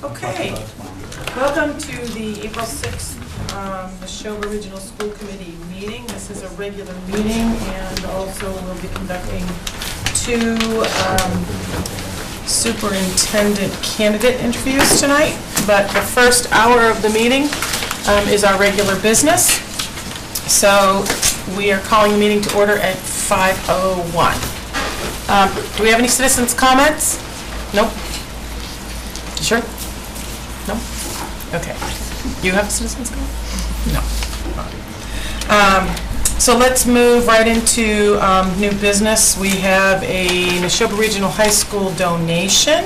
Okay, welcome to the April 6th Neshoba Regional School Committee meeting. This is a regular meeting, and also we'll be conducting two superintendent candidate interviews tonight. But the first hour of the meeting is our regular business. So we are calling the meeting to order at 5:01. Do we have any citizens' comments? Nope. Sure? No? Okay. You have a citizens' comment? No. So let's move right into new business. We have a Neshoba Regional High School donation.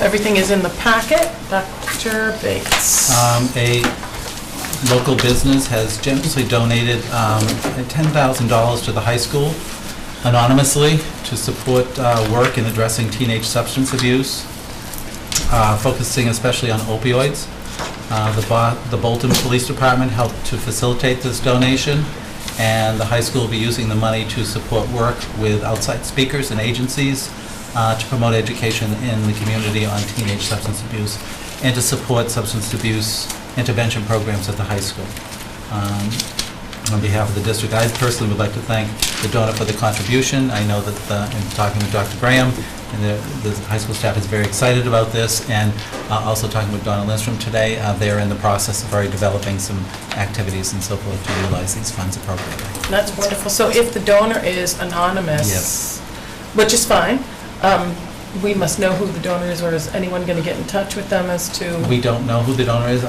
Everything is in the packet. Dr. Bates. A local business has generously donated $10,000 to the high school anonymously to support work in addressing teenage substance abuse, focusing especially on opioids. The Bolton Police Department helped to facilitate this donation, and the high school will be using the money to support work with outside speakers and agencies to promote education in the community on teenage substance abuse and to support substance abuse intervention programs at the high school. On behalf of the district, I personally would like to thank the donor for the contribution. I know that in talking with Dr. Graham, and the high school staff is very excited about this, and also talking with Donna Lindstrom today, they're in the process of already developing some activities and so forth to utilize these funds appropriately. That's wonderful. So if the donor is anonymous, Yes. which is fine, we must know who the donor is, or is anyone going to get in touch with them as to? We don't know who the donor is.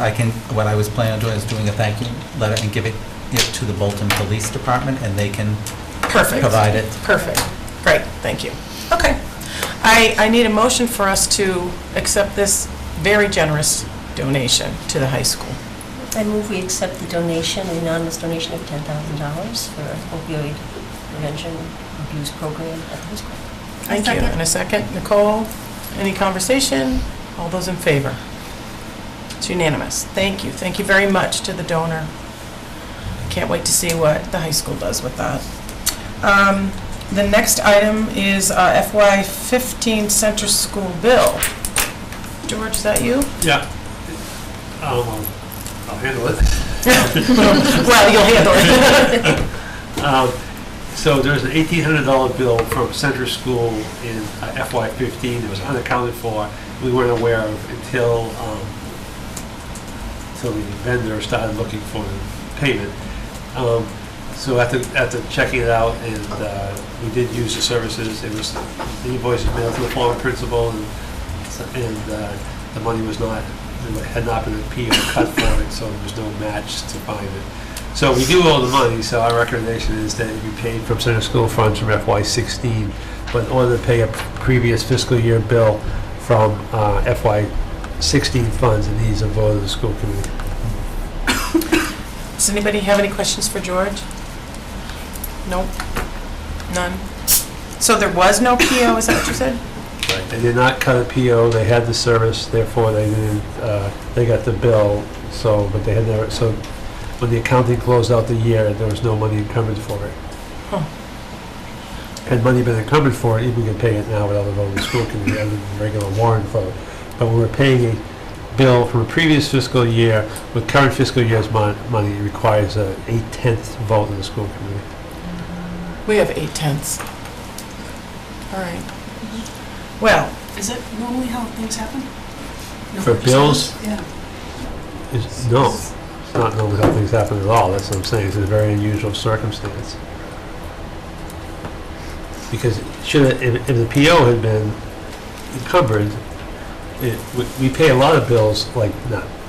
What I was planning on doing is doing a thank you letter and giving it to the Bolton Police Department, and they can provide it. Perfect. Great. Thank you. Okay. I need a motion for us to accept this very generous donation to the high school. I move we accept the donation, the anonymous donation of $10,000 for opioid prevention abuse program at the high school. Thank you. And a second. Nicole, any conversation? All those in favor? It's unanimous. Thank you. Thank you very much to the donor. Can't wait to see what the high school does with that. The next item is FY15 Center School Bill. George, is that you? Yeah. I'll handle it. Well, you'll handle it. So there's an $1,800 bill from Center School in FY15 that was unaccounted for. We weren't aware of until the vendor started looking for the payment. So after checking it out, and we did use the services, it was the invoice was mailed to the former principal, and the money had not been a PO cut for it, so there was no match to find it. So we do owe the money, so our recommendation is that it be paid from Center School funds from FY16, but in order to pay a previous fiscal year bill from FY16 funds, it needs a vote of the school committee. Does anybody have any questions for George? Nope. None. So there was no PO, is that what you said? Right. They did not cut a PO. They had the service, therefore they didn't. They got the bill. But they had never. So when the accounting closed out the year, there was no money encumbered for it. Huh. Had money been encumbered for it, we could pay it now without a vote of the school committee, other than the regular warrant vote. But when we're paying a bill from a previous fiscal year with current fiscal year's money, it requires an 8/10 vote of the school committee. We have 8/10. All right. Well, Is that normally how things happen? No For purchases? bills? Yeah. No, it's not normally how things happen at all. That's what I'm saying. It's a very unusual circumstance. Because if the PO had been encumbered, we pay a lot of bills,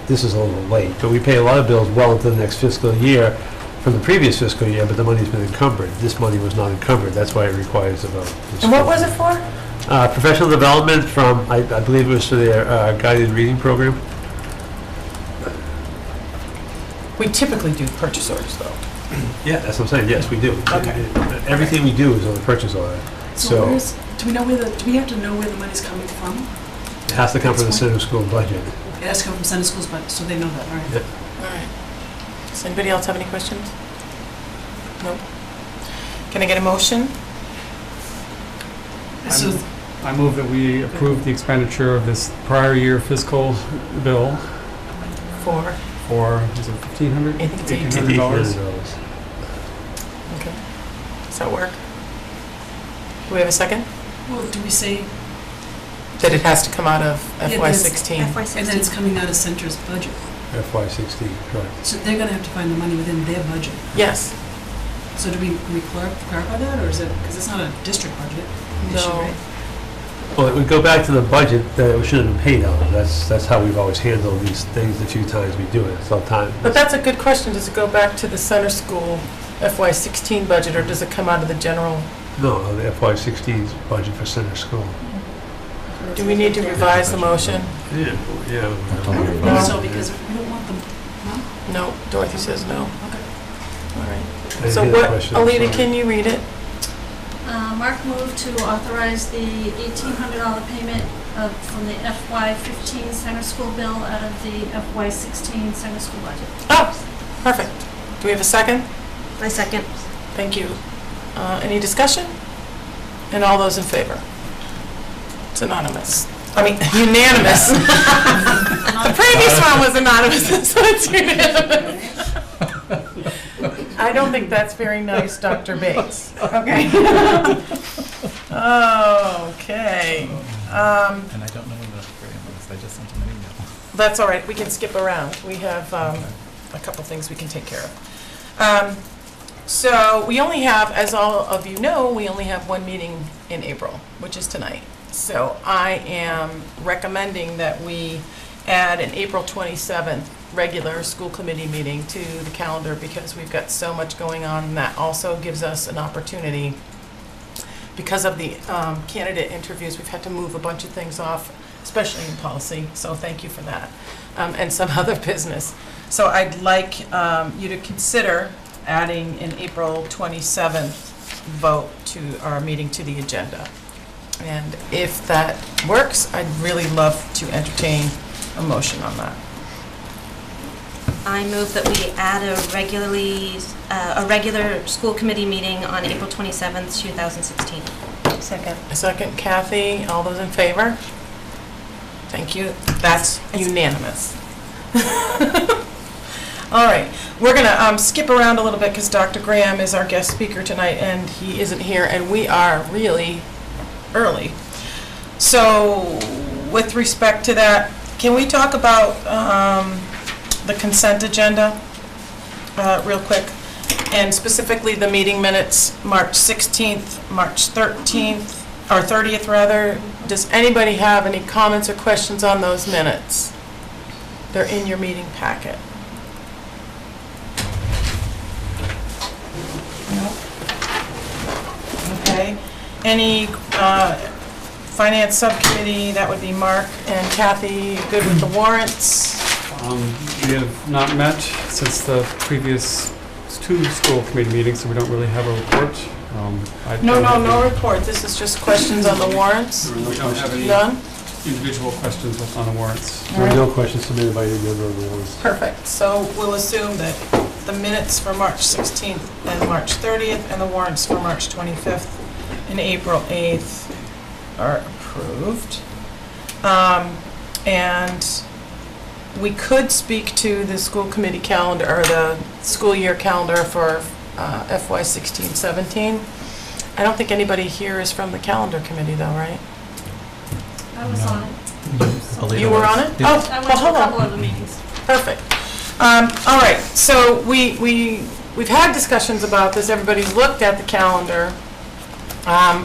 this is a little late, but we pay a lot of bills well into the next fiscal year from the previous fiscal year, but the money's been encumbered. This money was not encumbered. That's why it requires a vote. and what was it for? Professional development from, I believe it was for their guided reading program. We typically do purchase orders, though. Yeah, that's what I'm saying. Yes, we do. Okay. Everything we do is on the purchase order. So where's, do we have to know where the money's coming from? It has to come from the center school budget. It has to come from Center Schools, but so they know that, all right? Yep. All right. Does anybody else have any questions? No? Can I get a motion? So I move that we approve the expenditure of this prior year fiscal bill For, for, is it $1,500? I think it's $1,800. okay. Does that work? Do we have a second? Well, do we say, That it has to come out of Yeah, FY16? and then it's coming out of Center's budget? FY16, correct. So they're gonna have to find the money within their budget. Yes. So do we clarify that, or is it, because it's not a district budget issue, No. right? Well, it would go back to the budget that it should have been paid out of. That's how we've always handled these things the few times we do it. Sometimes. But that's a good question. Does it go back to the center school FY16 budget, or does it come out of the general? No, the FY16's budget for center school. Do we need to revise the motion? Yeah, yeah. No. So, because we don't want them, no? No, Dorothy says no. Okay. All right. I So didn't hear the what, question, Alita, sorry. can you read it? Mark moved to authorize the $1,800 payment from the FY15 center school bill out of the FY16 center school budget. Oh, perfect. Do we have a second? I second. Thank you. Any discussion? And all those in favor? It's anonymous. I mean, unanimous. The previous one was anonymous, so it's unanimous. I don't think that's very nice, Dr. Bates. Okay. Okay. And I don't know when the program is, I just sent him an email. That's all right, we can skip around. We have a couple things we can take care of. So we only have, as all of you know, we only have one meeting in April, which is tonight. So I am recommending that we add an April 27th regular school committee meeting to the calendar because we've got so much going on. And that also gives us an opportunity, because of the candidate interviews, we've had to move a bunch of things off, especially in policy, so thank you for that, and some other business. So I'd like you to consider adding an April 27th vote to our meeting to the agenda. And if that works, I'd really love to entertain a motion on that. I move that we add a regular school committee meeting on April 27th, 2016. Second. A second, Kathy, all those in favor? Thank you, that's unanimous. All right, we're gonna skip around a little bit because Dr. Graham is our guest speaker tonight and he isn't here and we are really early. So with respect to that, can we talk about the consent agenda real quick? And specifically the meeting minutes, March 16th, March 13th, or 30th rather. Does anybody have any comments or questions on those minutes? They're in your meeting packet. No? Okay. Any finance subcommittee, that would be Mark and Kathy, good with the warrants? We have not met since the previous two school committee meetings, so we don't really have a report. No report, this is just questions on the warrants? We don't have any None? individual questions on the warrants. All right. No questions submitted by any member of the board. Perfect, so we'll assume that the minutes for March 16th and March 30th and the warrants for March 25th and April 8th are approved. And we could speak to the school committee calendar, or the school year calendar for FY 16-17. I don't think anybody here is from the calendar committee though, right? I was on it. Alita You were was. on it? Yeah. Oh, I went well, to a hold couple on. of the meetings. Perfect. All right, so we've had discussions about this, everybody's looked at the calendar.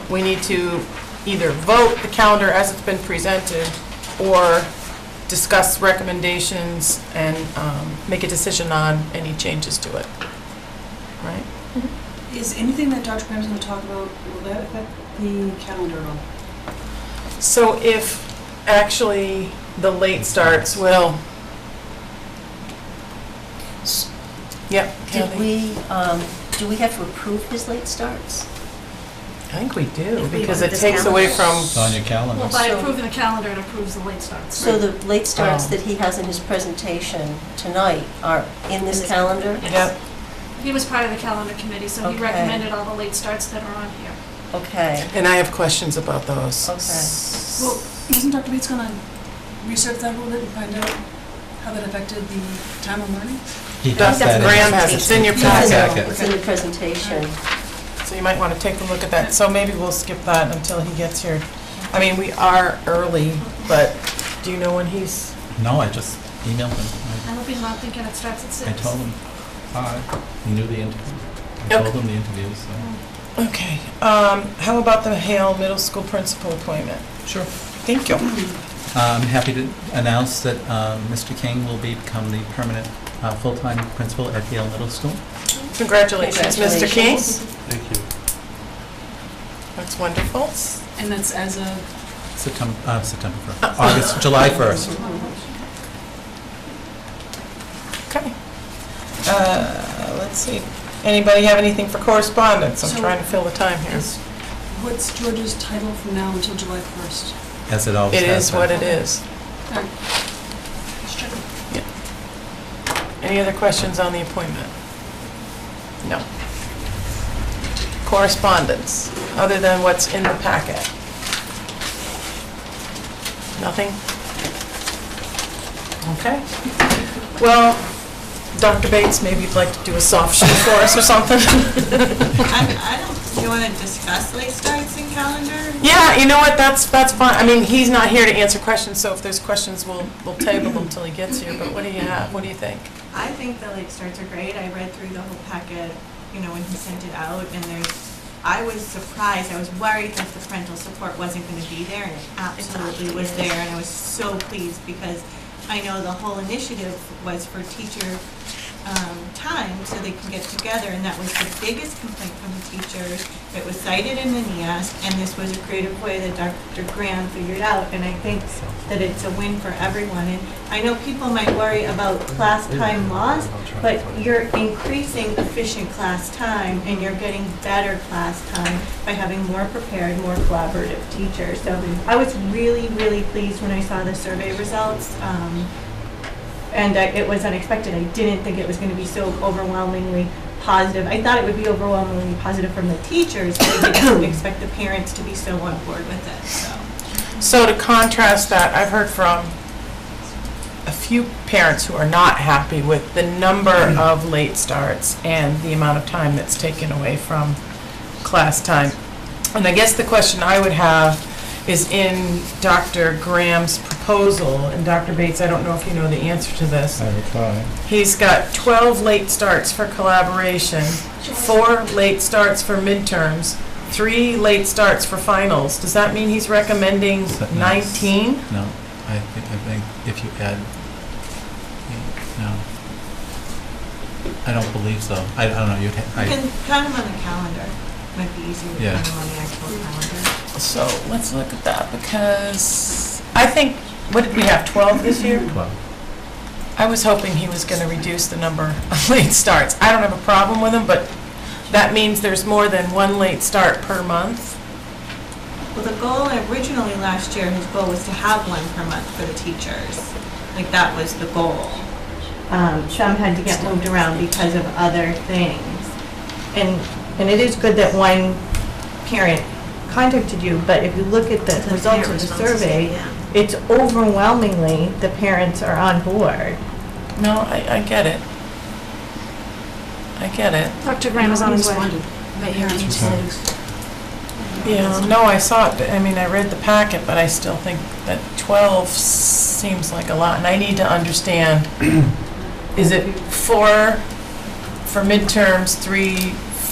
We need to either vote the calendar as it's been presented, or discuss recommendations and make a decision on any changes to it. Right? Is anything that Dr. Graham's going to talk about, will that affect the calendar at all? So if actually the late starts will... Yep. Did Kathy. do we have to approve his late starts? I think we do, If we because approve it this takes away calendar. from... It's on your calendar. Well, by So- approving the calendar, it approves the late starts. So the late starts Oh. that he has in his presentation tonight are in this this- calendar? Yep. He was part of the calendar committee, so he Okay. recommended all the late starts that are on here. Okay. And I have questions about those. Okay. Well, isn't Dr. Bates gonna research that a little bit and find out how that affected the time of learning? He Dr. has that in- Graham has, it's in your packet, It's in the presentation. so you might want to take a look at that. So maybe we'll skip that until he gets here. I mean, we are early, but do you know when he's, No, I just emailed him. I hope he's not thinking it starts at 6. I told him, he knew the interview. I Okay. told him the interview, so. okay. How about the Hale Middle School principal appointment? Sure. Thank you. I'm happy to announce that Mr. King will become the permanent full-time principal at Hale Middle School. Congratulations, Mr. King. Thank you. That's wonderful. And that's as a, September 1st. July 1st. Okay. Let's see. Anybody have anything for correspondence? I'm So- trying to fill the time here. what's George's title from now until July 1st? As it always It has is been. what it is. All right. Just checking. Any other questions on the appointment? No. Correspondence, other than what's in the packet? Nothing? Okay. Well, Dr. Bates, maybe you'd like to do a soft shoe for us or something? I don't, you want to discuss late starts and calendar? Yeah, you know what, that's fine. I mean, he's not here to answer questions, so if there's questions, we'll table them till he gets here. But what do you have? What do you think? I think the late starts are great. I read through the whole packet, you know, when he sent it out, and I was surprised. I was worried that the parental support wasn't going to be there, and it absolutely was there, and I was so pleased because I know the whole initiative was for teacher time so they can get together, and that was the biggest complaint from the teachers. It was cited in the NEASC, and this was a creative way that Dr. Graham figured out, and I think that it's a win for everyone. And I know people might worry about class time loss, but you're increasing efficient class time, and you're getting better class time by having more prepared, more collaborative teachers. So I was really, really pleased when I saw the survey results. And it was unexpected. I didn't think it was going to be so overwhelmingly positive. I thought it would be overwhelmingly positive from the teachers, but I didn't expect the parents to be so on board with it, So to contrast that, I've heard from a few parents who are not happy with the number of late starts and the amount of time that's taken away from class time. And I guess the question I would have is in Dr. Graham's proposal, and Dr. Bates, I don't know if you know the answer to this. I will try. He's got 12 late starts for collaboration, 4 late starts for midterms, 3 late starts for finals. Does that mean he's recommending Is that 19? No, I think if you add, no. I don't believe so. I don't know, so. You can count them on the calendar. Might be easier to Yeah. count them on the actual calendar. So let's look at that, because I think, what did we have, 12 this year? 12. I was hoping he was going to reduce the number of late starts. I don't have a problem with him, but that means there's more than 1 late start per month. Well, the goal originally last year, his goal was to have 1 per month for the teachers. Like, that was the goal. Some had to get moved around because of other things. And it is good that one parent contacted you, but if you look at the results of the survey, it's overwhelmingly the parents are on board. No, I get it. I get it. Dr. Graham is on his way. Yeah, no, I saw it, but, I mean, I read the packet, but I still think that 12 seems like a lot, and I need to understand, is it 4 for midterms, 3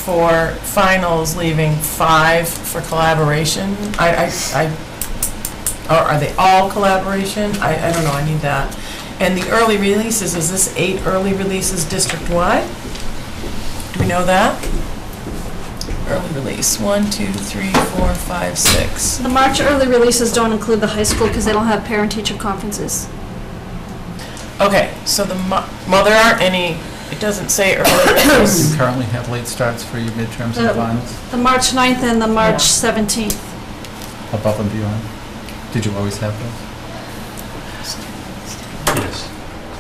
for finals, leaving 5 for collaboration? Or are they all collaboration? I don't know, I need that. And the early releases, is this 8 early releases district-wide? Do we know that? Early release, 1, 2, 3, 4, 5, 6. The March early releases don't include the high school because they don't have parent-teacher conferences. Okay, so well, there aren't any, it doesn't say early release. You currently have late starts for your midterms and finals, The March 9th and the March 17th. above and beyond? Did you always have those? Yes.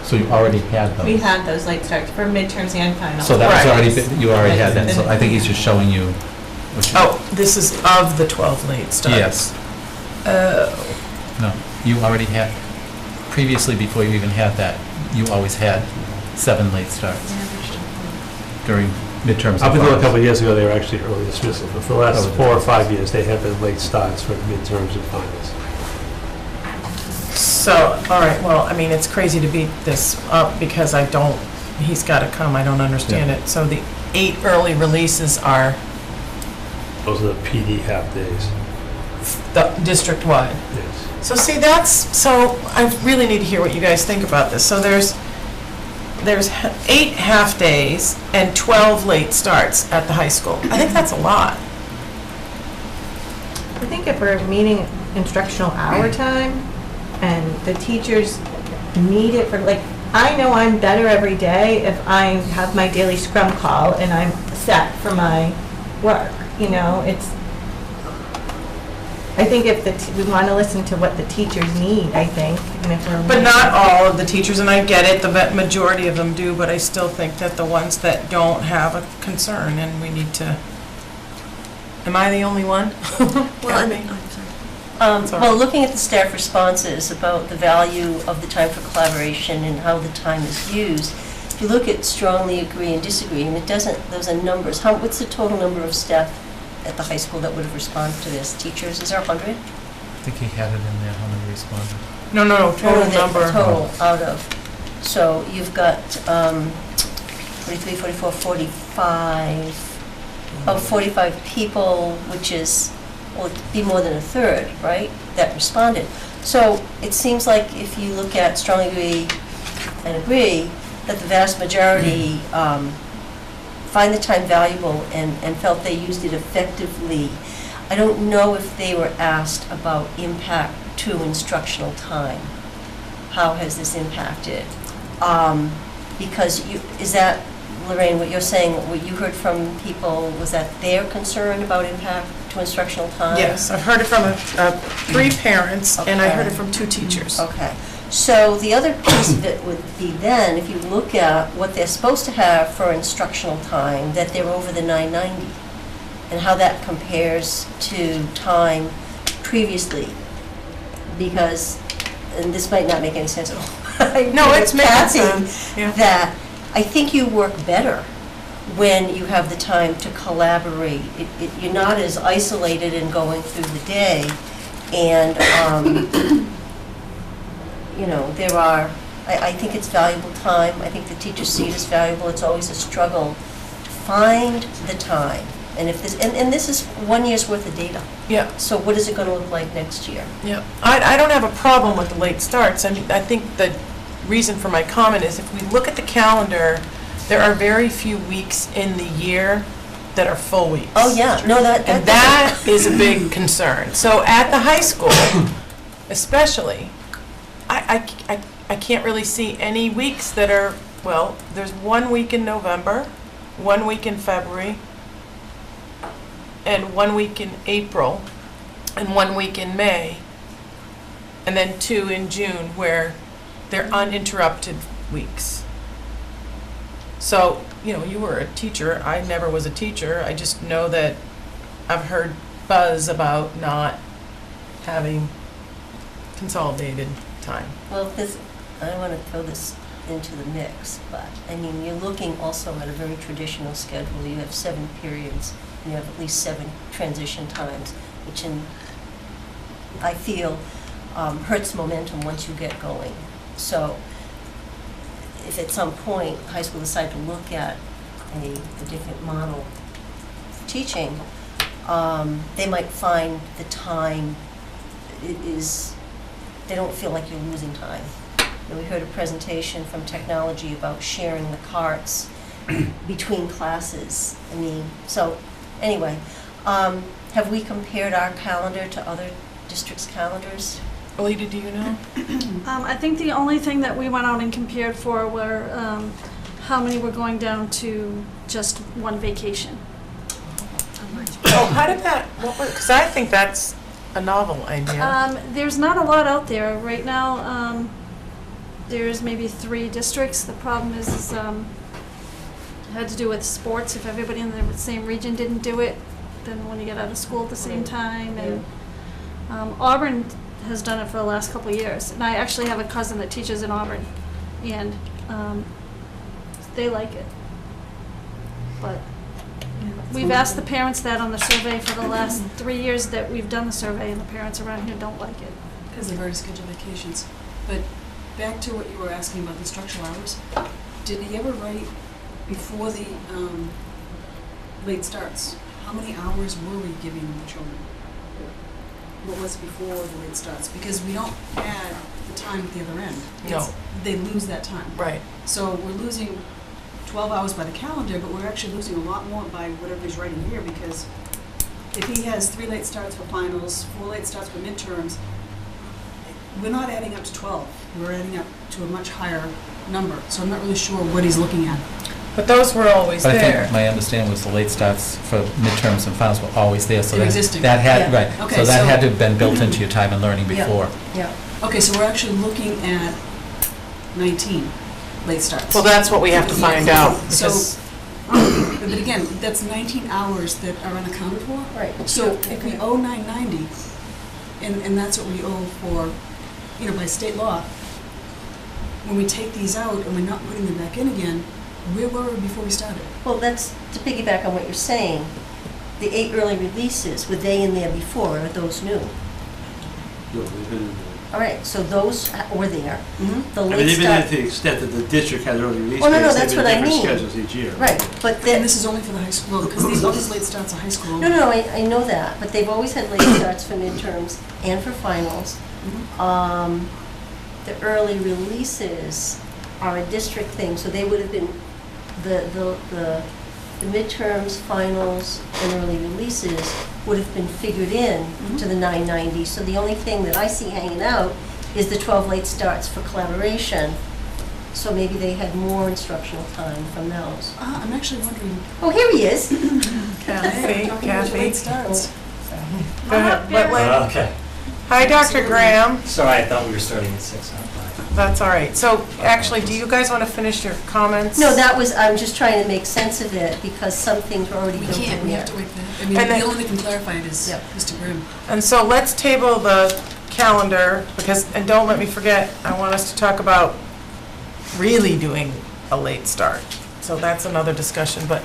So you already had those? We had those late starts for midterms and finals. So that was Right. already, you already had that, so I think he's just showing you Oh, this is of the 12 late starts? Yes. Oh. No, you already had, previously, before you even had that, you always had 7 late starts during midterms. Up until a couple of years ago, they were actually early dismissal, but for the last 4 or 5 years, they have been late starts for midterms and finals. So, all right, well, I mean, it's crazy to beat this up because he's got to come, I don't understand it. So the 8 early releases are Those are the PD half-days. the district-wide. Yes. So see, so I really need to hear what you guys think about this. So there's 8 half-days and 12 late starts at the high school. I think that's a lot. I think if we're meeting instructional hour time and the teachers need it for, like, I know I'm better every day if I have my daily scrum call and I'm set for my work, you know, I think if we want to listen to what the teachers need, I think, and if we're. But not all of the teachers, and I get it, the majority of them do, but I still think that the ones that don't have a concern, and we need to, am I the only one? Well, Tell me. Sorry. Well, looking at the staff responses about the value of the time for collaboration and how the time is used, if you look at strongly agree and disagree, and it doesn't, those are numbers. What's the total number of staff at the high school that would have responded to this? Teachers, is there 100? I think he had it in there, how many responded. No, total number. Total out of. So you've got 43, 44, 45, 45 people, which is, well, it'd be more than a third, right, that responded. So it seems like if you look at strongly agree and agree, that the vast majority find the time valuable and felt they used it effectively. I don't know if they were asked about impact to instructional time. How has this impacted? Because is that, Lorraine, what you're saying, what you heard from people, was that their concern about impact to instructional time? Yes, I've heard it from 3 parents, and I heard it from 2 teachers. Okay. So the other piece of it would be then, if you look at what they're supposed to have for instructional time, that they're over the 990, and how that compares to time previously. Because, and this might not make any sense at all. No, it's making Kathy, sense. Yeah. that I think you work better when you have the time to collaborate. You're not as isolated in going through the day, and you know, I think it's valuable time. I think the teachers see it as valuable. It's always a struggle to find the time. And if this, and this is 1 year's worth of data. Yeah. So what is it going to look like next year? Yeah, I don't have a problem with the late starts. I mean, I think the reason for my comment is if we look at the calendar, there are very few weeks in the year that are full weeks. Oh, yeah. No, And that is a big concern. So at the high school, especially, I can't really see any weeks that are, well, there's 1 week in November, 1 week in February, and 1 week in April, and 1 week in May, and then 2 in June, where they're uninterrupted weeks. So, you know, you were a teacher. I never was a teacher. I just know that I've heard buzz about not having consolidated time. Well, I don't want to throw this into the mix, but, I mean, you're looking also at a very traditional schedule. You have 7 periods, and you have at least 7 transition times, which I feel hurts momentum once you get going. So if at some point high school decide to look at a different model of teaching, they might find the time they don't feel like you're losing time. And we heard a presentation from technology about sharing the carts between classes. I mean, so anyway, have we compared our calendar to other districts' calendars? Alita, do you know? I think the only thing that we went out and compared for were how many were going down to just 1 vacation. Oh, how did that, because I think that's a novel idea. There's not a lot out there. Right now, there's maybe 3 districts. The problem is it had to do with sports. If everybody in the same region didn't do it, than when you get out of school at the same time. And Auburn has done it for the last couple of years. And I actually have a cousin that teaches in Auburn, and they like it. But we've asked the parents that on the survey for the last 3 years that we've done the survey, and the parents around here don't like it. Because they've already scheduled vacations. But back to what you were asking about the instructional hours, did he ever write before the late starts? How many hours were we giving the children? What was before the late starts? Because we don't add the time at the other end. No. They lose that time. Right. So we're losing 12 hours by the calendar, but we're actually losing a lot more by whatever he's writing here, because if he has 3 late starts for finals, 4 late starts for midterms, we're not adding up to 12. We're adding up to a much higher number. So I'm not really sure what he's looking at. But those were always But I there. think my understanding was the late starts for midterms and finals were always there, so They're that existing. that had, Yeah. right, Okay, so that so- had to have been built into your time and learning Yeah. before. Yeah. Okay, so we're actually looking at 19 late starts. Well, that's what we have to find out, So, because, but again, that's 19 hours that are unaccounted for. Right. So if we owe 990, and that's what we owe for, by state law, when we take these out and we're not putting them back in again, where were we before we started? Well, that's to piggyback on what you're saying. The 8 early releases, were they in there before, or are those new? No, they've been in there. All right, so those were there. The I mean, late they've been there start. to the extent that the district has early release Oh, no, no, dates. that's They've what I been mean. different schedules each year. Right, but And then, this is only for the high school, because all these late starts are high school. no, I know that, but they've always had late starts for midterms and for finals. The early releases are a district thing, so they would have been, the midterms, finals, and early releases would have been figured in to the 990. So the only thing that I see hanging out is the 12 late starts for collaboration. So maybe they had more instructional time from those. I'm actually wondering. Oh, here he is. Kathy, Talking about Kathy. late starts. Go ahead. Okay. Hi, Dr. Graham. Sorry, I thought we were starting at 6, not 5. That's all right. So, actually, do you guys want to finish your comments? No, that was, I'm just trying to make sense of it because some things were already We built in can't, we there. have to wait for that. I mean, And then- the only one that can clarify it is Yep. Mr. Grimm. And so let's table the calendar, because, and don't let me forget, I want us to talk about really doing a late start. So that's another discussion, but,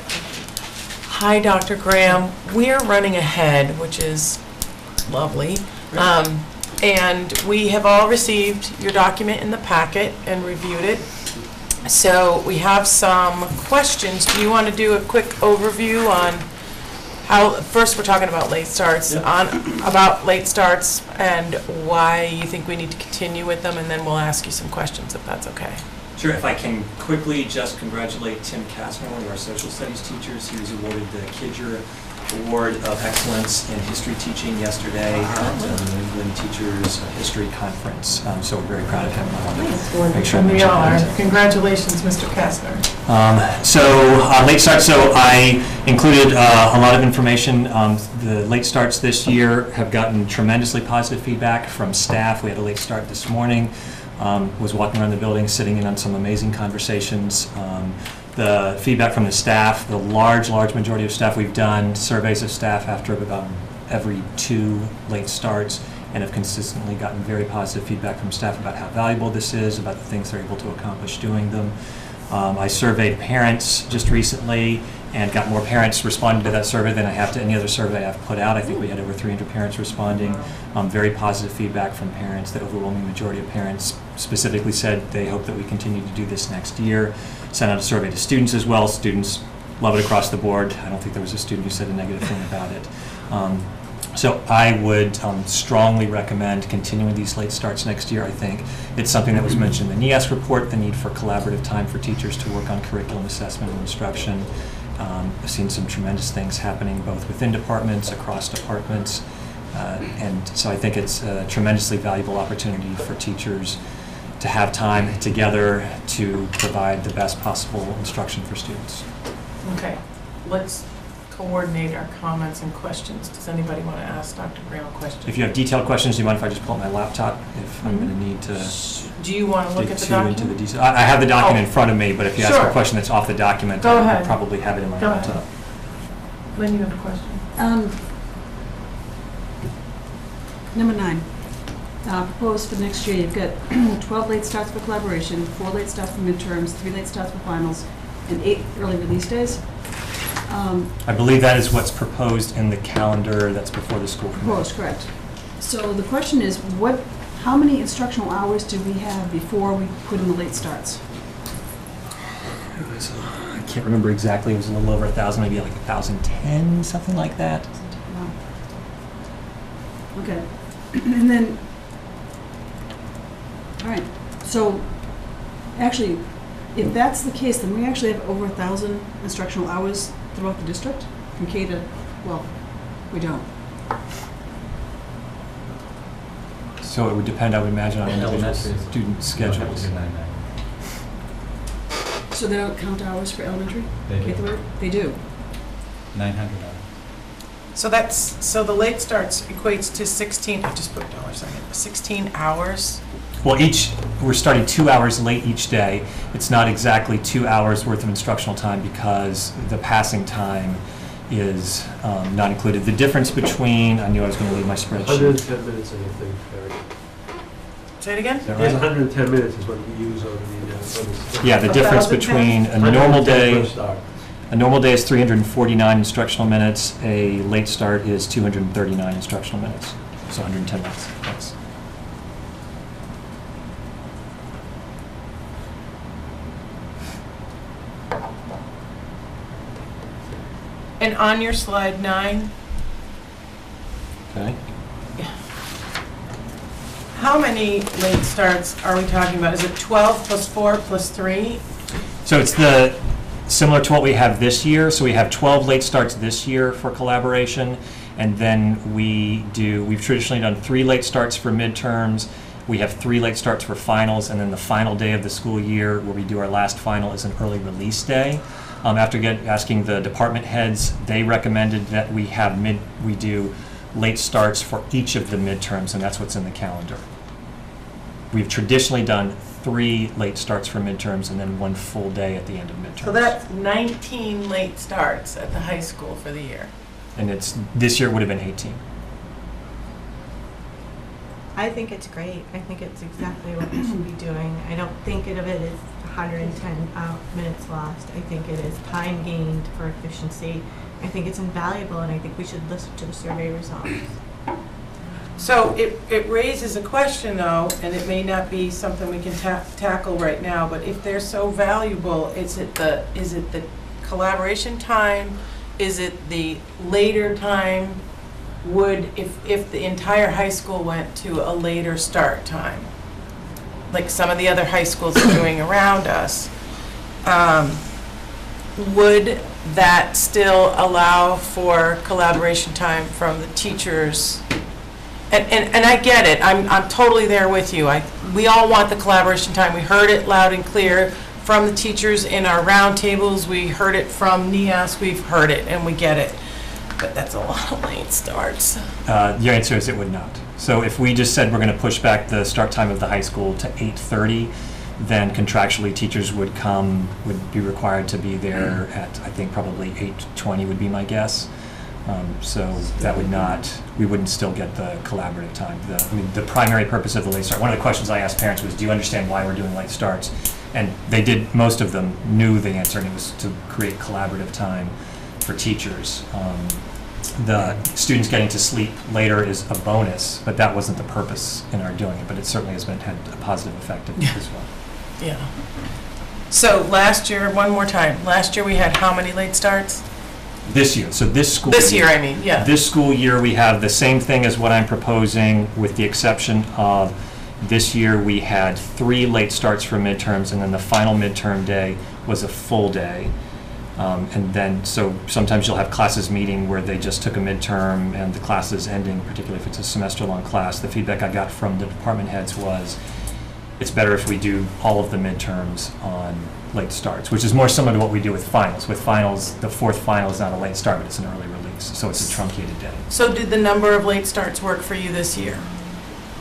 hi, Dr. Graham. We're running ahead, which is lovely. And we have all received your document in the packet and reviewed it. So we have some questions. Do you want to do a quick overview on how, first we're talking about late starts, about late starts and why you think we need to continue with them, and then we'll ask you some questions if that's okay. Sure, if I can quickly just congratulate Tim Kastner, one of our social studies teachers. He was awarded the Kidger Award of Excellence in History Teaching yesterday at the New England Teachers History Conference. So we're very proud of him. Make sure I And we mention are. that. Congratulations, Mr. Kastner. Late starts, so I included a lot of information. The late starts this year have gotten tremendously positive feedback from staff. We had a late start this morning. Was walking around the building, sitting in on some amazing conversations. The feedback from the staff, the large majority of staff, we've done surveys of staff after about every 2 late starts and have consistently gotten very positive feedback from staff about how valuable this is, about the things they're able to accomplish doing them. I surveyed parents just recently and got more parents responding to that survey than I have to any other survey I've put out. I think we had over 300 parents responding. Very positive feedback from parents. The overwhelming majority of parents specifically said they hope that we continue to do this next year. Sent out a survey to students as well. Students love it across the board. I don't think there was a student who said a negative thing about it. So I would strongly recommend continuing these late starts next year. I think it's something that was mentioned in the NEASC report, the need for collaborative time for teachers to work on curriculum assessment and instruction. I've seen some tremendous things happening both within departments, across departments, and so I think it's a tremendously valuable opportunity for teachers to have time together to provide the best possible instruction for students. Okay, let's coordinate our comments and questions. Does anybody want to ask Dr. Graham a question? If you have detailed questions, do you mind if I just pull up my laptop? If I'm going to need to Do you want to look dig at the too into the document? detail. I have the document Oh. in front of me, but if you ask Sure. a question that's off the document, Go I ahead. would probably have it in my Go laptop. ahead. Lynn, you have a question? Number 9, proposed for next year, you've got 12 late starts for collaboration, 4 late starts for midterms, 3 late starts for finals, and 8 early release days. I believe that is what's proposed in the calendar that's before the school committee. Proposed, correct. So the question is, how many instructional hours do we have before we put in the late starts? I can't remember exactly, it was a little over 1,000, maybe like 1,010, something like that. Wow. Okay. And then, all right, so actually, if that's the case, then we actually have over 1,000 instructional hours throughout the district, from K to, well, we don't. So it would depend, I would imagine, on individual Elementary is- student schedules. So they don't count hours for elementary? They K do. through 8? They do. 900 hours. So the late starts equates to 16, I just put dollars on it, 16 hours. Well, we're starting 2 hours late each day. It's not exactly 2 hours worth of instructional time because the passing time is not included. The difference between, I knew I was going to leave my spreadsheet. 110 minutes, I think, Eric. Say it again? Is that Yes, right? 110 minutes is what we use on the... Yeah, the difference 1,000 between a 110 normal day, first start. a normal day is 349 instructional minutes. A late start is 239 instructional minutes. So 110 minutes. That's And on your slide 9, okay. how many late starts are we talking about? Is it 12 plus 4 plus 3? So it's similar to what we have this year. So we have 12 late starts this year for collaboration, and then we've traditionally done 3 late starts for midterms. We have 3 late starts for finals, and then the final day of the school year, where we do our last final, is an early release day. After asking the department heads, they recommended that we do late starts for each of the midterms, and that's what's in the calendar. We've traditionally done 3 late starts for midterms and then 1 full day at the end of midterms. So that's 19 late starts at the high school for the year. And this year would have been 18. I think it's great. I think it's exactly what we should be doing. I don't think of it as 110 minutes lost. I think it is time gained for efficiency. I think it's invaluable, and I think we should listen to the survey results. So it raises a question, though, and it may not be something we can tackle right now, but if they're so valuable, is it the collaboration time? Is it the later time? If the entire high school went to a later start time, like some of the other high schools are doing around us, would that still allow for collaboration time from the teachers? And I get it, I'm totally there with you. We all want the collaboration time. We heard it loud and clear from the teachers in our roundtables. We heard it from NEAS. We've heard it, and we get it. But that's a lot of late starts. Your answer is it would not. So if we just said we're going to push back the start time of the high school to 8:30, then contractually teachers would be required to be there at, I think, probably 8:20 would be my guess. So that would not, we wouldn't still get the collaborative time. The primary purpose of the late start, one of the questions I asked parents was, do you understand why we're doing late starts? And they did, most of them knew the answer, and it was to create collaborative time for teachers. The students getting to sleep later is a bonus, but that wasn't the purpose in our doing it, but it certainly has had a positive effect as well. Yeah. So last year, one more time, last year we had how many late starts? This year, so this school This year, I mean, yeah. This school year, we have the same thing as what I'm proposing, with the exception of this year we had 3 late starts for midterms, and then the final midterm day was a full day. And then, so sometimes you'll have classes meeting where they just took a midterm and the class is ending, particularly if it's a semester-long class. The feedback I got from the department heads was, it's better if we do all of the midterms on late starts, which is more similar to what we do with finals. With finals, the 4th final is not a late start, but it's an early release, so it's a truncated day. So did the number of late starts work for you this year?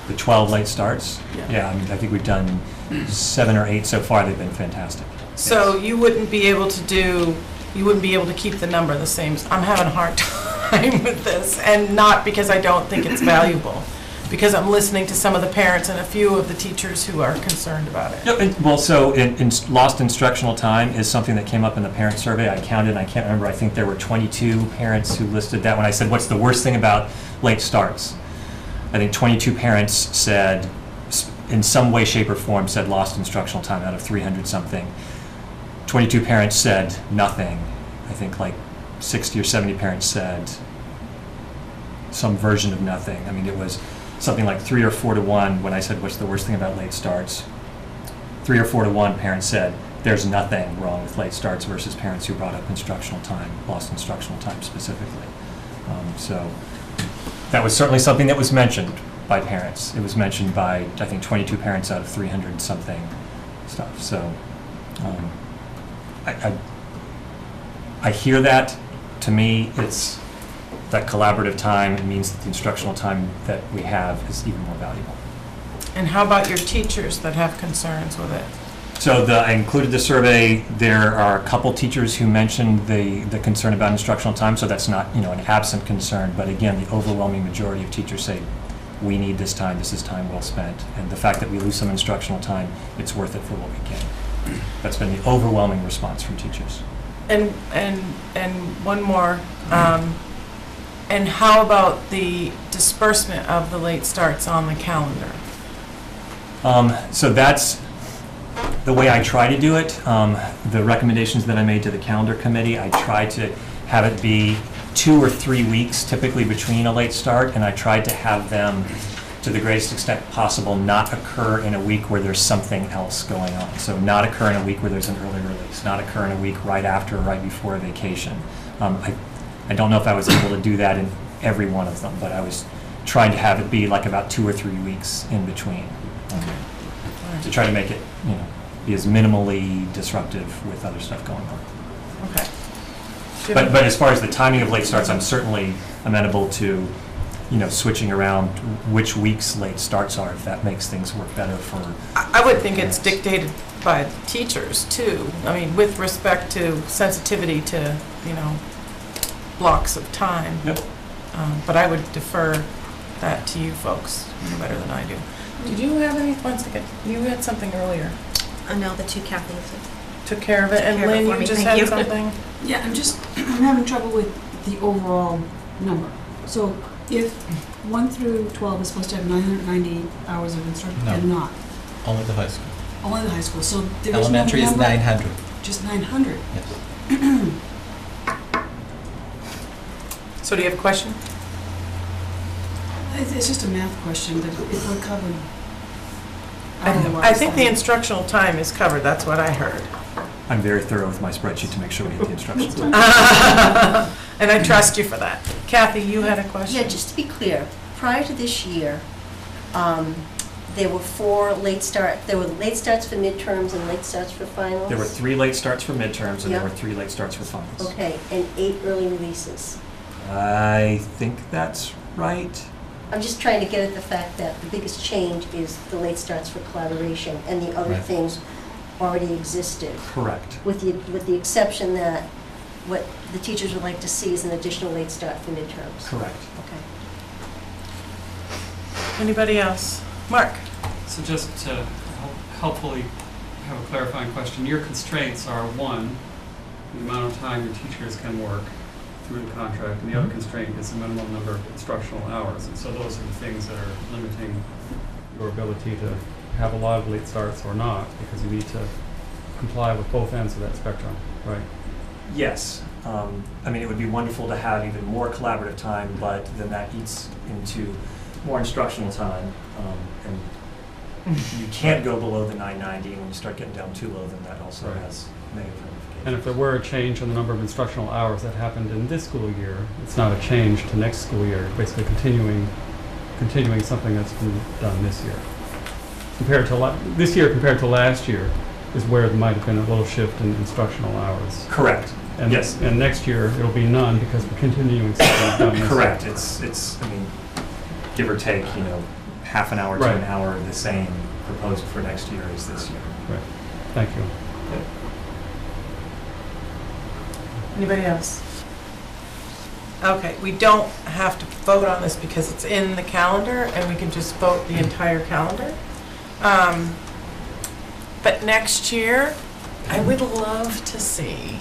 The 12 late starts? Yeah. I mean, I think we've done 7 or 8 so far. They've been fantastic. So Yes. you wouldn't be able to keep the number the same. I'm having a hard time. time with this, and not because I don't think it's valuable, because I'm listening to some of the parents and a few of the teachers who are concerned about it. Well, so in lost instructional time is something that came up in the parent survey. I counted, I can't remember, I think there were 22 parents who listed that when I said, what's the worst thing about late starts? I think 22 parents said, in some way, shape, or form, said lost instructional time out of 300 something. 22 parents said nothing. I think like 60 or 70 parents said some version of nothing. I mean, it was something like 3 or 4 to 1 when I said, what's the worst thing about late starts? 3 or 4 to 1 parents said, there's nothing wrong with late starts versus parents who brought up instructional time, lost instructional time specifically. So that was certainly something that was mentioned by parents. It was mentioned by, I think, 22 parents out of 300 something stuff. So I hear that. To me, it's that collaborative time. It means that the instructional time that we have is even more valuable. And how about your teachers that have concerns with it? So I included the survey. There are a couple teachers who mentioned the concern about instructional time, so that's not, an absent concern. But again, the overwhelming majority of teachers say, we need this time, this is time well spent. And the fact that we lose some instructional time, it's worth it for what we get. That's been the overwhelming response from teachers. And one more, and how about the disbursement of the late starts on the calendar? So that's the way I try to do it. The recommendations that I made to the calendar committee, I try to have it be 2 or 3 weeks typically between a late start, and I tried to have them, to the greatest extent possible, not occur in a week where there's something else going on. So not occur in a week where there's an early release, not occur in a week right after or right before a vacation. I don't know if I was able to do that in every one of them, but I was trying to have it be like about 2 or 3 weeks in between, to try to make it, be as minimally disruptive with other stuff going on. Okay. But as far as the timing of late starts, I'm certainly amenable to, switching around which weeks late starts are, if that makes things work better for. I would think it's dictated by the teachers too. I mean, with respect to sensitivity to, blocks of time. Yep. But I would defer that to you folks, better than I do. Did you have any, one second, you had something earlier. No, the two Kathys Took care of it, and care of it Lynn, for you me, just thank had you. something? Yeah, I'm having trouble with the overall number. So if 1 through 12 is supposed to have 990 hours of instruction, No. and not, Only the high school. only the high school, so there is no Elementary is number, 900. just 900. Yes. So do you have a question? It's just a math question, that if we're covered. I think the instructional time is covered, that's what I heard. I'm very thorough with my spreadsheet to make sure we hit the instructions. And I trust you for that. Kathy, you had a question? Yeah, just to be clear, prior to this year, there were 4 late starts for midterms and late starts for finals? There were 3 late starts for midterms, and there Yep. were 3 late starts for finals. Okay, and 8 early releases. I think that's right. I'm just trying to get at the fact that the biggest change is the late starts for collaboration, and the other Right. things already existed, Correct. with the exception that what the teachers would like to see is an additional late start for midterms. Correct. Okay. Anybody else? Mark? So just to helpfully have a clarifying question, your constraints are, 1, the amount of time your teachers can work through the contract, and the other constraint is the minimum number of instructional hours. And so those are the things that are limiting your ability to have a lot of late starts or not, because you need to comply with both ends of that spectrum, right? Yes. I mean, it would be wonderful to have even more collaborative time, but then that eats into more instructional time. And you can't go below the 990, and when you start getting down too low, then that also Right. has negative ramifications. And if there were a change in the number of instructional hours that happened in this school year, it's not a change to next school year, basically continuing something that's been done this year. This year compared to last year is where there might have been a little shift in instructional hours. Correct. And Yes. And next year, it'll be none because we're continuing something done this year. Correct. It's, I mean, give or take, half an hour to Right. an hour the same proposed for next year as this year. Right. Thank you. Anybody else? Okay, we don't have to vote on this because it's in the calendar, and we can just vote the entire calendar. But next year, I would love to see,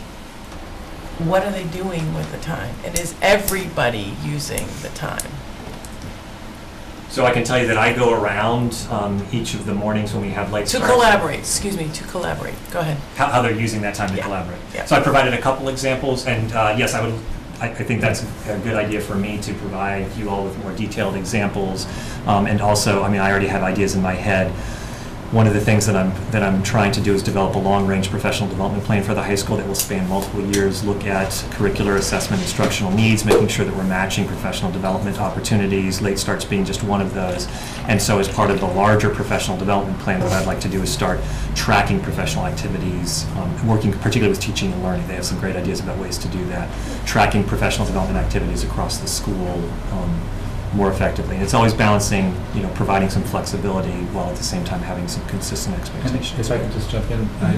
what are they doing with the time? And is everybody using the time? So I can tell you that I go around each of the mornings when we have late To starts. collaborate, excuse me, to collaborate. Go ahead. How they're using that time to Yeah. collaborate. Yeah. So I provided a couple examples, and yes, I think that's a good idea for me to provide you all with more detailed examples. And also, I mean, I already have ideas in my head. One of the things that I'm trying to do is develop a long-range professional development plan for the high school that will span multiple years, look at curricular assessment, instructional needs, making sure that we're matching professional development opportunities, late starts being just one of those. And so as part of the larger professional development plan, what I'd like to do is start tracking professional activities, working particularly with teaching and learning. They have some great ideas about ways to do that. Tracking professional development activities across the school more effectively. And it's always balancing, providing some flexibility while at the same time having some consistent expectations. If I could just jump in, I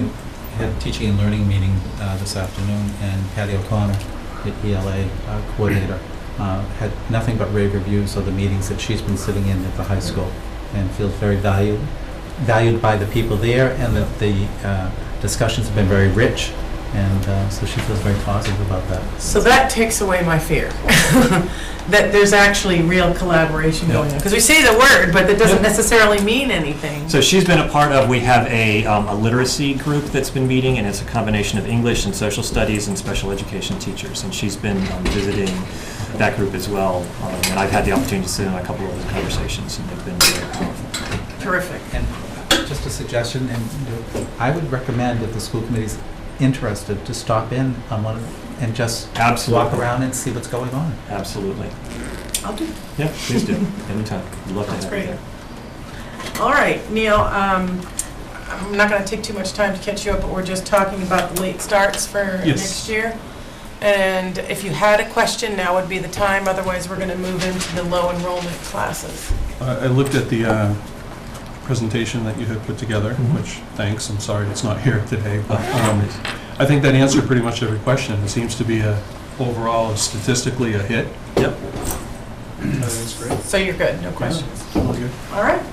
had a teaching and learning meeting this afternoon, and Patty O'Connor, the ELA coordinator, had nothing but rave reviews of the meetings that she's been sitting in at the high school, and feels very valued by the people there, and that the discussions have been very rich, and so she feels very positive about that. So that takes away my fear, that there's actually real collaboration going on. Because we say the word, but that doesn't necessarily mean anything. So she's been a part of, we have a literacy group that's been meeting, and it's a combination of English and social studies and special education teachers. And she's been visiting that group as well. And I've had the opportunity to sit in a couple of those conversations, and they've been very powerful. Terrific. And just a suggestion, and I would recommend if the school committee's interested to stop in on one and just Absolutely. walk around and see what's going on. Absolutely. I'll do. Yeah, please do. Anytime. We'd love to That's have you great. there. All right, Neil, I'm not going to take too much time to catch you up, but we're just talking about the late starts for next year. And if you had a question, now would be the time. Otherwise, we're going to move into the low enrollment classes. I looked at the presentation that you had put together, which, thanks, I'm sorry it's not here today, but I think that answered pretty much every question. It seems to be overall statistically a hit. Yep. That's great. So you're good, no questions. All good. All right.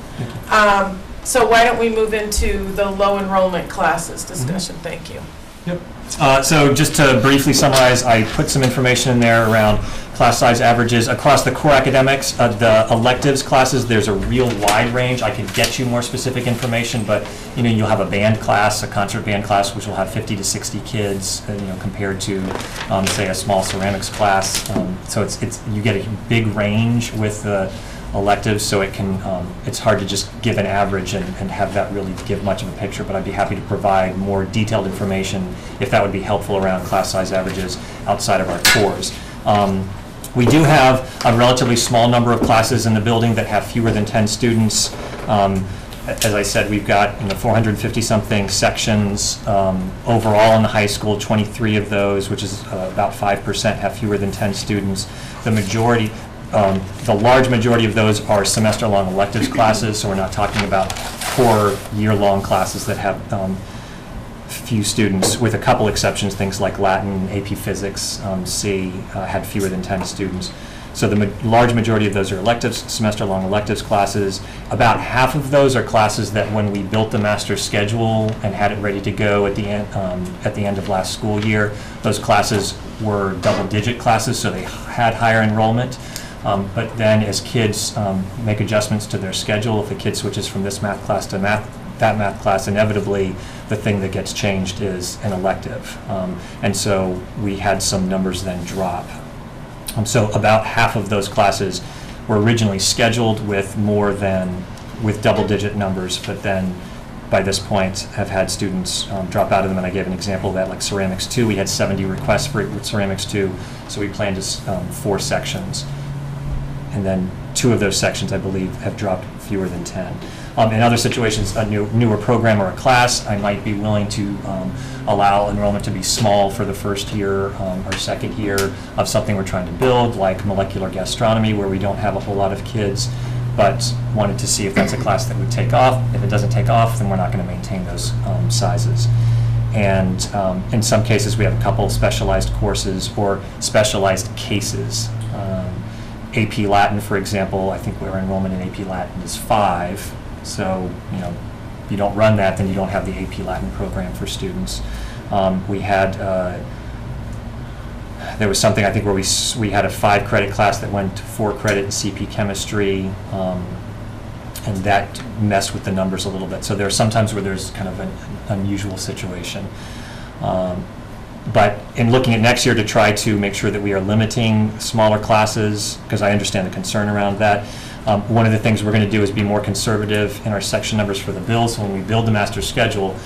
So why don't we move into the low enrollment classes discussion? Thank you. Yep. So just to briefly summarize, I put some information in there around class size averages across the core academics. The electives classes, there's a real wide range. I could get you more specific information, but you'll have a band class, a concert band class, which will have 50 to 60 kids, compared to say a small ceramics class. So you get a big range with the electives, so it's hard to just give an average and have that really give much of a picture, but I'd be happy to provide more detailed information if that would be helpful around class size averages outside of our cores. We do have a relatively small number of classes in the building that have fewer than 10 students. As I said, we've got 450-something sections overall in the high school. 23 of those, which is about 5%, have fewer than 10 students. The large majority of those are semester-long electives classes, so we're not talking about 4 year-long classes that have few students, with a couple exceptions. Things like Latin, AP Physics, C had fewer than 10 students. So the large majority of those are electives, semester-long electives classes. About half of those are classes that when we built the master schedule and had it ready to go at the end of last school year, those classes were double-digit classes, so they had higher enrollment. But then as kids make adjustments to their schedule, if a kid switches from this math class to that math class, inevitably the thing that gets changed is an elective. And so we had some numbers then drop. So about half of those classes were originally scheduled with double-digit numbers, but then by this point have had students drop out of them, and I gave an example of that, like Ceramics 2, we had 70 requests for Ceramics 2, so we planned 4 sections. And then 2 of those sections, I believe, have dropped fewer than 10. In other situations, a newer program or a class, I might be willing to allow enrollment to be small for the first year or second year of something we're trying to build, like molecular gastronomy, where we don't have a whole lot of kids, but wanted to see if that's a class that would take off. If it doesn't take off, then we're not going to maintain those sizes. And in some cases, we have a couple specialized courses or in some cases, we have a couple specialized courses or specialized cases. AP Latin, for example, I think our enrollment in AP Latin is 5. So, you don't run that, then you don't have the AP Latin program for students. We had, there was something I think where we had a 5-credit class that went to 4 credit in CP chemistry, and that messed with the numbers a little bit. So there are sometimes where there's kind of an unusual situation. But in looking at next year to try to make sure that we are limiting smaller classes, because I understand the concern around that, one of the things we're going to do is be more conservative in our section numbers for the bills. So when we build the master schedule,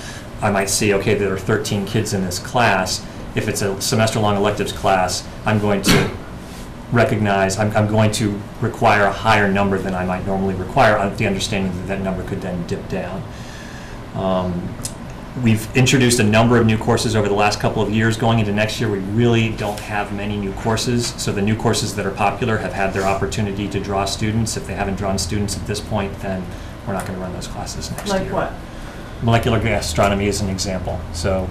I might see, okay, there are 13 kids in this class. If it's a semester-long electives class, I'm going to recognize, I'm going to require a higher number than I might normally require, with the understanding that that number could then dip down. We've introduced a number of new courses over the last couple of years. Going into next year, we really don't have many new courses. So the new courses that are popular have had their opportunity to draw students. If they haven't drawn students at this point, then we're not going to run those classes next year. Like what? Molecular gastronomy is an example. So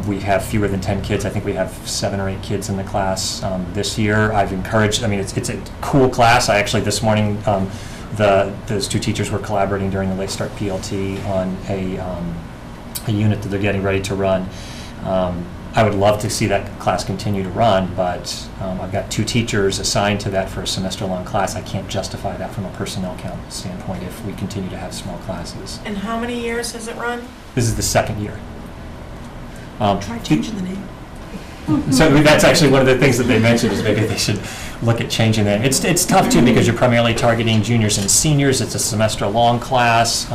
we have fewer than 10 kids. I think we have 7 or 8 kids in the class this year. I've encouraged, it's a cool class. I actually, this morning, those 2 teachers were collaborating during the late start PLT on a unit that they're getting ready to run. I would love to see that class continue to run, but I've got 2 teachers assigned to that for a semester-long class. I can't justify that from a personnel count standpoint if we continue to have small classes. And how many years has it run? This is the 2nd year. Try changing the name. So that's actually one of the things that they mentioned is maybe they should look at changing that. It's tough too because you're primarily targeting juniors and seniors. It's a semester-long class.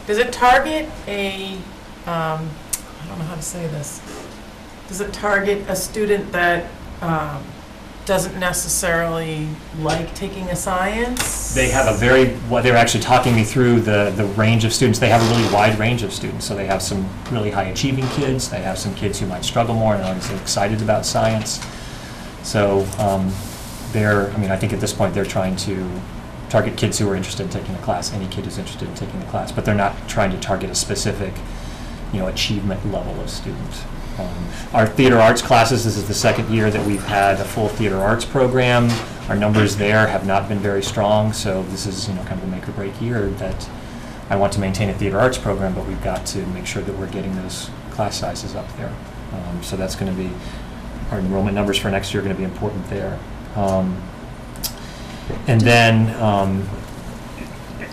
Does it target I don't know how to say this. Does it target a student that doesn't necessarily like taking a science? They have they're actually talking me through the range of students. They have a really wide range of students. So they have some really high achieving kids. They have some kids who might struggle more and are excited about science. So I think at this point they're trying to target kids who are interested in taking the class, any kid who's interested in taking the class, but they're not trying to target a specific, achievement level of student. Our theater arts classes, this is the 2nd year that we've had a full theater arts program. Our numbers there have not been very strong, so this is, kind of a make or break year that I want to maintain a theater arts program, but we've got to make sure that we're getting those class sizes up there. So that's going to be, our enrollment numbers for next year are going to be important there. And then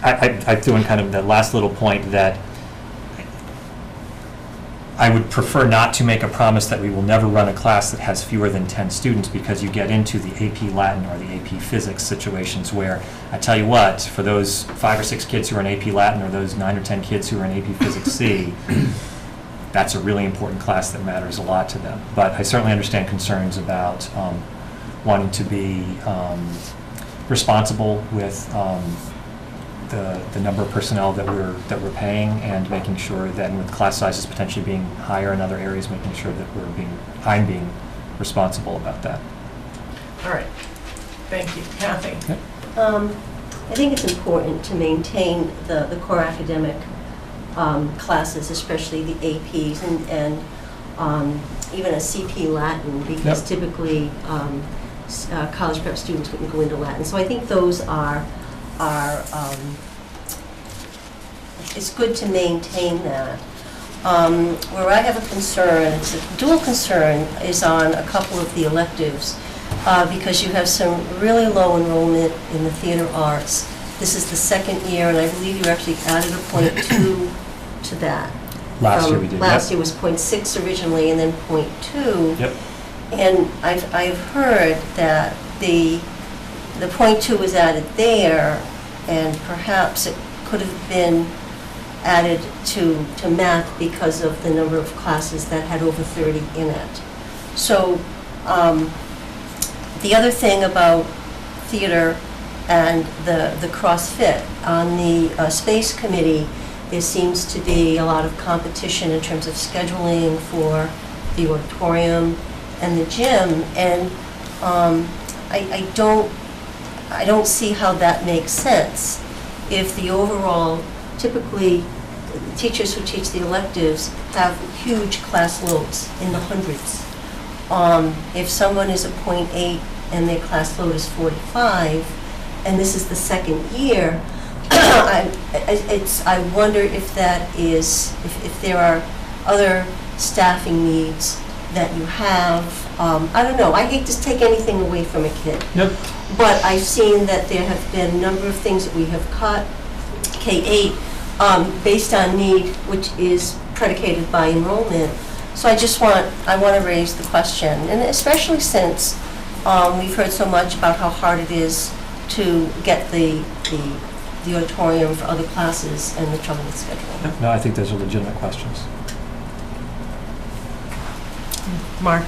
I threw in kind of the last little point that I would prefer not to make a promise that we will never run a class that has fewer than 10 students, because you get into the AP Latin or the AP Physics situations where, I tell you what, for those 5 or 6 kids who are in AP Latin or those 9 or 10 kids who are in AP Physics C, that's a really important class that matters a lot to them. But I certainly understand concerns about wanting to be responsible with the number of personnel that we're paying, and making sure that with class sizes potentially being higher in other areas, making sure that I'm being responsible about that. All right. Thank you. Kathy? Yep. I think it's important to maintain the core academic classes, especially the APs and even a CP Latin, because typically college prep students wouldn't go into Latin. So I think those are it's good to maintain that. Where I have a concern, it's a dual concern, is on a couple of the electives, because you have some really low enrollment in the theater arts. This is the 2nd year, and I believe you actually added a .2 to that. Last year we did. Last year was .6 originally, and then .2. Yep. And I've heard that the .2 was added there, and perhaps it could have been added to math because of the number of classes that had over 30 in it. So the other thing about theater and the CrossFit, on the space committee, there seems to be a lot of competition in terms of scheduling for the auditorium and the gym, and I don't see how that makes sense if the overall, typically teachers who teach the electives have huge class loads in the hundreds. If someone is a .8 and their class load is 45, and this is the second year, I wonder if that is, if there are other staffing needs that you have. I don't know, I hate to take anything away from a kid. Yep. But I've seen that there have been a number of things that we have cut, K-8, based on need, which is predicated by enrollment. So I want to raise the question, and especially since we've heard so much about how hard it is to get the auditorium for other classes and the trouble with scheduling. No, I think those are legitimate questions. Mark?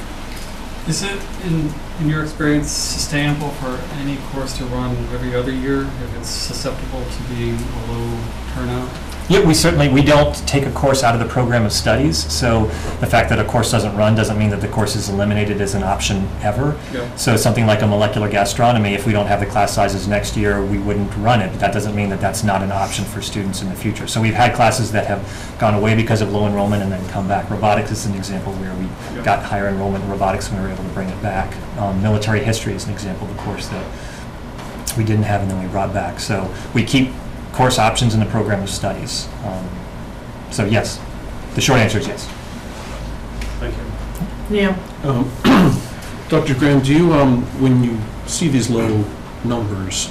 Is it, in your experience, sustainable for any course to run every other year if it's susceptible to being a low turnout? Yeah, we don't take a course out of the program of studies, so the fact that a course doesn't run doesn't mean that the course is eliminated as an option ever. Yeah. So something like a molecular gastronomy, if we don't have the class sizes next year, we wouldn't run it, but that doesn't mean that that's not an option for students in the future. So we've had classes that have gone away because of low enrollment and then come back. Robotics is an example where we got higher enrollment in robotics and we were able to bring it back. Military history is an example of a course that we didn't have and then we brought back. So we keep course options in the program of studies. So yes, the short answer is yes. Thank you. Yeah. Dr. Graham, do you, when you see these low numbers,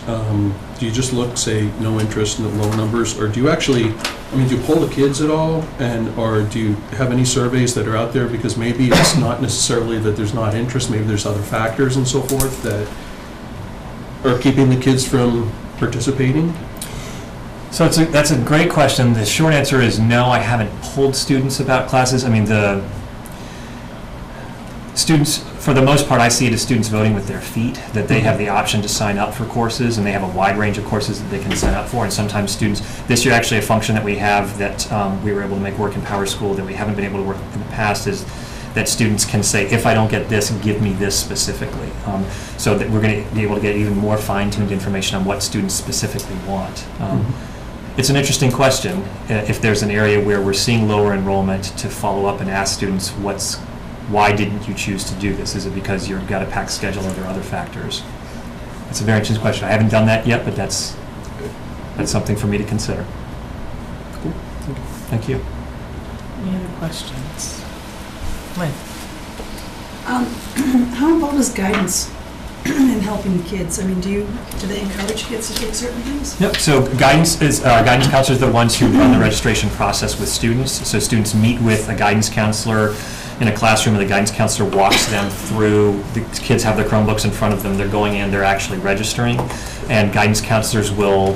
do you just look, say, no interest in the low numbers, or do you actually, do you poll the kids at all, or do you have any surveys that are out there? Because maybe it's not necessarily that there's not interest, maybe there's other factors and so forth that are keeping the kids from participating? So that's a great question. The short answer is no, I haven't polled students about classes. The students, for the most part, I see it as students voting with their feet, that they have the option to sign up for courses, and they have a wide range of courses that they can sign up for. And sometimes students, this year actually a function that we have that we were able to make work in Power School that we haven't been able to work in the past is that students can say, if I don't get this, give me this specifically. So that we're going to be able to get even more fine-tuned information on what students specifically want. It's an interesting question, if there's an area where we're seeing lower enrollment, to follow up and ask students, why didn't you choose to do this? Is it because you've got a packed schedule or are there other factors? It's a very interesting question. I haven't done that yet, but that's something for me to consider. Cool. Thank you. Any other questions? Lynn? How involved is guidance in helping kids? Do they encourage kids to take certain things? Yep, so guidance counselors are the ones who run the registration process with students. So students meet with a guidance counselor in a classroom, and the guidance counselor walks them through. The kids have their Chromebooks in front of them. They're going in, they're actually registering. And guidance counselors will,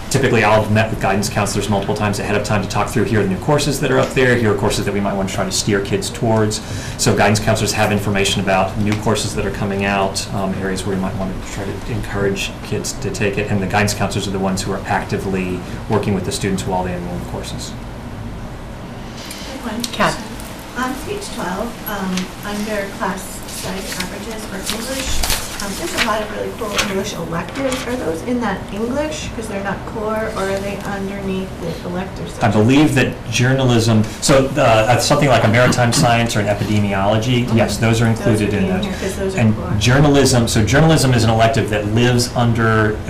typically I'll have met with guidance counselors multiple times ahead of time to talk through, here are the new courses that are up there, here are courses that we might want to try to steer kids towards. So guidance counselors have information about new courses that are coming out, areas where we might want to try to encourage kids to take it, and the guidance counselors are the ones who are actively working with the students while they enroll in courses. Kat? On page 12, under class size averages for English, there's a lot of really cool English electives. Are those in that English because they're not core, or are they underneath the elective section? I believe that journalism, so something like a maritime science or an epidemiology, yes, those are included in that. And journalism, so journalism is an elective that lives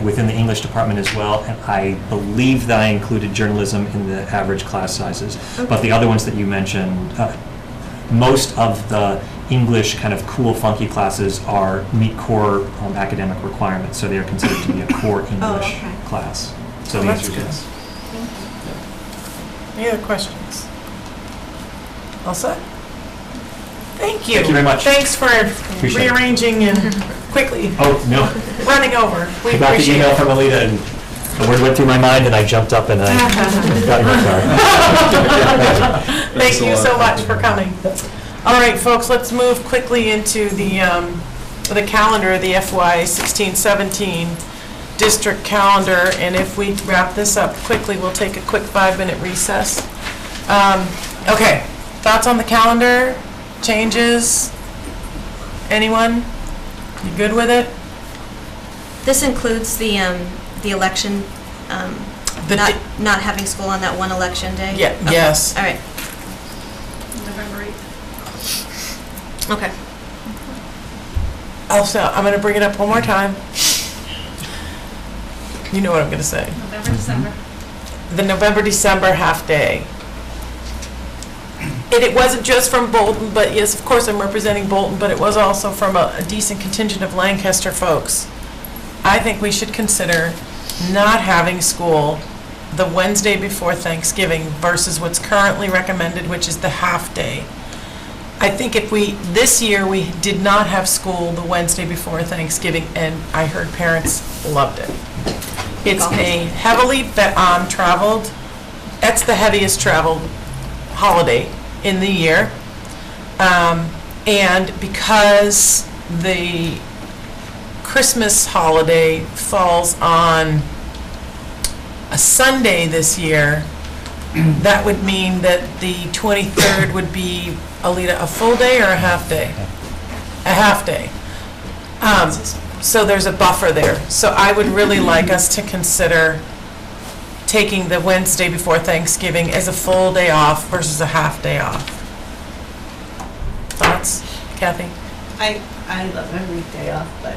within the English department as well, and I believe that I included journalism in the average class sizes. Okay. But the other ones that you mentioned, most of the English kind of cool, funky classes meet core academic requirements, so they are considered to be a core English class. So the answer is yes. Any other questions? All set? Thank you. Thank you very much. Thanks for rearranging and quickly running over. We I got the appreciate email it. from Alita, and the word went through my mind, and I jumped up and I got in my car. Thank you so much for coming. All right, folks, let's move quickly into the calendar, the FY 16-17 district calendar, and if we wrap this up quickly, we'll take a quick 5-minute recess. Okay, thoughts on the calendar? Changes? Anyone? You good with it? This includes the election The Not, di- not having school on that one election day? Yeah, Okay. yes. All right, November 8th. okay. Also, I'm going to bring it up one more time. You know what I'm going to say. November, December. The November-December half-day. And it wasn't just from Bolton, but yes, of course, I'm representing Bolton, but it was also from a decent contingent of Lancaster folks. I think we should consider not having school the Wednesday before Thanksgiving versus what's currently recommended, which is the half-day. I think if this year, we did not have school the Wednesday before Thanksgiving, and I heard parents loved it. It's a heavily traveled, that's the heaviest traveled holiday in the year. And because the Christmas holiday falls on a Sunday this year, that would mean that the 23rd would be, Alita, a full day or a half day? A half day. So there's a buffer there. So I would really like us to consider taking the Wednesday before Thanksgiving as a full day off versus a half day off. Thoughts, Kathy? I love every day off, but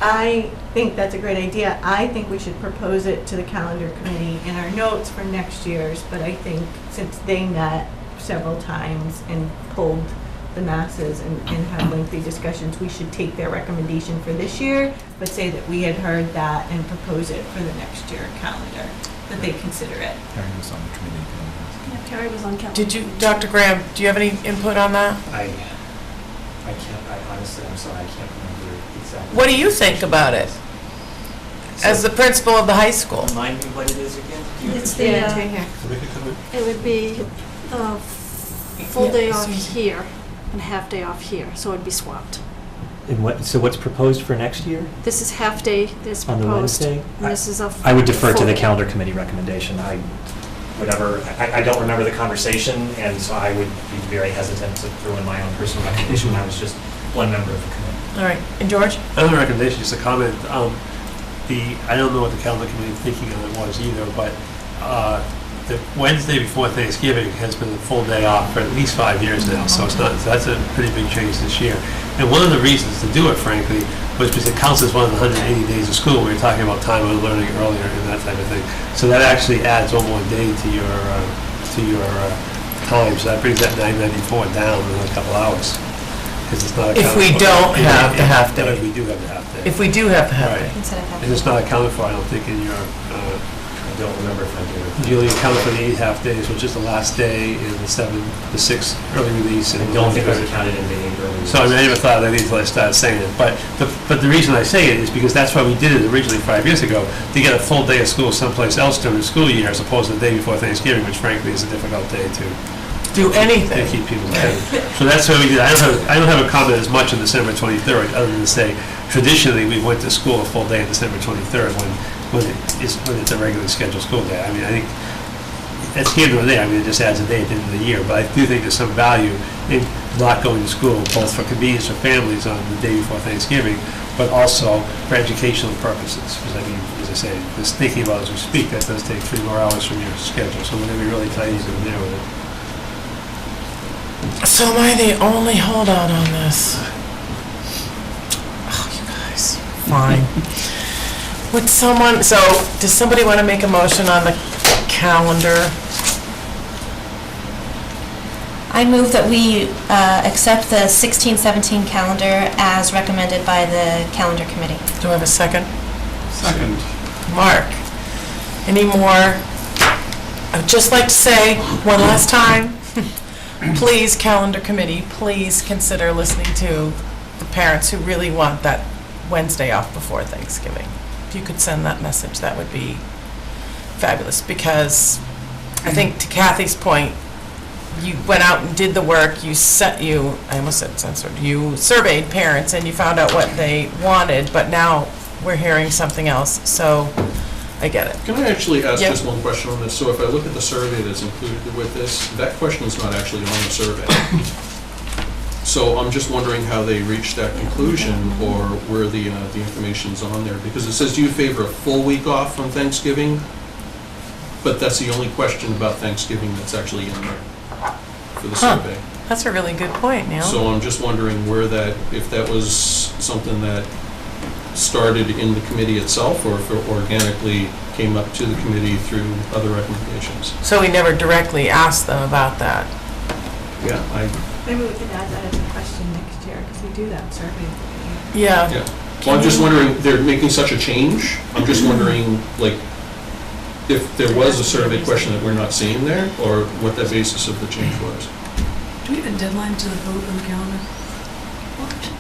I think that's a great idea. I think we should propose it to the calendar committee in our notes for next year's, but I think since they met several times and pulled the masses and had lengthy discussions, we should take their recommendation for this year, but say that we had heard that and propose it for the next year calendar, that they consider it. Karen was on the committee. Yeah, Terry was on calendar. Did you, Dr. Graham, do you have any input on that? I honestly, I'm sorry, I can't remember exactly. What do you think about it, as the principal of the high school? Remind me what it is again? It's the, Yeah, it's right here. it would be full day off here and half day off here, so it'd be swapped. And so what's proposed for next year? This is half day, this On the proposed. Wednesday? And this is a I would defer to full the day. calendar committee recommendation. I don't remember the conversation, and so I would be very hesitant to throw in my own personal recommendation. I was just one member of the committee. All right, and George? Another recommendation, just a comment. I don't know what the calendar committee thinking of it was either, but the Wednesday before Thanksgiving has been a full day off for at least 5 years now, so that's a pretty big change this year. And one of the reasons to do it, frankly, was because it counts as one of the 180 days of school. We were talking about time of learning earlier and that type of thing. So that actually adds one more day to your time. So that brings that 994 down in a couple hours. Because it's not If we accounted for. don't have the half day. If we do have the half day. If we do have the half Right. day. Instead of having. And it's not accounted for, I don't think, in your, I don't remember if I did. Julie accounted for the 8 half days, which is the last day and the 6 early release. I And don't think it was accounted in the early. So I mean, I never thought of that until I started saying it. But the reason I say it is because that's why we did it originally 5 years ago, to get a full day of school someplace else during the school year as opposed to the day before Thanksgiving, which frankly is a difficult day to Do anything. keep people attended. So that's why we did. I don't have a comment as much on December 23rd, other than to say, traditionally, we went to school a full day on December 23rd when it's a regularly scheduled school day. I mean, I think it's here nor there. I mean, it just adds a day at the end of the year. But I do think there's some value in not going to school, both for convenience for families on the day before Thanksgiving, but also for educational purposes. Because I mean, as I say, just thinking about it as we speak, that does take 3 more hours from your schedule. So we're going to be really tight even there with it. So am I the only holdout on this? Oh, you guys, fine. Would someone, does somebody want to make a motion on the calendar? I move that we accept the 16-17 calendar as recommended by the calendar committee. Do I have a second? Second. Mark, any more? I'd just like to say, one last time, please, calendar committee, please consider listening to the parents who really want that Wednesday off before Thanksgiving. If you could send that message, that would be fabulous, because I think to Kathy's point, you went out and did the work, I almost said censored, you surveyed parents and you found out what they wanted, but now we're hearing something else, so I get it. Can I actually ask Yep. just one question on this? So if I look at the survey that's included with this, that question is not actually on the survey. So I'm just wondering how they reached that conclusion, or where the information's on there, because it says, do you favor a full week off on Thanksgiving? But that's the only question about Thanksgiving that's actually in there for the Huh. survey. That's a really good point, Neil. So I'm just wondering where that, if that was something that started in the committee itself, or if it organically came up to the committee through other recommendations. So we never directly asked them about that. Yeah, Maybe we could add that as a question next year, because we do that survey. Yeah. yeah. Well, I'm just wondering, they're making such a change, I'm just wondering, like, if there was a survey question that we're not seeing there, or what the basis of the change was. Do we have a deadline to the vote on the calendar?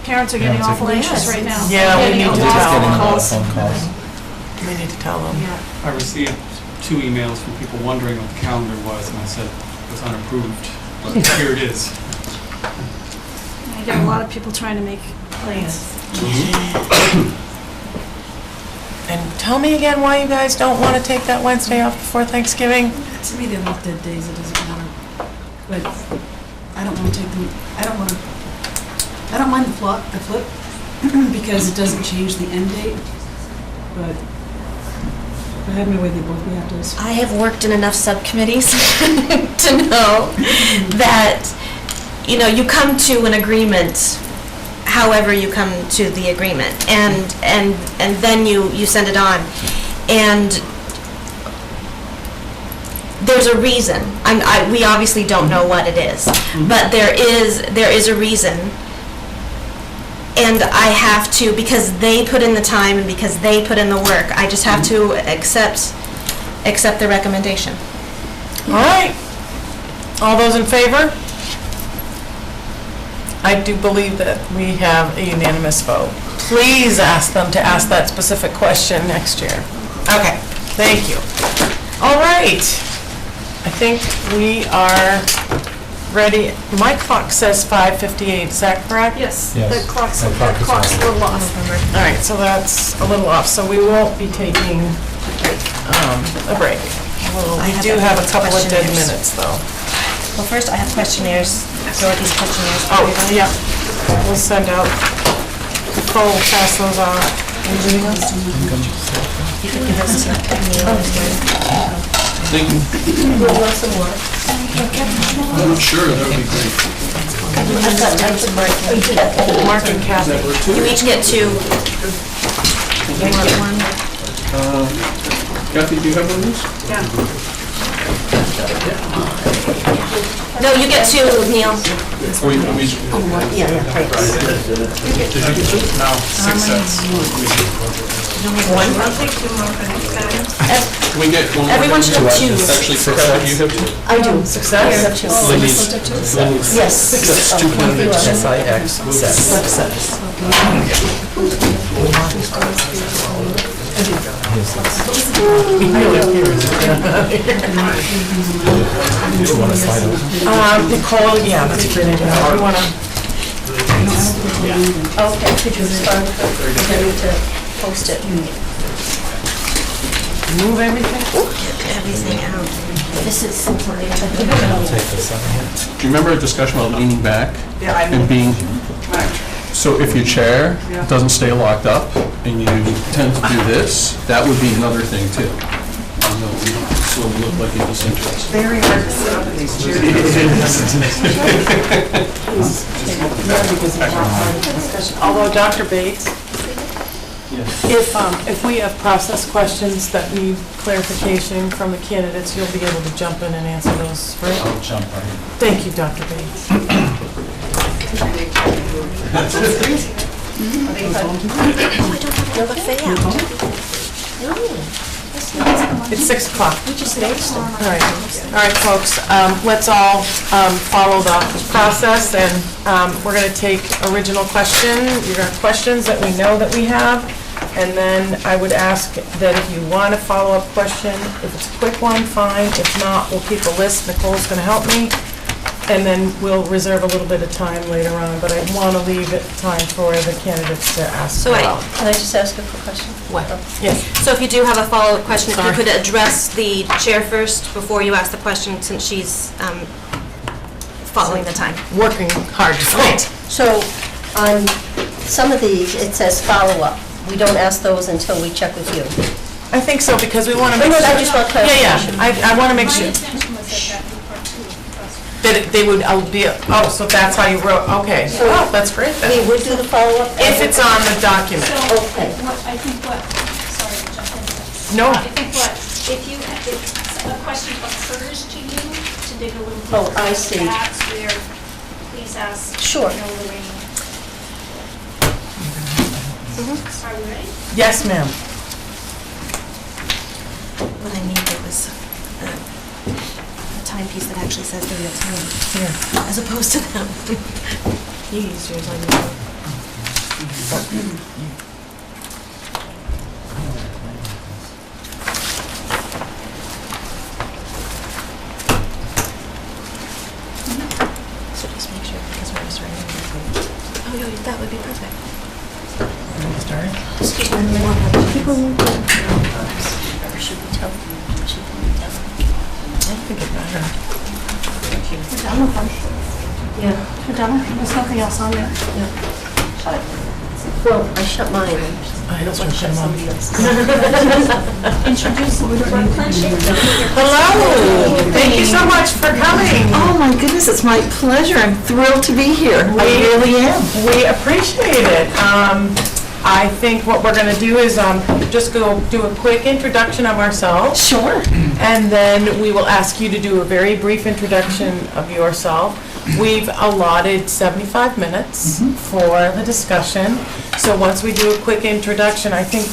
Parents are getting awful anxious right now. Yeah, we Getting need a to lot of tell them. calls. Phone calls. We need to tell them. I received 2 emails from people wondering what the calendar was, and I said it was unapproved, but here it is. I get a lot of people trying to make plans. And tell me again why you guys don't want to take that Wednesday off before Thanksgiving? To me, they're both dead days, it doesn't matter. But I don't want to take them, I don't mind the flip, because it doesn't change the end date, but if I had my way, they'd both be half days. I have worked in enough subcommittees to know that, you come to an agreement however you come to the agreement, and then you send it on. And there's a reason. We obviously don't know what it is, but there is a reason. And I have to, because they put in the time and because they put in the work, I just have to accept the recommendation. All right. All those in favor? I do believe that we have a unanimous vote. Please ask them to ask that specific question next year. Okay, thank you. All right. I think we are ready. My clock says 5:58, is that correct? Yes, Yes. the clock's My clock is a little off. All right, so that's a little off, so we won't be taking a break. We do have a couple of dead minutes, though. Well, first I have questionnaires, Dorothy's questionnaires. for Oh, everybody. yeah, we'll send out, Nicole will pass those out. You can give us to Neil. Thank you. Sure, that would be great. I've got time to break. Mark and Kathy. You each get 2. Kathy, do you have one of these? No, you get 2, Neil. Yeah, right. No, 6 sets. One? I'll take 2 more for next time. Can we get one more? Everyone should have 2. Actually, Kathy, do you have 2? I do. Success? You have 2. Yes. That's 2 candidates. SIX Nicole, yeah, that's a great idea. We want to, Okay, could you respond? I need to post it. move everything? Get everything out. This is simply. I'll take this on here. Do you remember a discussion about leaning back Yeah, I and being, so if your chair doesn't stay locked up and you tend to do this, that would be another thing too. You know, you don't sort of look like you're disinterested. very hard to sit up in these chairs. Although, Dr. Bates, if we have process questions that need clarification from the candidates, you'll be able to jump in and answer those, right? I'll jump right in. Thank you, Dr. Bates. It's 6 o'clock. All right, folks, let's all follow the process, and we're going to take original question, questions that we know that we have, and then I would ask that if you want a follow-up question, if it's a quick one, fine. If not, we'll keep a list. Nicole's going to help me, and then we'll reserve a little bit of time later on, but I want to leave it time for the candidates to ask. So wait, well. can I just ask a quick question? What? Yes. So if you do have a follow-up question, if you Sorry. could address the chair first before you ask the question, since she's following the time. working hard to find. So on some of these, it says follow-up. We don't ask those until we check with you. I think so, because we want to make No, sure. I just want clarification. Yeah, I want to make sure My intention was that that be part 2 of the process. that they would be, so that's how you wrote, okay. Oh, that's great We then. would do the follow-up? If it's on the document. So, Okay. I think what, sorry to jump in. No. I think what, if a question occurs to you, to dig a little deeper. Oh, I see. That's where, please ask. Sure. Lorraine. Are we ready? Yes, ma'am. What I need was a timepiece that actually says the real time, Here. as opposed to them. You use yours on your phone. So just make sure, because we're just writing everything. Oh, yeah, that would be perfect. Started? Excuse me, People will go. Or should we tell them? Should we tell them? I think it better. We're done with them. Yeah. We're done with them. There's nothing else on there. Well, I shut mine. I don't want to shut them off. Introduce Brooke Clenchy. Hello, thank you so much for coming. Oh my goodness, it's my pleasure. I'm thrilled to be here. I really am. We appreciate it. I think what we're going to do is just go do a quick introduction of ourselves, Sure. and then we will ask you to do a very brief introduction of yourself. We've allotted 75 minutes for the discussion, so once we do a quick introduction, I think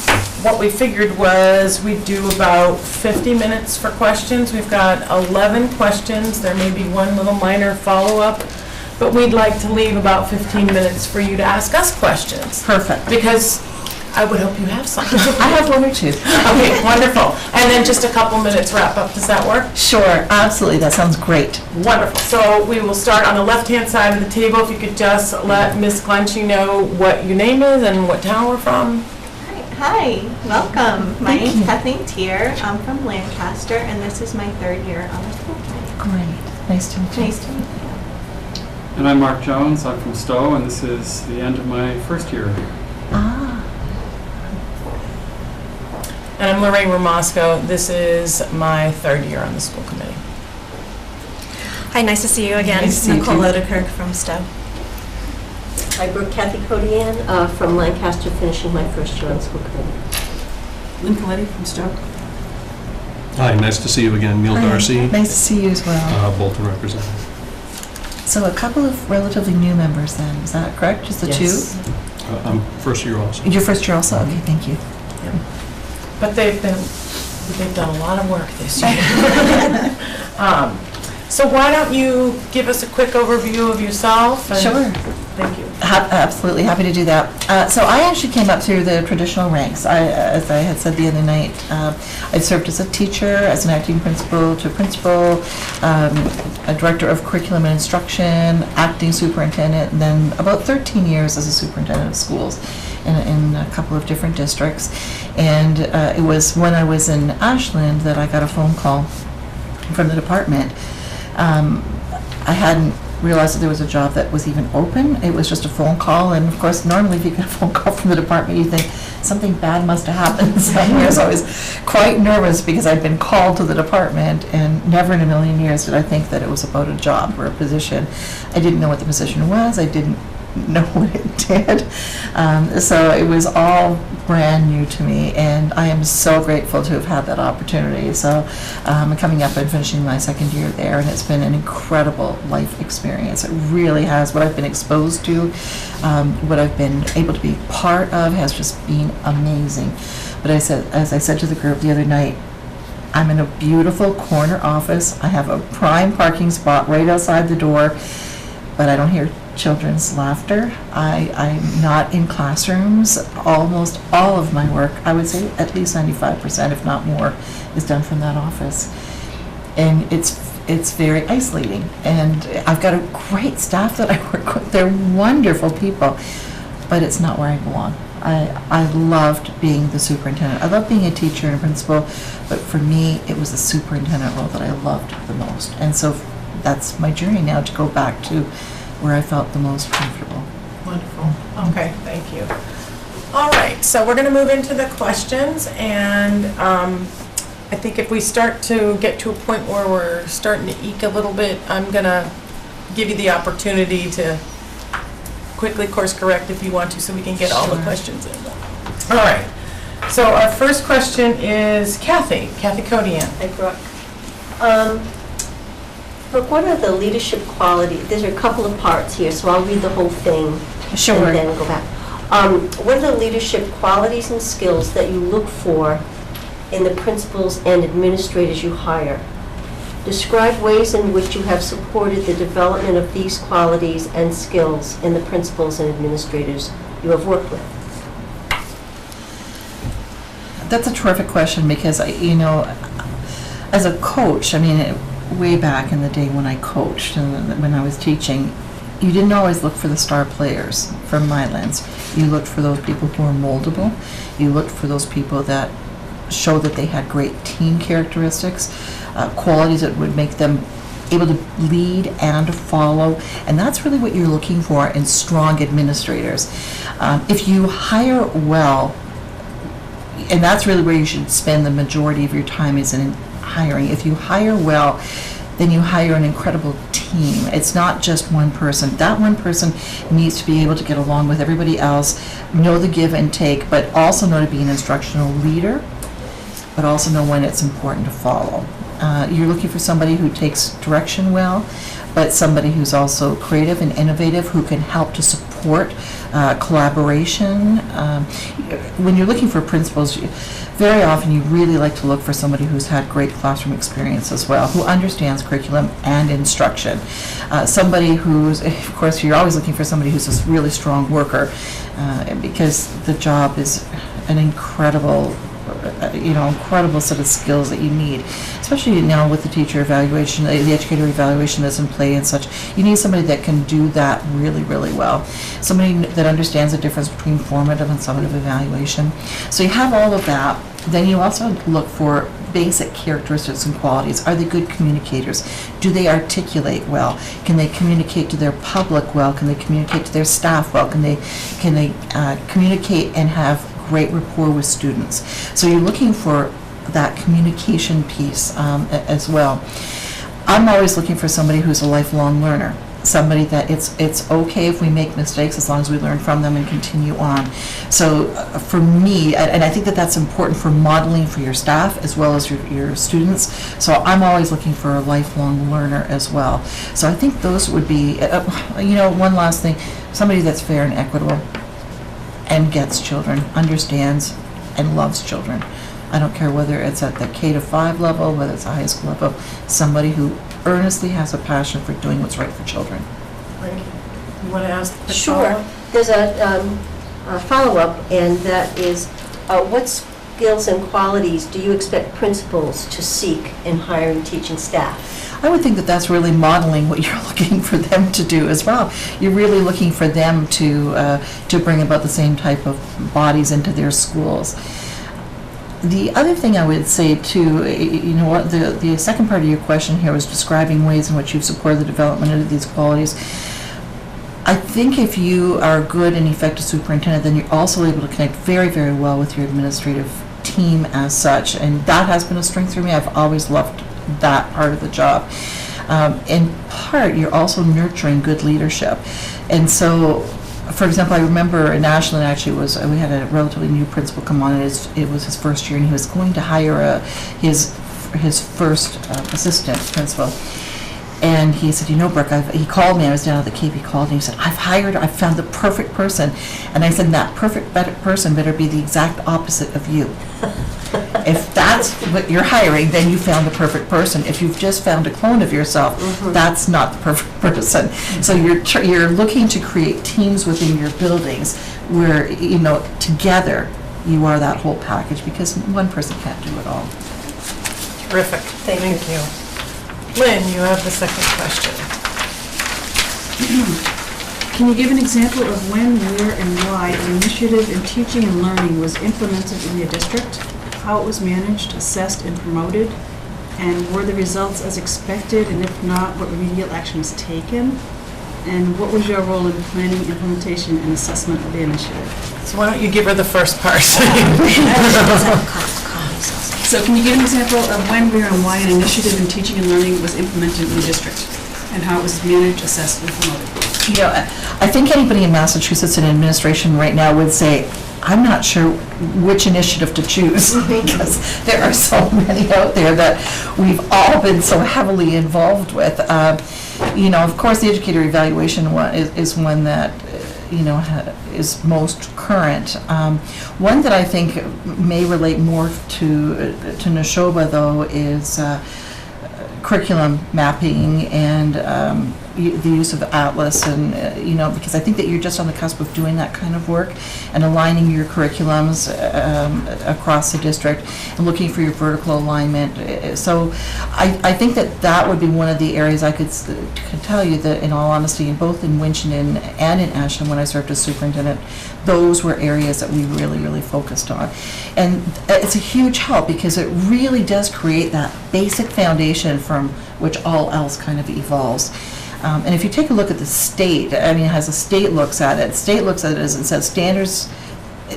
what we figured was we'd do about 50 minutes for questions. We've got 11 questions. There may be one little minor follow-up, but we'd like to leave about 15 minutes for you to ask us questions. Perfect. Because I would hope you have some. I have one or two. Okay, wonderful. And then just a couple minutes wrap up. Does that work? Sure, absolutely. That sounds great. Wonderful. So we will start on the left-hand side of the table. If you could just let Ms. Clenchy know what your name is and what town we're from. Hi, welcome. My Thank name's you. Kathleen Tier. I'm from Lancaster, and this is my 3rd year on the school committee. Great. Nice to meet you. Nice to meet you. And I'm Mark Jones, I'm from Stowe, and this is the end of my first year. Ah, And I'm Lorraine Ramasco. This is my 3rd year on the school committee. Hi, nice to see you again. Nice to see you Nicole too. Loderkirk from Stowe. Hi, Brooke. Kathy Codian from Lancaster, finishing my 1st year on the school committee. Lynn Coletti from Stowe. Hi, nice to see you again. Neil hi. Darcy, Nice to see you as well. Bolton representative. So a couple of relatively new members then, is that correct? Just the Yes. I'm first year also. two? Your first year also? Okay, thank you. But they've done a lot of work this year. So why don't you give us a quick overview of yourself? and- Sure. Thank you. Absolutely, happy to do that. So I actually came up through the traditional ranks. As I had said the other night, I served as a teacher, as an acting principal to principal, a director of curriculum and instruction, acting superintendent, and then about 13 years as a superintendent of schools in a couple of different districts. And it was when I was in Ashland that I got a phone call from the department. I hadn't realized that there was a job that was even open. It was just a phone call, and of course, normally if you get a phone call from the department, you think something bad must have happened somewhere. So I was quite nervous because I'd been called to the department, and never in a million years did I think that it was about a job or a position. I didn't know what the position was. I didn't know what it did. So it was all brand new to me, and I am so grateful to have had that opportunity. So I'm coming up and finishing my 2nd year there, and it's been an incredible life experience. It really has. What I've been exposed to, what I've been able to be part of has just been amazing. But as I said to the group the other night, I'm in a beautiful corner office. I have a prime parking spot right outside the door, but I don't hear children's laughter. I'm not in classrooms. Almost all of my work, I would say at least 95%, if not more, is done from that office. And it's very isolating. And I've got a great staff that I work with. They're wonderful people, but it's not where I belong. I loved being the superintendent. I loved being a teacher and a principal, but for me, it was the superintendent role that I loved the most. And so that's my journey now, to go back to where I felt the most comfortable. Wonderful. Okay, thank you. All right, so we're going to move into the questions, and I think if we start to get to a point where we're starting to eke a little bit, I'm going to give you the opportunity to quickly course correct if you want to, so we can get all the Sure. questions in. All right, so our first question is Kathy Codian. Hi, Brooke. Brooke, what are the leadership qualities? There's a couple of parts here, so I'll read the whole thing Sure. and then go back. What are the leadership qualities and skills that you look for in the principals and administrators you hire? Describe ways in which you have supported the development of these qualities and skills in the principals and administrators you have worked with. That's a terrific question, because, as a coach, way back in the day when I coached and when I was teaching, you didn't always look for the star players from my lens. You looked for those people who are moldable. You looked for those people that show that they had great team characteristics, qualities that would make them able to lead and follow. And that's really what you're looking for in strong administrators. If you hire well, and that's really where you should spend the majority of your time, is in hiring. If you hire well, then you hire an incredible team. It's not just one person. That one person needs to be able to get along with everybody else, know the give and take, but also know to be an instructional leader, but also know when it's important to follow. You're looking for somebody who takes direction well, but somebody who's also creative and innovative, who can help to support collaboration. When you're looking for principals, very often you really like to look for somebody who's had great classroom experience as well, who understands curriculum and instruction. Somebody who's, of course, you're always looking for somebody who's a really strong worker, because the job is an incredible set of skills that you need, especially now with the teacher evaluation, the educator evaluation that's in play and such. You need somebody that can do that really, really well. Somebody that understands the difference between formative and summative evaluation. So you have all of that. Then you also look for basic characteristics and qualities. Are they good communicators? Do they articulate well? Can they communicate to their public well? Can they communicate to their staff well? Can they communicate and have great rapport with students? So you're looking for that communication piece as well. I'm always looking for somebody who's a lifelong learner, somebody that it's okay if we make mistakes as long as we learn from them and continue on. So for me, and I think that that's important for modeling for your staff as well as your students, so I'm always looking for a lifelong learner as well. So I think those would be, one last thing, somebody that's fair and equitable and gets children, understands and loves children. I don't care whether it's at the K-5 level, whether it's a high school level, somebody who earnestly has a passion for doing what's right for children. Thank you. You want to ask the Sure. follow-up? There's a follow-up, and that is, what skills and qualities do you expect principals to seek in hiring teaching staff? I would think that that's really modeling what you're looking for them to do as well. You're really looking for them to bring about the same type of bodies into their schools. The other thing I would say too, the second part of your question here was describing ways in which you've supported the development of these qualities. I think if you are a good and effective superintendent, then you're also able to connect very, very well with your administrative team as such, and that has been a strength for me. I've always loved that part of the job. In part, you're also nurturing good leadership. And so, for example, I remember in Ashland, actually, we had a relatively new principal come on, and it was his first year, and he was going to hire his first assistant principal. And he said, Brooke, he called me, I was down at the Cape, he called me, he said, I've found the perfect person. And I said, that perfect person better be the exact opposite of you. If that's what you're hiring, then you found the perfect person. If you've just found a clone of yourself, that's not the perfect person. So you're looking to create teams within your buildings where, together you are that whole package, because one person can't do it all. Terrific. Thank you. Lynn, you have the second question. Can you give an example of when, where, and why an initiative in teaching and learning was implemented in your district? How it was managed, assessed, and promoted? And were the results as expected, and if not, what remedial action was taken? And what was your role in planning, implementation, and assessment of the initiative? So why don't you give her the first part? So can you give an example of when, where, and why an initiative in teaching and learning was implemented in the district, and how it was managed, assessed, and promoted? You know, I think anybody in Massachusetts in administration right now would say, I'm not sure which initiative to choose, because there are so many out there that we've all been so heavily involved with. You know, of course, the educator evaluation is one that, you know, is most current. One that I think may relate more to Neshoba, though, is curriculum mapping and the use of Atlas, and you know, because I think that you're just on the cusp of doing that kind of work and aligning your curriculums across the district and looking for your vertical alignment. So I think that would be one of the areas I could tell you that, in all honesty, both in Winchendon and in Ashland when I served as superintendent, those were areas that we really focused on. And it's a huge help because it really does create that basic foundation from which all else kind of evolves. And if you take a look at the state, I mean, as the state looks at it, as it says standards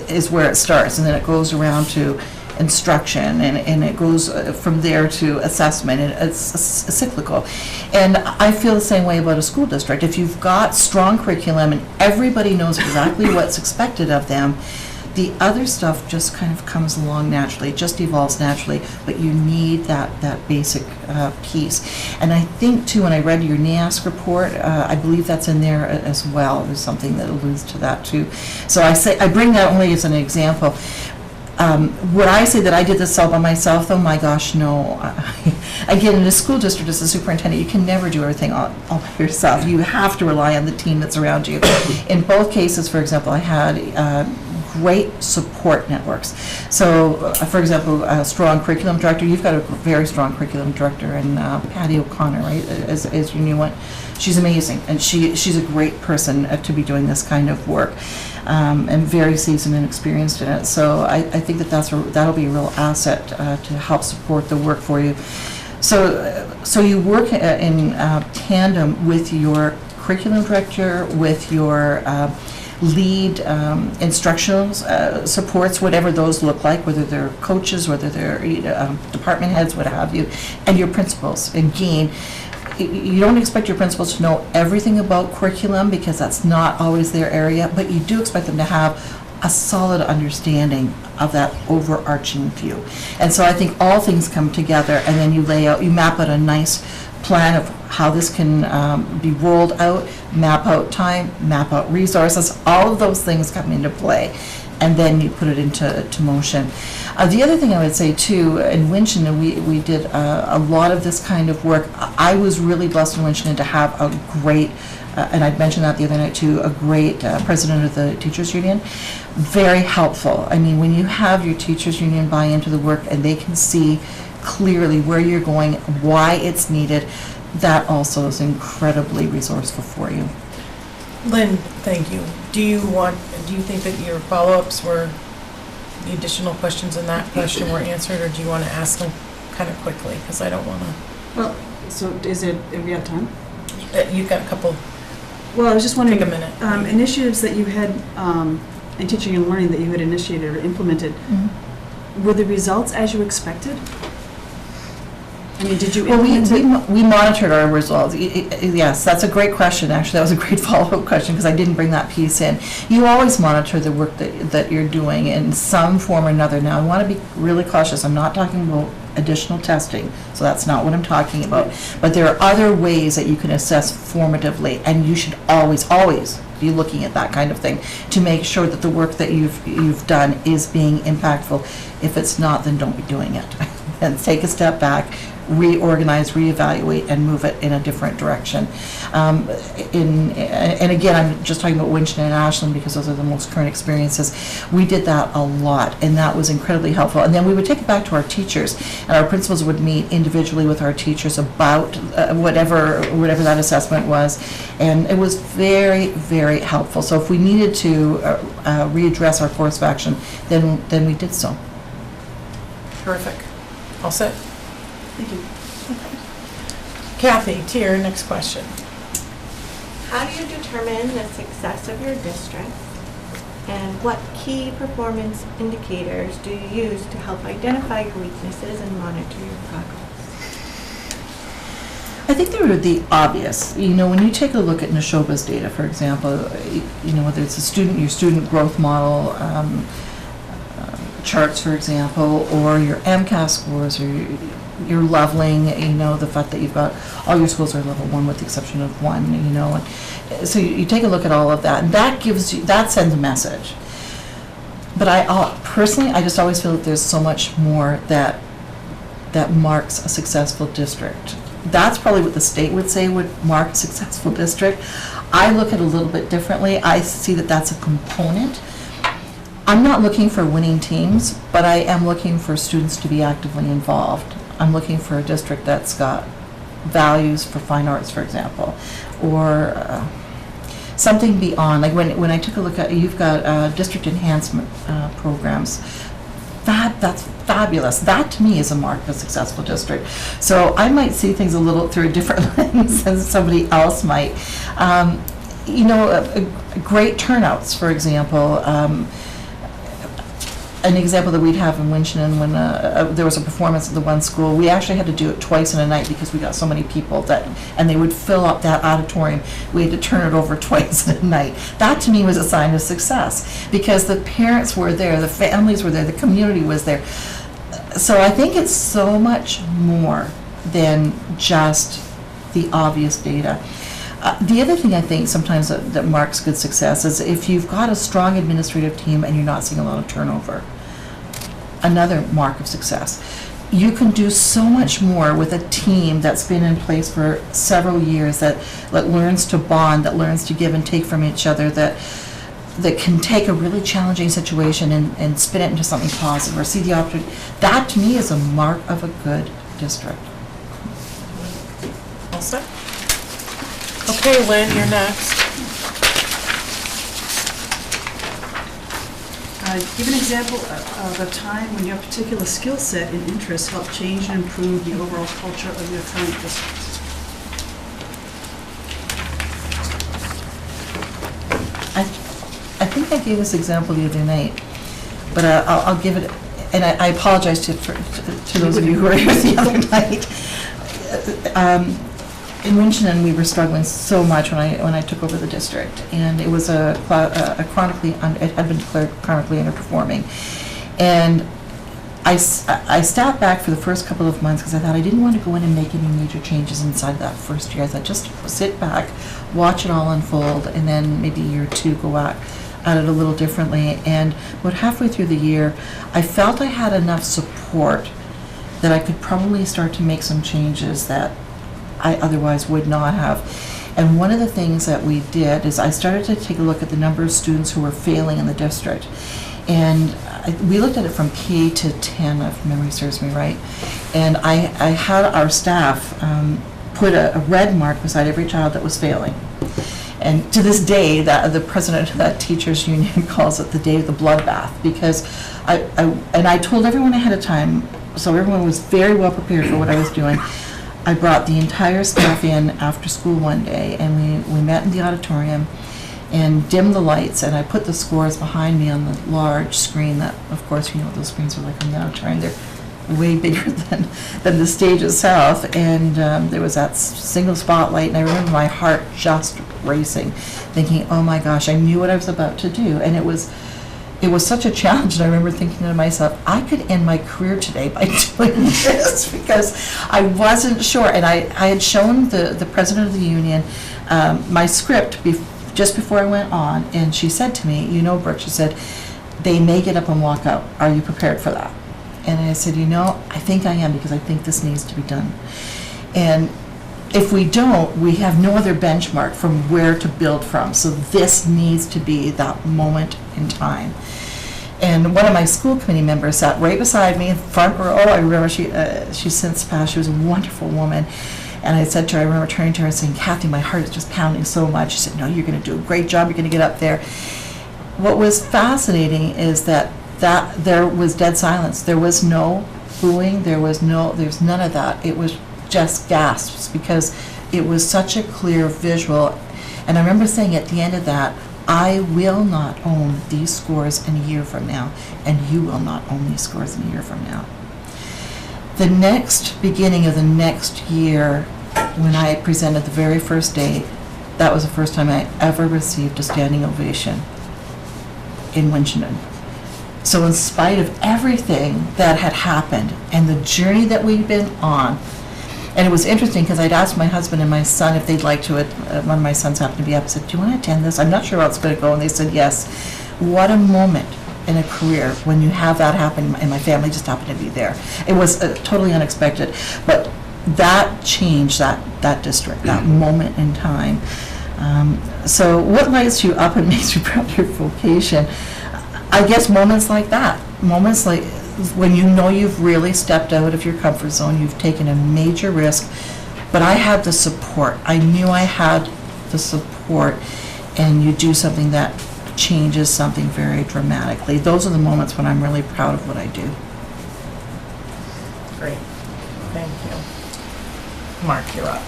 is where it starts, and then it goes around to instruction, and it goes from there to assessment, and it's cyclical. And I feel the same way about a school district. If you've got strong curriculum and everybody knows exactly what's expected of them, the other stuff just kind of comes along naturally, it just evolves naturally, but you need that basic piece. And I think, too, when I read your NASC report, I believe that's in there as well. There's something that alludes to that, too. So I bring that only as an example. Would I say that I did this all by myself, though? My gosh, no. Again, in a school district as a superintendent, you can never do everything all by yourself. You have to rely on the team that's around you. In both cases, for example, I had great support networks. So, for example, a strong curriculum director, you've got a very strong curriculum director, and Patty O'Connor, right, is your new one. She's amazing, and she's a great person to be doing this kind of work, and very seasoned and experienced in it. So I think that'll be a real asset to help support the work for you. So you work in tandem with your curriculum director, with your lead instructional supports, whatever those look like, whether they're coaches, whether they're department heads, what have you, and your principals. Again, you don't expect your principals to know everything about curriculum because that's not always their area, but you do expect them to have a solid understanding of that overarching view. And so I think all things come together, and then you map out a nice plan of how this can be rolled out, map out time, map out resources, all of those things come into play, and then you put it into motion. The other thing I would say, too, in Winchendon, we did a lot of this kind of work. I was really blessed in Winchendon to have a great, and I'd mentioned that the other night, too, a great president of the teachers union. Very helpful. I mean, when you have your teachers union buy into the work and they can see clearly where you're going, why it's needed, that also is incredibly resourceful for you. Lynn, thank you. Do you think that your follow-ups were, the additional questions in that question were answered, or do you want to ask them kind of quickly? Because I don't want to. Well, so have we got time? You've got a couple. Well, I was just wondering. Take a minute. Initiatives that you had in teaching and learning that you had initiated or implemented, were the results as you expected? I mean, did you implement we monitored our results. Yes, that's a great question, actually. That was a great follow-up question because I didn't bring that piece in. You always monitor the work that you're doing in some form or another. Now, I want to be really cautious. I'm not talking about additional testing, so that's not what I'm talking about. But there are other ways that you can assess formatively, and you should always be looking at that kind of thing to make sure that the work that you've done is being impactful. If it's not, then don't be doing it. And take a step back, reorganize, reevaluate, and move it in a different direction. And again, I'm just talking about Winchendon and Ashland because those are the most current experiences. We did that a lot, and that was incredibly helpful. And then we would take it back to our teachers, and our principals would meet individually with our teachers about whatever that assessment was, and it was very, very helpful. So if we needed to readdress our course of action, then we did so. Terrific. All set? Thank you. Kathy, to your next question. How do you determine the success of your district? And what key performance indicators do you use to help identify your weaknesses and monitor your progress? I think they were the obvious. You know, when you take a look at Neshoba's data, for example, you know, whether it's your student growth model charts, for example, or your MCAS scores, or your leveling, you know, the fact that you've got, all your schools are level 1 with the exception of 1, you know. And so you take a look at all of that, and that gives you, that sends a message. But personally, I just always feel that there's so much more that marks a successful district. That's probably what the state would say would mark a successful district. I look at it a little bit differently. I see that that's a component. I'm not looking for winning teams, but I am looking for students to be actively involved. I'm looking for a district that's got values for fine arts, for example, or something beyond. Like when I took a look at, you've got district enhancement programs. That's fabulous. That to me is a mark of a successful district. So I might see things a little through a different lens than somebody else might. You know, great turnouts, for example. An example that we'd have in Winchendon when there was a performance at the one school, we actually had to do it twice in a night because we got so many people and they would fill up that auditorium. We had to turn it over twice in a night. That to me was a sign of success because the parents were there, the families were there, the community was there. So I think it's so much more than just the obvious data. The other thing I think sometimes that marks good success is if you've got a strong administrative team and you're not seeing a lot of turnover. Another mark of success. You can do so much more with a team that's been in place for several years, that learns to bond, that learns to give and take from each other, that can take a really challenging situation and spin it into something positive or see the opportunity. That to me is a mark of a good district. All set? Okay, Lynn, you're next. Give an example of a time when your particular skill set and interests helped change and improve the overall culture of your current district. I think I gave this example the other night, but I'll give it, and I apologize to those of you who were here the other night. In Winchendon, we were struggling so much when I took over the district, and it was it had been declared chronically underperforming, and I stepped back for the first couple of months because I thought I didn't want to go in and make any major changes inside that first year. I thought just sit back, watch it all unfold, and then maybe year 2 go at it a little differently. And about halfway through the year, I felt I had enough support that I could probably start to make some changes that I otherwise would not have. And one of the things that we did is I started to take a look at the number of students who were failing in the district. And we looked at it from K to 10, if memory serves me right. And I had our staff put a red mark beside every child that was failing. And to this day, the president of that teachers union calls it the day of the bloodbath, because I told everyone ahead of time, so everyone was very well prepared for what I was doing. I brought the entire staff in after school one day, and we met in the auditorium and dimmed the lights, and I put the scores behind me on the large screen that, of course, you know what those screens are like in the auditorium. They're way bigger than the stage itself, and there was that single spotlight, and I remember my heart just racing, thinking, oh my gosh, I knew what I was about to do, and it was such a challenge, and I remember thinking to myself, I could end my career today by doing this, because I wasn't sure. And I had shown the president of the union my script just before I went on, and she said to me, you know, Brooke, she said, they may get up and walk out. Are you prepared for that? And I said, you know, I think I am, because I think this needs to be done. And if we don't, we have no other benchmark from where to build from. So this needs to be that moment in time. And one of my school committee members sat right beside me in front row. I remember she's since passed. She was a wonderful woman. And I said to her, I remember turning to her and saying, Kathy, my heart is just pounding so much. She said, no, you're going to do a great job. You're going to get up there. What was fascinating is that there was dead silence. There was no booing, there's none of that. It was just gasps, because it was such a clear visual. And I remember saying at the end of that, I will not own these scores in a year from now, and you will not own these scores in a year from now. The next beginning of the next year, when I presented the very first day, that was the first time I ever received a standing ovation in Winchendon. So in spite of everything that had happened and the journey that we'd been on, and it was interesting because I'd asked my husband and my son if they'd like to, one of my sons happened to be up, said, do you want to attend this? I'm not sure how it's going to go. And they said, yes. What a moment in a career when you have that happen, and my family just happened to be there. It was totally unexpected. But that changed that district, that moment in time. So what lights you up and makes you proud of your vocation? I guess moments like that, moments like when you know you've really stepped out of your comfort zone, you've taken a major risk, but I had the support. I knew I had the support, and you do something that changes something very dramatically. Those are the moments when I'm really proud of what I do. Great, thank you. Mark, you're up.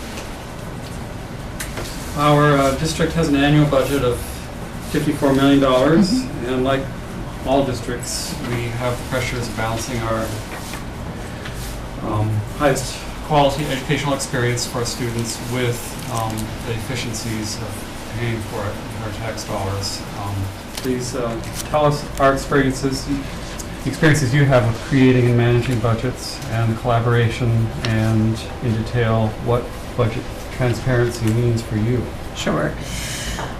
Our district has an annual budget of $54 million, and like all districts, we have the pressures of balancing our highest quality educational experience for our students with the efficiencies of paying for it with our tax dollars. Please tell us our experiences you have of creating and managing budgets, and the collaboration, and in detail what budget transparency means for you. Sure.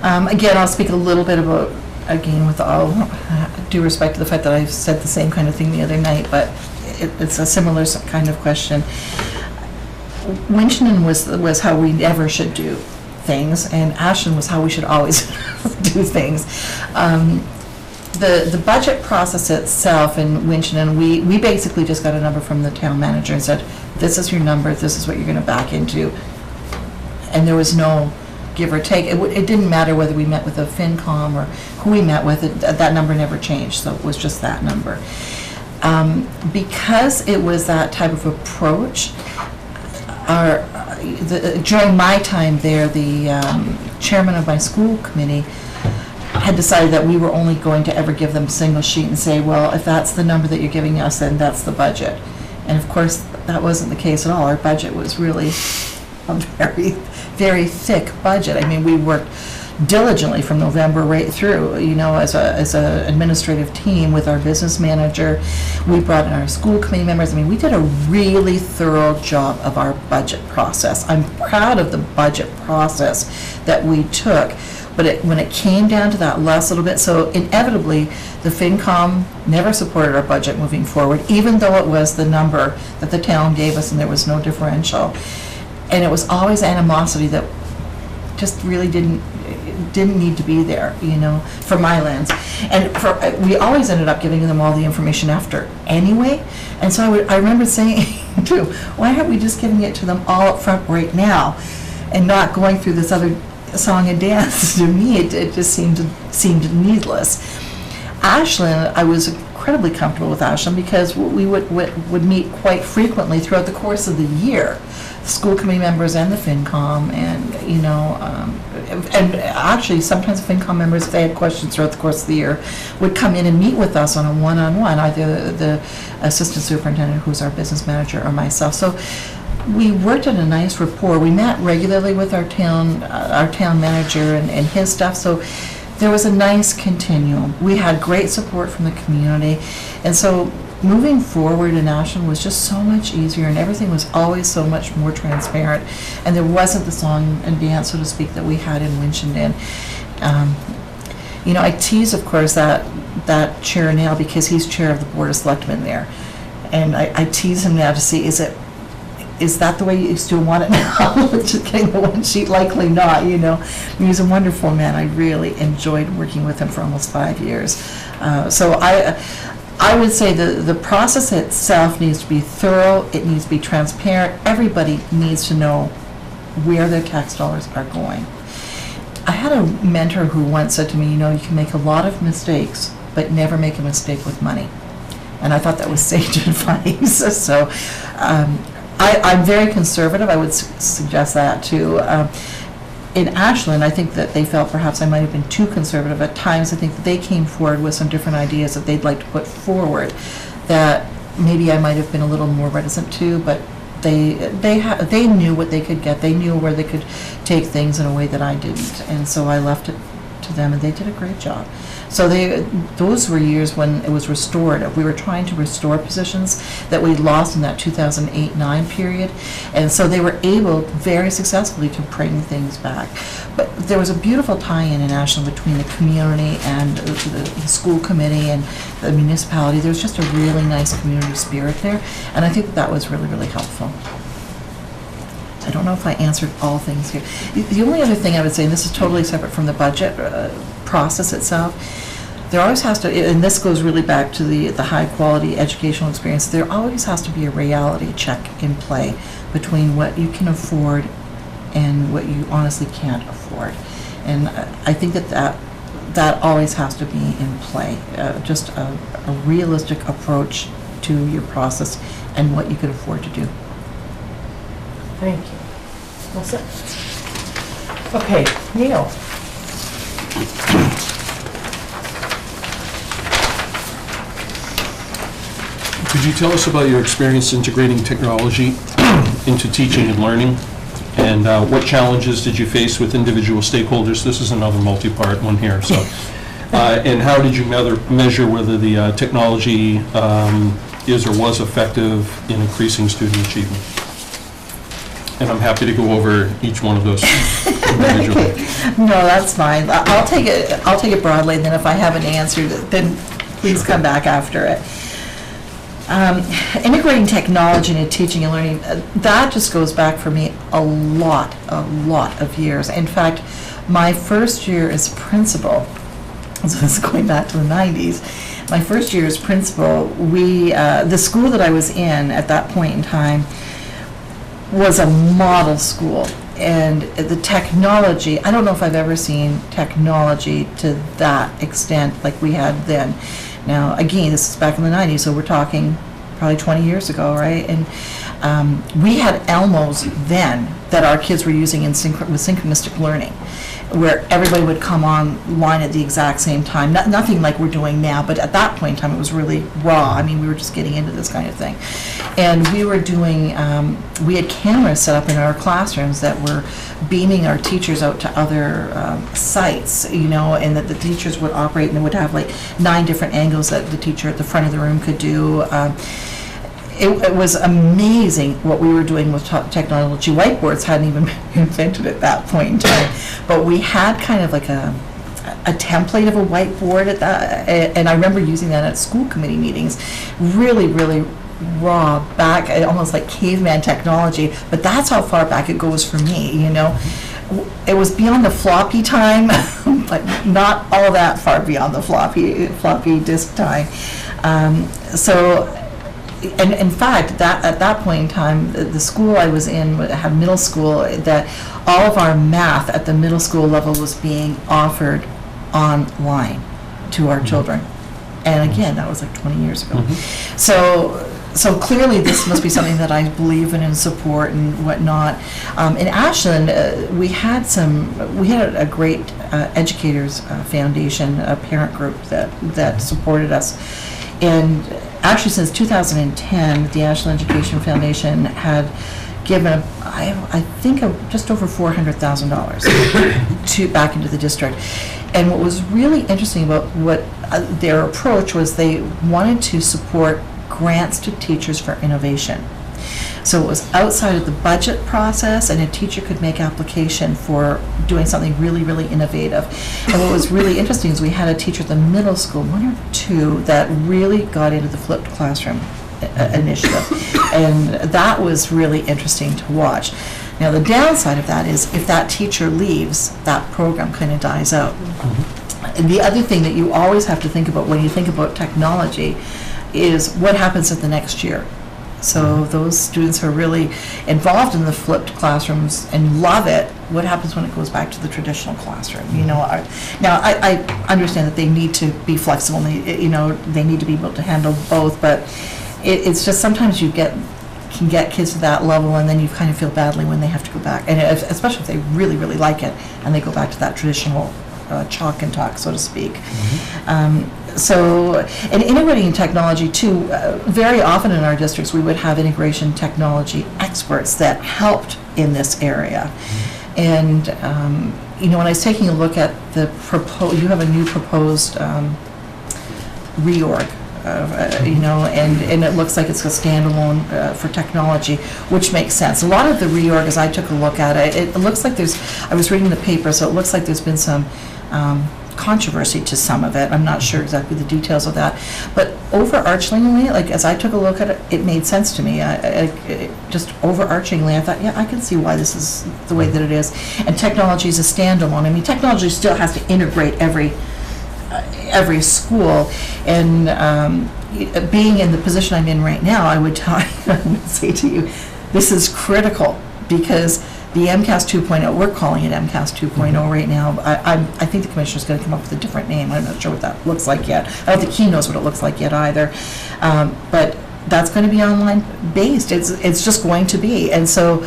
Again, I'll speak a little bit about, again, with all due respect to the fact that I said the same kind of thing the other night, but it's a similar kind of question. Winchendon was how we never should do things, and Ashland was how we should always do things. The budget process itself in Winchendon, we basically just got a number from the town manager and said, this is your number, this is what you're going to back into. And there was no give or take. It didn't matter whether we met with a FinCom or who we met with, that number never changed, so it was just that number. Because it was that type of approach, during my time there, the chairman of my school committee had decided that we were only going to ever give them a single sheet and say, well, if that's the number that you're giving us, then that's the budget. And of course, that wasn't the case at all. Our budget was really a very, very thick budget. I mean, we worked diligently from November right through, as a administrative team with our business manager. We brought in our school committee members. I mean, we did a really thorough job of our budget process. I'm proud of the budget process that we took, but when it came down to that last little bit, so inevitably, the FinCom never supported our budget moving forward, even though it was the number that the town gave us and there was no differential. And it was always animosity that just really didn't need to be there, for my lens. And we always ended up giving them all the information after anyway. And so I remember saying, too, why aren't we just giving it to them all up front right now and not going through this other song and dance? To me, it just seemed needless. Ashland, I was incredibly comfortable with Ashland because we would meet quite frequently throughout the course of the year. School committee members and the FinCom, and and actually sometimes the FinCom members, if they had questions throughout the course of the year, would come in and meet with us on a one-on-one, either the assistant superintendent, who's our business manager, or myself. So we worked at a nice rapport. We met regularly with our town manager and his staff. So there was a nice continuum. We had great support from the community, and so moving forward in Ashland was just so much easier, and everything was always so much more transparent, and there wasn't the song and dance, so to speak, that we had in Winchendon. I tease, of course, that chair now because he's chair of the Board of Selectmen there, and I tease him now to see, is that the way you still want it now? Just getting the one sheet, likely not, He's a wonderful man. I really enjoyed working with him for almost 5 years. So I would say the process itself needs to be thorough, it needs to be transparent, everybody needs to know where their tax dollars are going. I had a mentor who once said to me, you can make a lot of mistakes, but never make a mistake with money. And I thought that was sage advice. So I'm very conservative. I would suggest that too. In Ashland, I think that they felt perhaps I might have been too conservative at times. I think that they came forward with some different ideas that they'd like to put forward that maybe I might have been a little more reticent to, but they knew what they could get. They knew where they could take things in a way that I didn't. And so I left it to them, and they did a great job. So those were years when it was restored. We were trying to restore positions that we lost in that 2008-9 period. And so they were able very successfully to bring things back. But there was a beautiful tie-in in Ashland between the community and the school committee and the municipality. There was just a really nice community spirit there. And I think that was really, really helpful. I don't know if I answered all things here. The only other thing I would say, and this is totally separate from the budget process itself, there always has to, and this goes really back to the high-quality educational experience, there always has to be a reality check in play between what you can afford and what you honestly can't afford. And I think that always has to be in play, just a realistic approach to your process and what you can afford to do. Thank you. That's it. Okay, Neil. Could you tell us about your experience integrating technology into teaching and learning? And what challenges did you face with individual stakeholders? This is another multi-part one here. So, and how did you measure whether the technology is or was effective in increasing student achievement? And I'm happy to go over each one of those individually. No, that's fine. I'll take it broadly, and then if I haven't answered it, then please come back after it. Integrating technology into teaching and learning, that just goes back for me a lot of years. In fact, my first year as principal, so this is going back to the 90s, my first year as principal, the school that I was in at that point in time was a model school. And the technology, I don't know if I've ever seen technology to that extent like we had then. Now, again, this is back in the 90s, so we're talking probably 20 years ago, right? And we had Elmos then that our kids were using with synchronistic learning, where everybody would come online at the exact same time. Nothing like we're doing now, but at that point in time, it was really raw. I mean, we were just getting into this kind of thing. And we were doing, we had cameras set up in our classrooms that were beaming our teachers out to other sites, you know, and that the teachers would operate, and they would have like 9 different angles that the teacher at the front of the room could do. It was amazing what we were doing with technology. Whiteboards hadn't even been invented at that point in time, but we had kind of like a template of a whiteboard at that, and I remember using that at school committee meetings. Really, really raw, back almost like caveman technology, but that's how far back it goes for me, you know. It was beyond the floppy time, but not all that far beyond the floppy disk time. And in fact, at that point in time, the school I was in had middle school, that all of our math at the middle school level was being offered online to our children. And again, that was like 20 years ago. So clearly this must be something that I believe in and support and whatnot. In Ashland, we had a great educators foundation, a parent group that supported us. And actually, since 2010, the Ashland Education Foundation had given, I think, just over $400,000 back into the district. And what was really interesting about their approach was they wanted to support grants to teachers for innovation. So it was outside of the budget process, and a teacher could make application for doing something really, really innovative. And what was really interesting is we had a teacher at the middle school, 1 or 2, that really got into the flipped classroom initiative. And that was really interesting to watch. Now, the downside of that is if that teacher leaves, that program kind of dies out. And the other thing that you always have to think about when you think about technology is what happens at the next year. So those students who are really involved in the flipped classrooms and love it, what happens when it goes back to the traditional classroom? Now, I understand that they need to be flexible, and they need to be able to handle both, but it's just sometimes you can get kids to that level, and then you kind of feel badly when they have to go back, and especially if they really, really like it, and they go back to that traditional chalk and talk, so to speak. And integrating technology too, very often in our districts, we would have integration technology experts that helped in this area. And, when I was taking a look at you have a new proposed reorg, and it looks like it's a standalone for technology, which makes sense. A lot of the reorg, as I took a look at it, it looks like I was reading the paper, so it looks like there's been some controversy to some of it. I'm not sure exactly the details of that, but overarchingly, like as I took a look at it, it made sense to me. Just overarchingly, I thought, yeah, I can see why this is the way that it is. And technology is a standalone. I mean, technology still has to integrate every school, and being in the position I'm in right now, I would say to you, this is critical, because the MCAS 2.0, we're calling it MCAS 2.0 right now. I think the commissioner's going to come up with a different name. I'm not sure what that looks like yet. I don't think he knows what it looks like yet either. But that's going to be online based. It's just going to be. And so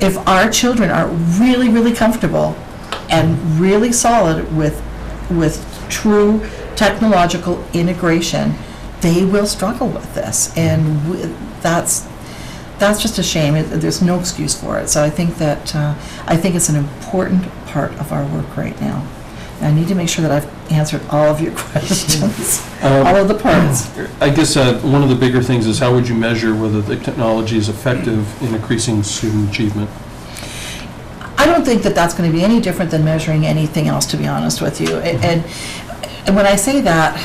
if our children are really, really comfortable and really solid with true technological integration, they will struggle with this. And that's just a shame. There's no excuse for it. So I think it's an important part of our work right now. And I need to make sure that I've answered all of your questions, all of the parts. I guess one of the bigger things is, how would you measure whether the technology is effective in increasing student achievement? I don't think that that's going to be any different than measuring anything else, to be honest with you. And when I say that,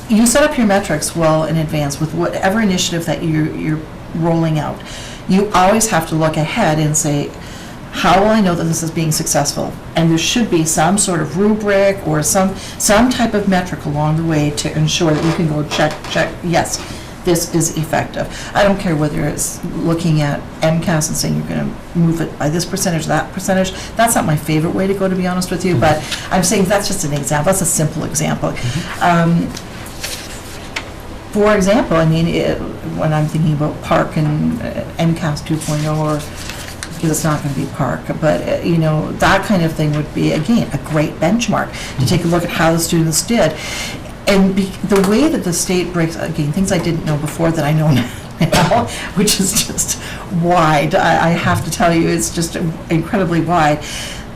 you set up your metrics well in advance with whatever initiative that you're rolling out. You always have to look ahead and say, how will I know that this is being successful? And there should be some sort of rubric or some type of metric along the way to ensure that you can go check, yes, this is effective. I don't care whether it's looking at MCAS and saying you're going to move it by this percentage, that percentage. That's not my favorite way to go, to be honest with you, but I'm saying that's just an example. That's a simple example. For example, I mean, when I'm thinking about PARC and MCAS 2.0, or because it's not going to be PARC, but that kind of thing would be, again, a great benchmark to take a look at how the students did. And the way that the state breaks, again, things I didn't know before that I know now, which is just wide. I have to tell you, it's just incredibly wide.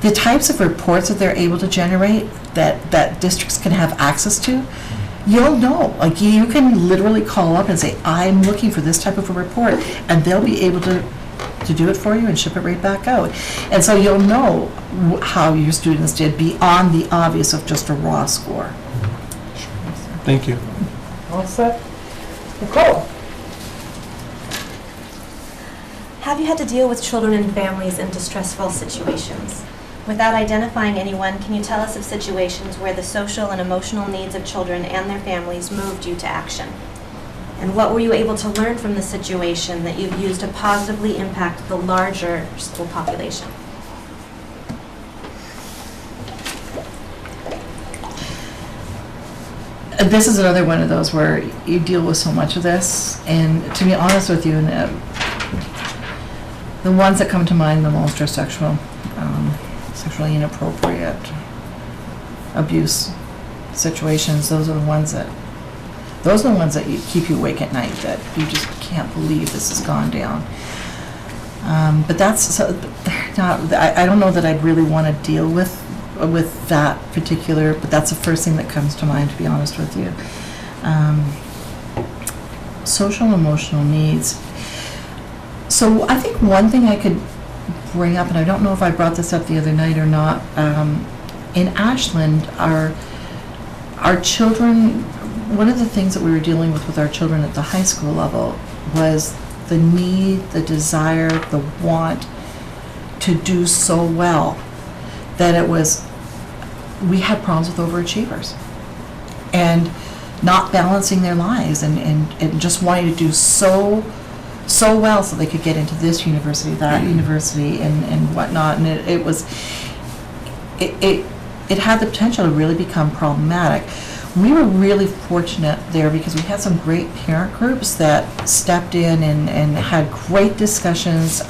The types of reports that they're able to generate that districts can have access to, you'll know. Like, you can literally call up and say, I'm looking for this type of a report, and they'll be able to do it for you and ship it right back out. And so you'll know how your students did beyond the obvious of just a raw score. Thank you. All set? Nicole? Have you had to deal with children and families in distressful situations? Without identifying anyone, can you tell us of situations where the social and emotional needs of children and their families moved you to action? And what were you able to learn from the situation that you've used to positively impact the larger school population? This is another one of those where you deal with so much of this, and to be honest with you, the ones that come to mind the most are sexually inappropriate abuse situations. Those are the ones that keep you awake at night, that you just can't believe this has gone down. But I don't know that I'd really want to deal with that particular, but that's the first thing that comes to mind, to be honest with you. Social and emotional needs. So I think one thing I could bring up, and I don't know if I brought this up the other night or not, in Ashland, our children, one of the things that we were dealing with our children at the high school level was the need, the desire, the want to do so well that we had problems with overachievers. And not balancing their lives and just wanting to do so well so they could get into this university, that university, and whatnot. And it had the potential to really become problematic. We were really fortunate there because we had some great parent groups that stepped in and had great discussions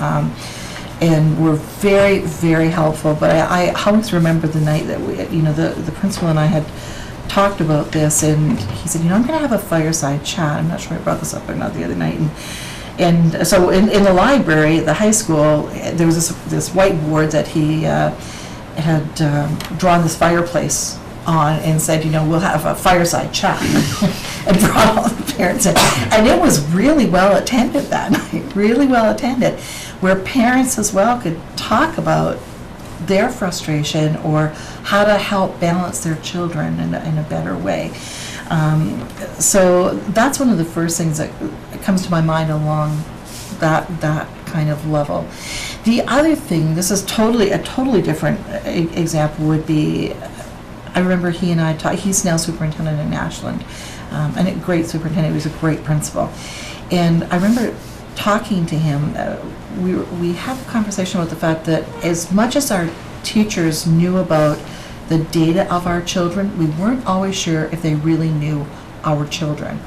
and were very, very helpful. But I always remember the night that the principal and I had talked about this, and he said, I'm going to have a fireside chat. I'm not sure I brought this up or not the other night. And so in the library at the high school, there was this whiteboard that he had drawn this fireplace on and said, we'll have a fireside chat, and brought all the parents in. And it was really well attended that night, really well attended, where parents as well could talk about their frustration or how to help balance their children in a better way. So that's one of the first things that comes to my mind along that kind of level. The other thing, this is a totally different example, would be, I remember he and I talked, he's now superintendent in Ashland, and a great superintendent, he was a great principal. And I remember talking to him, we had a conversation about the fact that as much as our teachers knew about the data of our children, we weren't always sure if they really knew our children.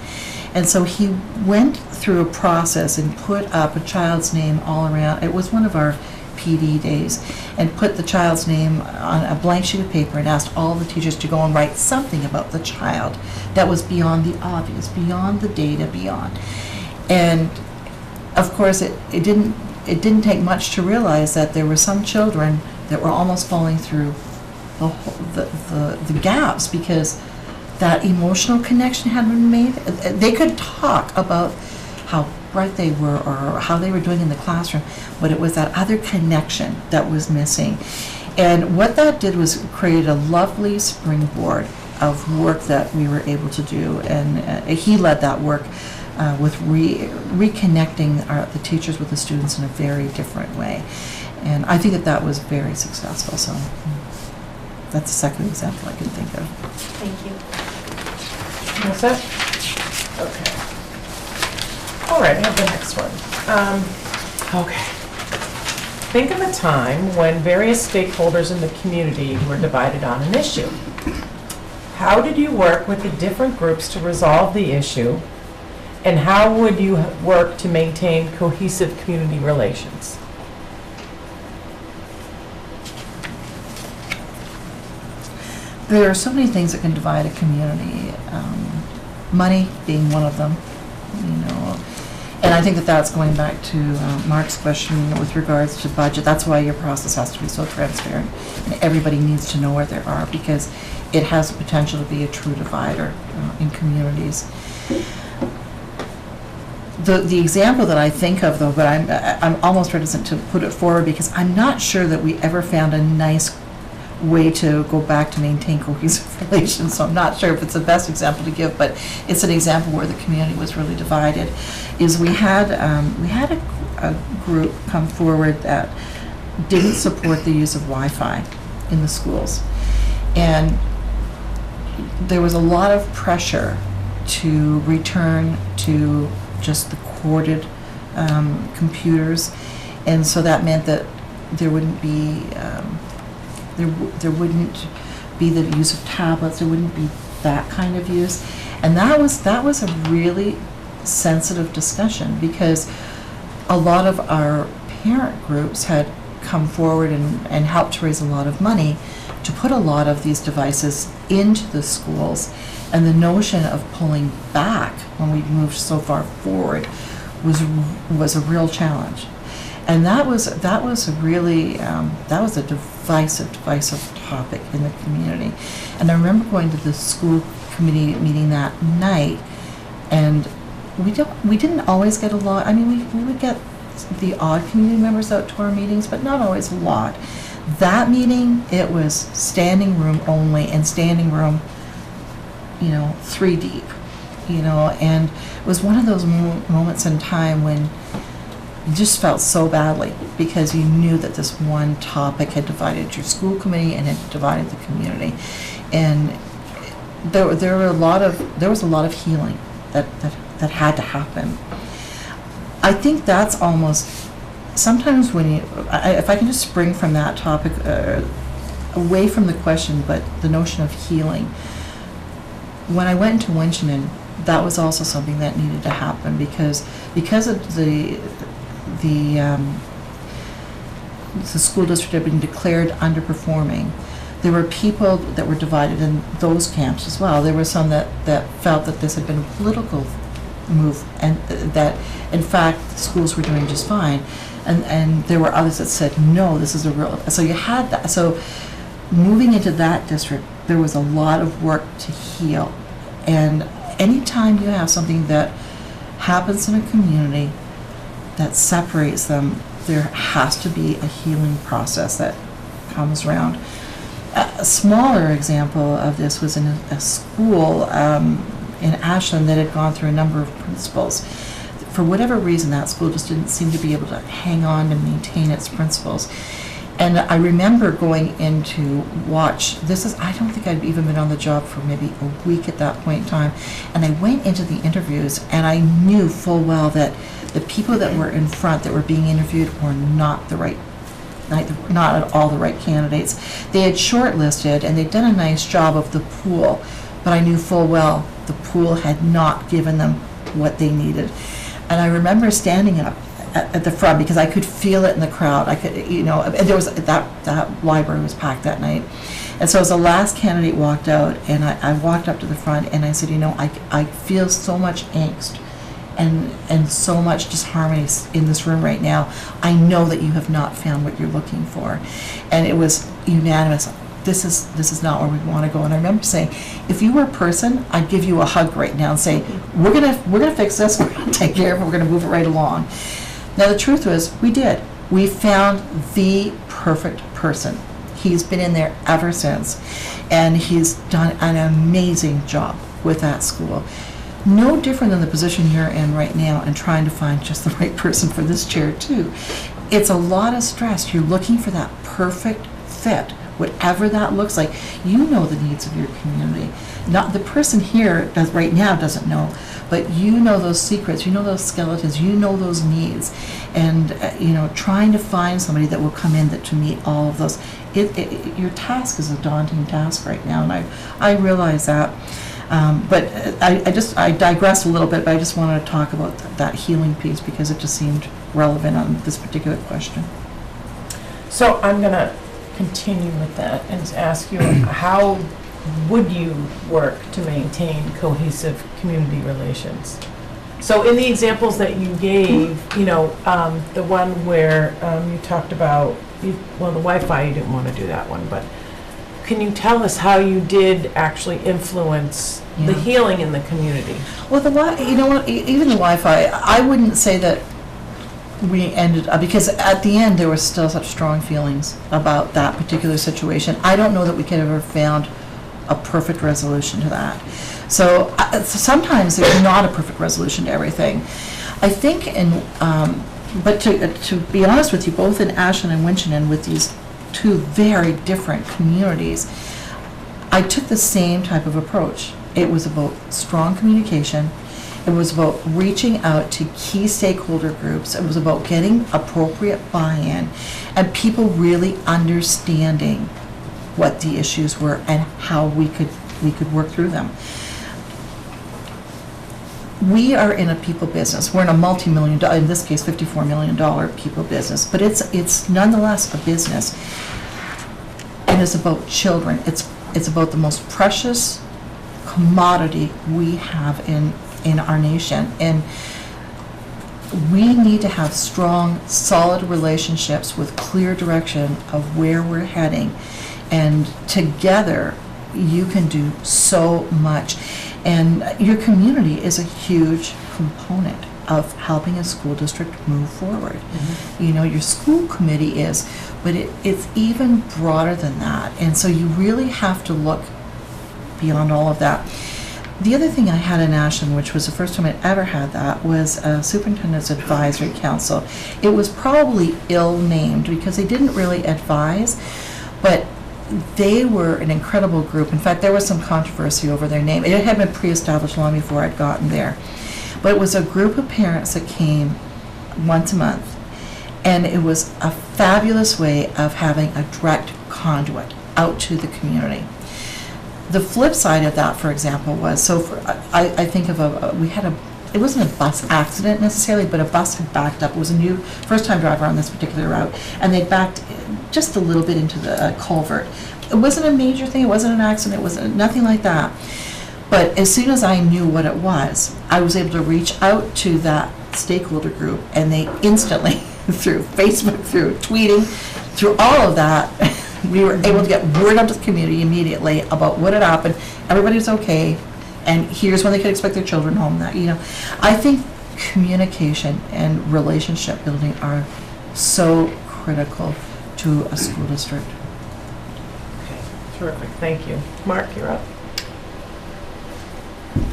And so he went through a process and put up a child's name all around. It was one of our PD days, and put the child's name on a blank sheet of paper and asked all the teachers to go and write something about the child that was beyond the obvious, beyond the data, beyond. And of course, it didn't take much to realize that there were some children that were almost falling through the gaps because that emotional connection had been made. They could talk about how bright they were or how they were doing in the classroom, but it was that other connection that was missing. And what that did was create a lovely springboard of work that we were able to do, and he led that work with reconnecting the teachers with the students in a very different way. And I think that was very successful, so that's the second example I can think of. Thank you. That's it? Okay. All right, I have the next one. Okay. Think of a time when various stakeholders in the community were divided on an issue. How did you work with the different groups to resolve the issue, and how would you work to maintain cohesive community relations? There are so many things that can divide a community, money being one of them, and I think that's going back to Mark's question with regards to budget. That's why your process has to be so transparent, and everybody needs to know where they are, because it has the potential to be a true divider in communities. The example that I think of, though, but I'm almost reticent to put it forward because I'm not sure that we ever found a nice way to go back to maintain cohesive relations, so I'm not sure if it's the best example to give, but it's an example where the community was really divided. Is we had a group come forward that didn't support the use of Wi-Fi in the schools, and there was a lot of pressure to return to just the corded computers, and so that meant that there wouldn't be there wouldn't be the use of tablets, there wouldn't be that kind of use. And that was a really sensitive discussion, because a lot of our parent groups had come forward and helped raise a lot of money to put a lot of these devices into the schools. And the notion of pulling back when we moved so far forward was a real challenge. And that was a really that was a divisive topic in the community. And I remember going to the school committee meeting that night, and we didn't always get a lot. I mean, we would get the odd community members out to our meetings, but not always a lot. That meeting, it was standing room only, and standing room, 3 deep, and it was one of those moments in time when you just felt so badly, because you knew that this one topic had divided your school committee and had divided the community. And there was a lot of healing that had to happen. I think that's almost, sometimes when you, if I can just spring from that topic, away from the question, but the notion of healing. When I went into Winchendon, that was also something that needed to happen because of the school district had been declared underperforming. There were people that were divided in those camps as well. There were some that felt that this had been a political move and that, in fact, schools were doing just fine. And there were others that said, no, this is a real, so you had that. So moving into that district, there was a lot of work to heal. And anytime you have something that happens in a community that separates them, there has to be a healing process that comes around. A smaller example of this was in a school in Ashland that had gone through a number of principals. For whatever reason, that school just didn't seem to be able to hang on and maintain its principals. And I remember going in to watch, I don't think I'd even been on the job for maybe a week at that point in time, and I went into the interviews and I knew full well that the people that were in front that were being interviewed were not at all the right candidates. They had shortlisted and they'd done a nice job of the pool, but I knew full well the pool had not given them what they needed. And I remember standing up at the front because I could feel it in the crowd. I could, and there was that library was packed that night. And so as the last candidate walked out, and I walked up to the front and I said, I feel so much angst and so much disharmony in this room right now. I know that you have not found what you're looking for. And it was unanimous. This is not where we want to go. And I remember saying, if you were a person, I'd give you a hug right now and say, we're gonna fix this, we're gonna take care of it, we're gonna move it right along. Now the truth was, we did. We found the perfect person. He's been in there ever since, and he's done an amazing job with that school. No different than the position you're in right now and trying to find just the right person for this chair too. It's a lot of stress. You're looking for that perfect fit, whatever that looks like. You know the needs of your community. Not the person here right now doesn't know, but you know those secrets, you know those skeletons, you know those needs, and trying to find somebody that will come in to meet all of those. Your task is a daunting task right now, and I realize that. But I digressed a little bit, but I just wanted to talk about that healing piece because it just seemed relevant on this particular question. So I'm going to continue with that and ask you, how would you work to maintain cohesive community relations? So in the examples that you gave, the one where you talked about, the Wi-Fi, you didn't want to do that one, but can you tell us how you did actually influence the healing in the community? Well, even the Wi-Fi, I wouldn't say that we ended up, because at the end there were still such strong feelings about that particular situation. I don't know that we could have ever found a perfect resolution to that. So sometimes there's not a perfect resolution to everything. I think, but to be honest with you, both in Ashland and Winchendon, with these two very different communities, I took the same type of approach. It was about strong communication. It was about reaching out to key stakeholder groups. It was about getting appropriate buy-in and people really understanding what the issues were and how we could work through them. We are in a people business. We're in a multi-million, in this case, $54 million people business, but it's nonetheless a business. And it's about children. It's about the most precious commodity we have in our nation. And we need to have strong, solid relationships with clear direction of where we're heading. And together, you can do so much. And your community is a huge component of helping a school district move forward. Mm-hmm. Your school committee is, but it's even broader than that. And so you really have to look beyond all of that. The other thing I had in Ashland, which was the first time I'd ever had that, was a Superintendent's Advisory Council. It was probably ill-named because they didn't really advise, but they were an incredible group. In fact, there was some controversy over their name. It had been pre-established long before I'd gotten there. But it was a group of parents that came once a month, and it was a fabulous way of having a direct conduit out to the community. The flip side of that, for example, was, so for, I think of it wasn't a bus accident necessarily, but a bus had backed up. It was a new first-time driver on this particular route, and they backed just a little bit into the culvert. It wasn't a major thing, it wasn't an accident, it wasn't nothing like that. But as soon as I knew what it was, I was able to reach out to that stakeholder group, and they instantly, through Facebook, through tweeting, through all of that, we were able to get word out to the community immediately about what had happened. Everybody was okay, and here's when they could expect their children home. That, you know, I think communication and relationship building are so critical to a school district. Okay, terrific, thank you. Mark, you're up.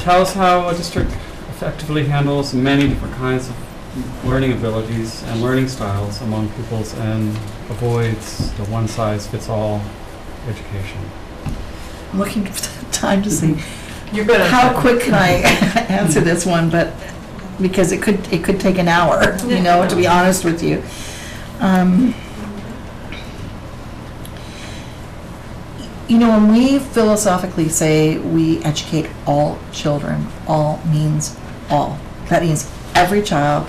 Tell us how a district effectively handles many different kinds of learning abilities and learning styles among pupils and avoids the one-size-fits-all education. I'm looking for the time to see You're good. how quick can I answer this one, but because it could take an hour, you know, to be honest with you. You know, when we philosophically say we educate all children, all means all. That means every child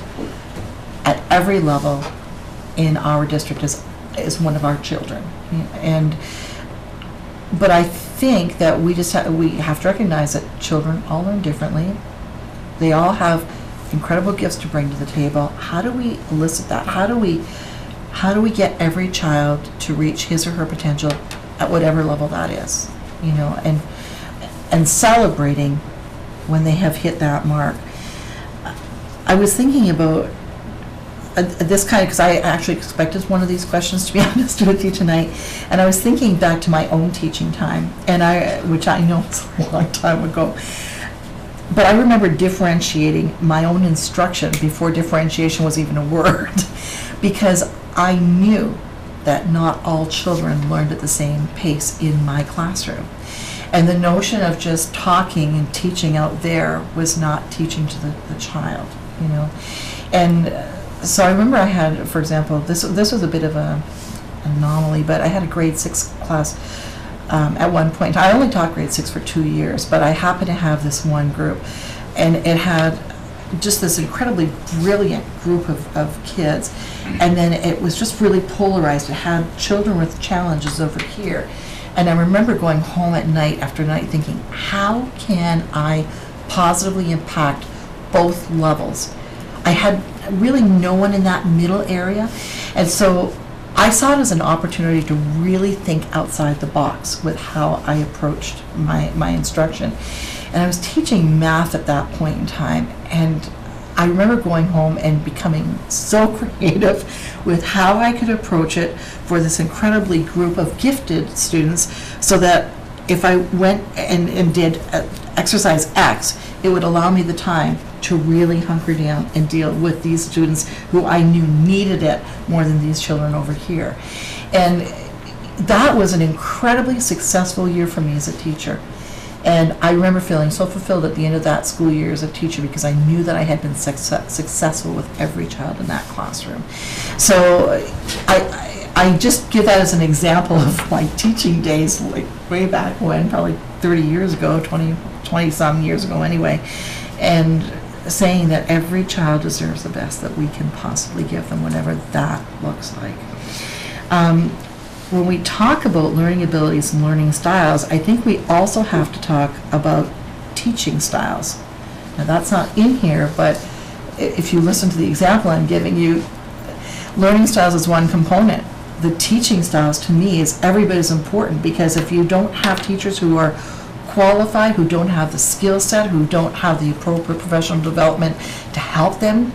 at every level in our district is one of our children. But I think that we have to recognize that children all learn differently. They all have incredible gifts to bring to the table. How do we elicit that? How do we get every child to reach his or her potential at whatever level that is, you know, and celebrating when they have hit that mark. I was thinking about this kind of, because I actually expected one of these questions, to be honest with you tonight, and I was thinking back to my own teaching time, which I know is a long time ago, but I remember differentiating my own instruction before differentiation was even a word, because I knew that not all children learned at the same pace in my classroom. And the notion of just talking and teaching out there was not teaching to the child, you know. And so I remember I had, for example, this was a bit of an anomaly, but I had a grade 6 class at one point. I only taught grade 6 for 2 years, but I happened to have this one group, and it had just this incredibly brilliant group of kids, and then it was just really polarized. It had children with challenges over here, and I remember going home at night after night thinking, how can I positively impact both levels? I had really no one in that middle area, and so I saw it as an opportunity to really think outside the box with how I approached my instruction. And I was teaching math at that point in time, and I remember going home and becoming so creative with how I could approach it for this incredibly group of gifted students, so that if I went and did exercise X, it would allow me the time to really hunker down and deal with these students who I knew needed it more than these children over here. And that was an incredibly successful year for me as a teacher. And I remember feeling so fulfilled at the end of that school year as a teacher, because I knew that I had been successful with every child in that classroom. So I just give that as an example of my teaching days, like way back when, probably 30 years ago, 20-some years ago anyway, and saying that every child deserves the best that we can possibly give them, whatever that looks like. When we talk about learning abilities and learning styles, I think we also have to talk about teaching styles. Now, that's not in here, but if you listen to the example I'm giving you, learning styles is one component. The teaching styles, to me, is every bit as important, because if you don't have teachers who are qualified, who don't have the skill set, who don't have the appropriate professional development to help them,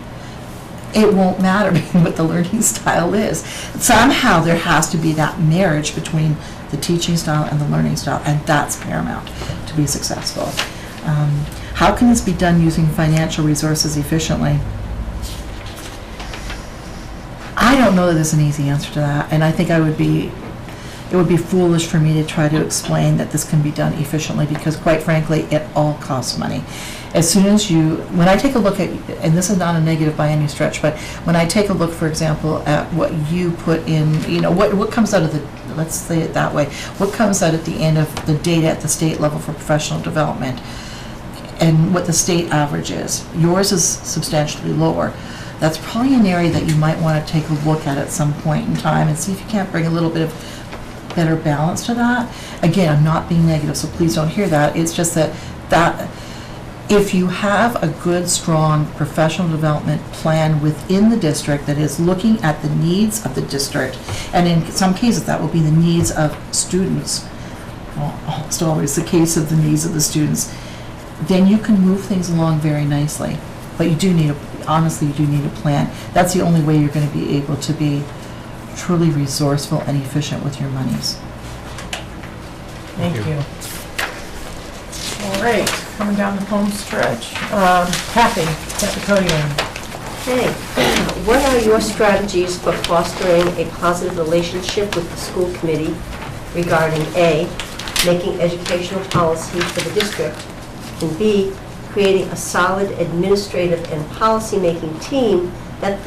it won't matter what the learning style is. Somehow there has to be that marriage between the teaching style and the learning style, and that's paramount to be successful. How can this be done using financial resources efficiently? I don't know that there's an easy answer to that, and I think I would be it would be foolish for me to try to explain that this can be done efficiently, because quite frankly, it all costs money. As soon as when I take a look at, and this is not a negative by any stretch, but when I take a look, for example, at what you put in, what comes out of the, let's say it that way, what comes out at the end of the data at the state level for professional development, and what the state average is. Yours is substantially lower. That's probably an area that you might want to take a look at some point in time and see if you can't bring a little bit of better balance to that. Again, I'm not being negative, so please don't hear that. It's just that if you have a good, strong professional development plan within the district that is looking at the needs of the district, and in some cases that will be the needs of students, well, almost always the case of the needs of the students, then you can move things along very nicely. But you do need honestly, you do need a plan. That's the only way you're going to be able to be truly resourceful and efficient with your monies. Thank you. All right, coming down the home stretch. Kathy, at the podium. Okay, what are your strategies for fostering a positive relationship with the school committee regarding A, making educational policy for the district, and B, creating a solid administrative and policy-making team that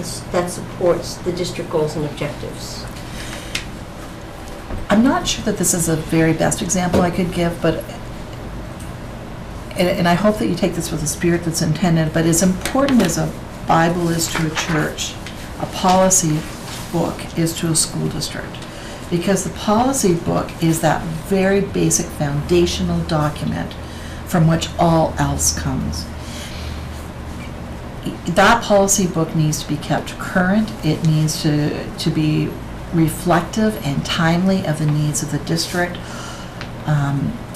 supports the district goals and objectives? I'm not sure that this is the very best example I could give, but and I hope that you take this with the spirit that's intended, but as important as a Bible is to a church, a policy book is to a school district. Because the policy book is that very basic foundational document from which all else comes. That policy book needs to be kept current. It needs to be reflective and timely of the needs of the district.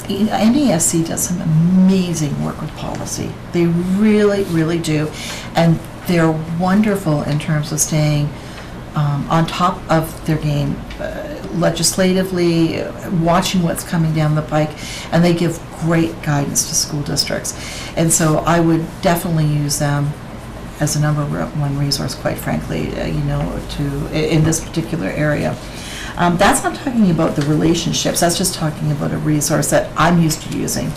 NESC does some amazing work with policy. They really, really do. And they're wonderful in terms of staying on top of their game legislatively, watching what's coming down the pike, and they give great guidance to school districts. And so I would definitely use them as a number one resource, quite frankly, in this particular area. That's not talking about the relationships, that's just talking about a resource that I'm used to using.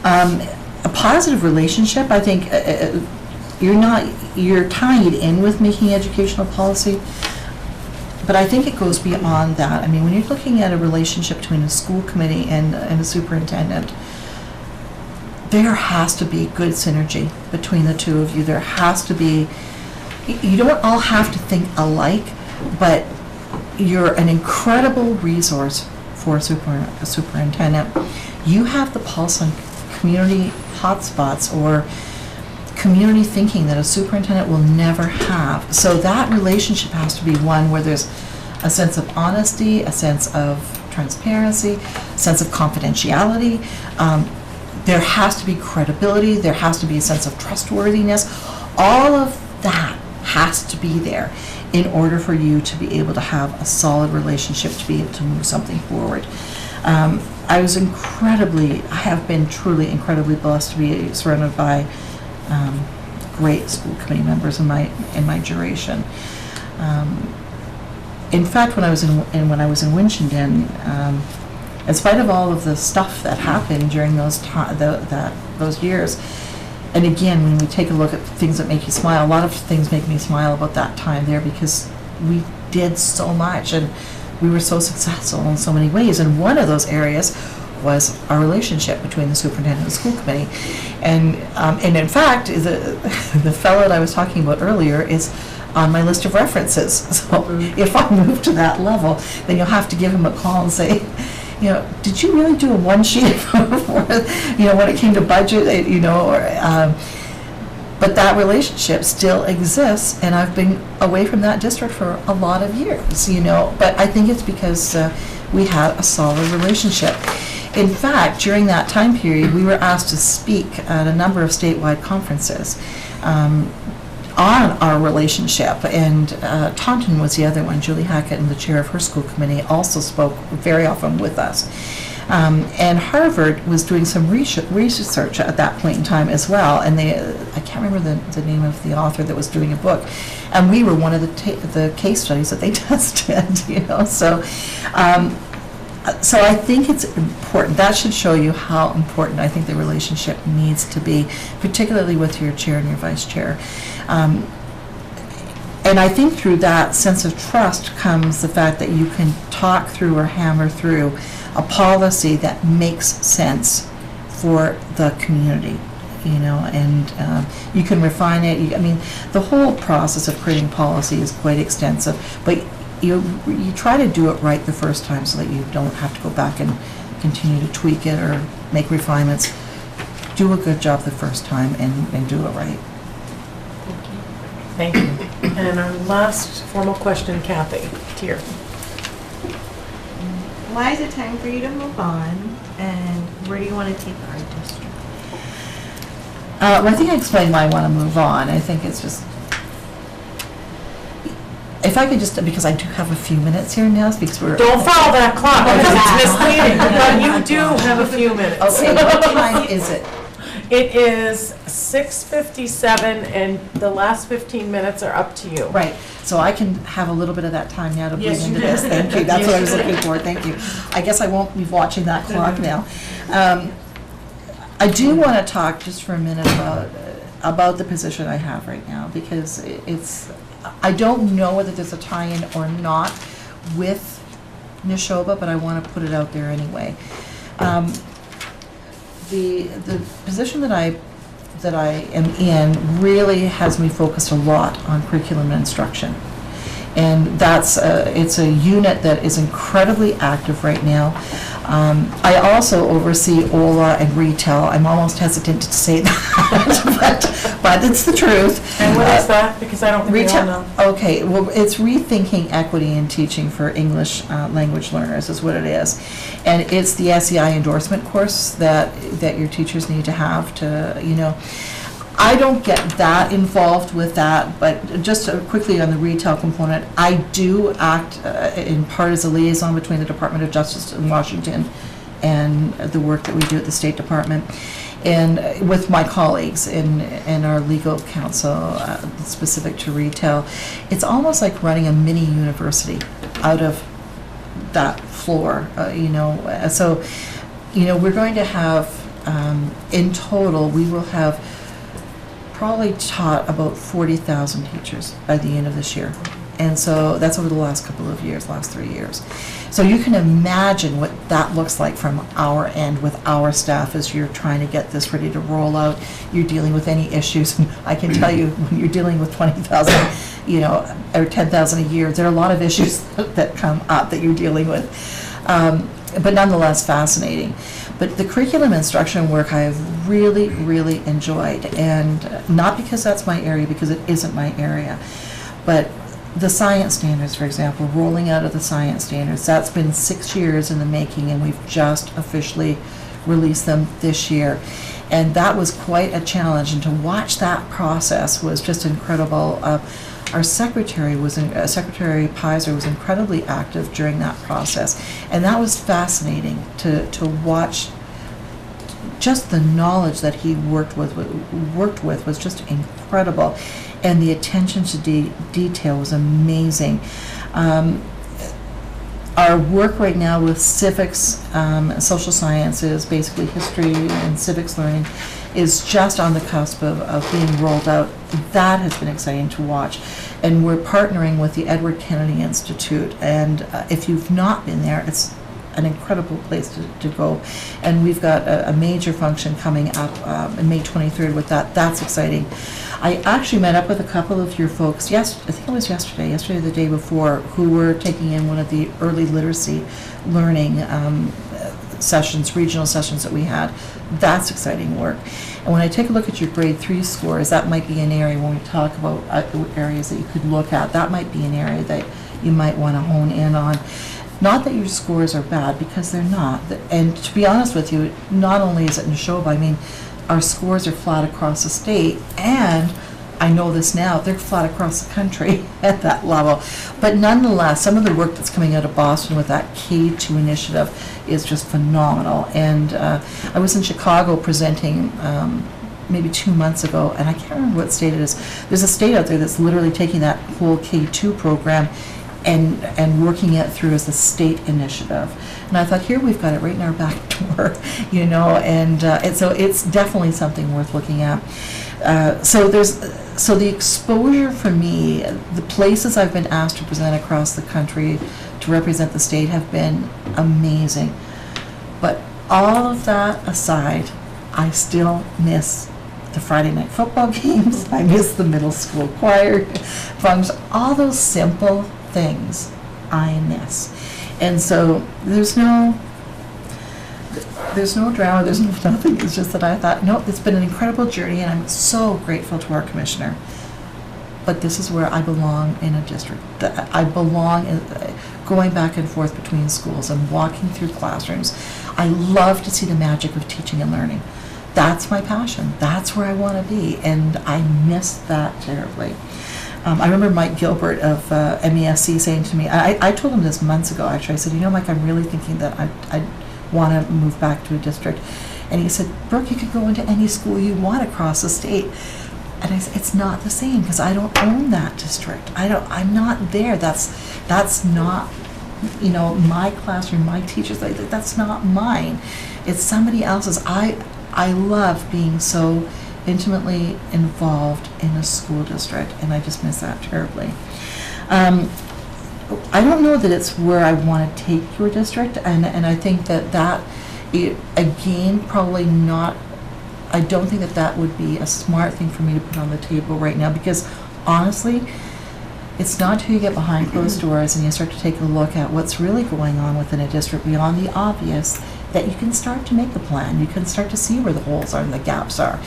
A positive relationship, I think, you're tied in with making educational policy, but I think it goes beyond that. I mean, when you're looking at a relationship between a school committee and a superintendent, there has to be good synergy between the two of you. There has to be, you don't all have to think alike, but you're an incredible resource for a superintendent. You have the pulse on community hotspots or community thinking that a superintendent will never have. So that relationship has to be one where there's a sense of honesty, a sense of transparency, a sense of confidentiality. There has to be credibility. There has to be a sense of trustworthiness. All of that has to be there in order for you to be able to have a solid relationship, to be able to move something forward. I have been truly incredibly blessed to be surrounded by great school committee members in my duration. In fact, when I was in Winchendon, in spite of all of the stuff that happened during those years, and again, when we take a look at things that make you smile, a lot of things make me smile about that time there because we did so much and we were so successful in so many ways. And one of those areas was our relationship between the superintendent and the school committee. And in fact, the fellow that I was talking about earlier is on my list of references. So if I move to that level, then you'll have to give him a call and say, did you really do a one sheet when it came to budget, but that relationship still exists, and I've been away from that district for a lot of years, but I think it's because we had a solid relationship. In fact, during that time period, we were asked to speak at a number of statewide conferences on our relationship, and Taunton was the other one. Julie Hackett, and the chair of her school committee, also spoke very often with us. And Harvard was doing some research at that point in time as well, and I can't remember the name of the author that was doing a book, and we were one of the case studies that they tested, you know, so I think it's important. That should show you how important I think the relationship needs to be, particularly with your chair and your vice chair. And I think through that sense of trust comes the fact that you can talk through or hammer through a policy that makes sense for the community, you know, and you can refine it. I mean, the whole process of creating policy is quite extensive, but you try to do it right the first time so that you don't have to go back and continue to tweak it or make refinements. Do a good job the first time and do it right. Thank you. And our last formal question, Kathy, Tier. Why is it time for you to move on, and where do you want to take our district? Well, I think I explained why I want to move on. I think it's just, if I could just, because I do have a few minutes here now, because we're... Don't follow that clock, because it's misleading, but you do have a few minutes. Okay, what time is it? It is 6:57, and the last 15 minutes are up to you. Right, so I can have a little bit of that time now to bleed Yes, you into can. this. Thank you, that's Yes, what I you was can. looking for, thank you. I guess I won't be watching that clock now. I do want to talk just for a minute about the position I have right now, because it's, I don't know whether there's a tie-in or not with Neshoba, but I want to put it out there anyway. The position that I am in really has me focused a lot on curriculum and instruction. And that's, it's a unit that is incredibly active right now. I also oversee OLA and retail. I'm almost hesitant to say that, but it's the truth. And what is that? Because I don't think we all know. Okay, well, it's rethinking equity in teaching for English language learners is what it is. And it's the SEI endorsement course that your teachers need to have to, you know. I don't get that involved with that, but just quickly on the retail component, I do act in part as a liaison between the Department of Justice in Washington and the work that we do at the State Department, and with my colleagues in our legal counsel specific to retail. It's almost like running a mini university out of that floor, you know. So, you know, we're going to have, in total, we will have probably taught about 40,000 teachers by the end of this year. And so that's over the last couple of years, last 3 years. So you can imagine what that looks like from our end with our staff as you're trying to get this ready to roll out. You're dealing with any issues. And I can tell you, when you're dealing with 20,000, you know, or 10,000 a year, there are a lot of issues that come up that you're dealing with. But nonetheless fascinating. But the curriculum instruction work I have really, really enjoyed, and not because that's my area, because it isn't my area, but the science standards, for example, rolling out of the science standards, that's been 6 years in the making, and we've just officially released them this year. And that was quite a challenge, and to watch that process was just incredible. Our secretary Secretary Pizer was incredibly active during that process, and that was fascinating to watch. Just the knowledge that he worked with was just incredible, and the attention to detail was amazing. Our work right now with civics, social sciences, basically history and civics learning, is just on the cusp of being rolled out. That has been exciting to watch. And we're partnering with the Edward Kennedy Institute, and if you've not been there, it's an incredible place to go. And we've got a major function coming up on May 23rd with that. That's exciting. I actually met up with a couple of your folks, I think it was yesterday or the day before, who were taking in one of the early literacy learning sessions, regional sessions that we had. That's exciting work. And when I take a look at your grade 3 scores, that might be an area when we talk about areas that you could look at, that might be an area that you might want to hone in on. Not that your scores are bad, because they're not. And to be honest with you, not only is it Neshoba, I mean, our scores are flat across the state, and I know this now, they're flat across the country at that level. But nonetheless, some of the work that's coming out of Boston with that K2 initiative is just phenomenal. And I was in Chicago presenting maybe 2 months ago, and I can't remember what state it is. There's a state out there that's literally taking that whole K2 program and working it through as a state initiative. And I thought, here we've got it right in our back door, you know, and so it's definitely something worth looking at. So the exposure for me, the places I've been asked to present across the country to represent the state have been amazing. But all of that aside, I still miss the Friday night football games. I miss the middle school choir functions, all those simple things I miss. And so there's no drama, there's no nothing. It's just that I thought, no, it's been an incredible journey, and I'm so grateful to our commissioner. But this is where I belong in a district. I belong in going back and forth between schools and walking through classrooms. I love to see the magic of teaching and learning. That's my passion. That's where I want to be, and I miss that terribly. I remember Mike Gilbert of MESC saying to me, I told him this months ago, actually, I said, you know, Mike, I'm really thinking that I want to move back to a district. And he said, Brooke, you could go into any school you want across the state. And I said, it's not the same, because I don't own that district. I'm not there. That's not, you know, my classroom, my teachers, that's not mine. It's somebody else's. I love being so intimately involved in a school district, and I just miss that terribly. I don't know that it's where I want to take your district, and I think that again, probably not, I don't think that would be a smart thing for me to put on the table right now, because honestly, it's not until you get behind closed doors and you start to take a look at what's really going on within a district beyond the obvious that you can start to make a plan. You can start to see where the holes are and the gaps are.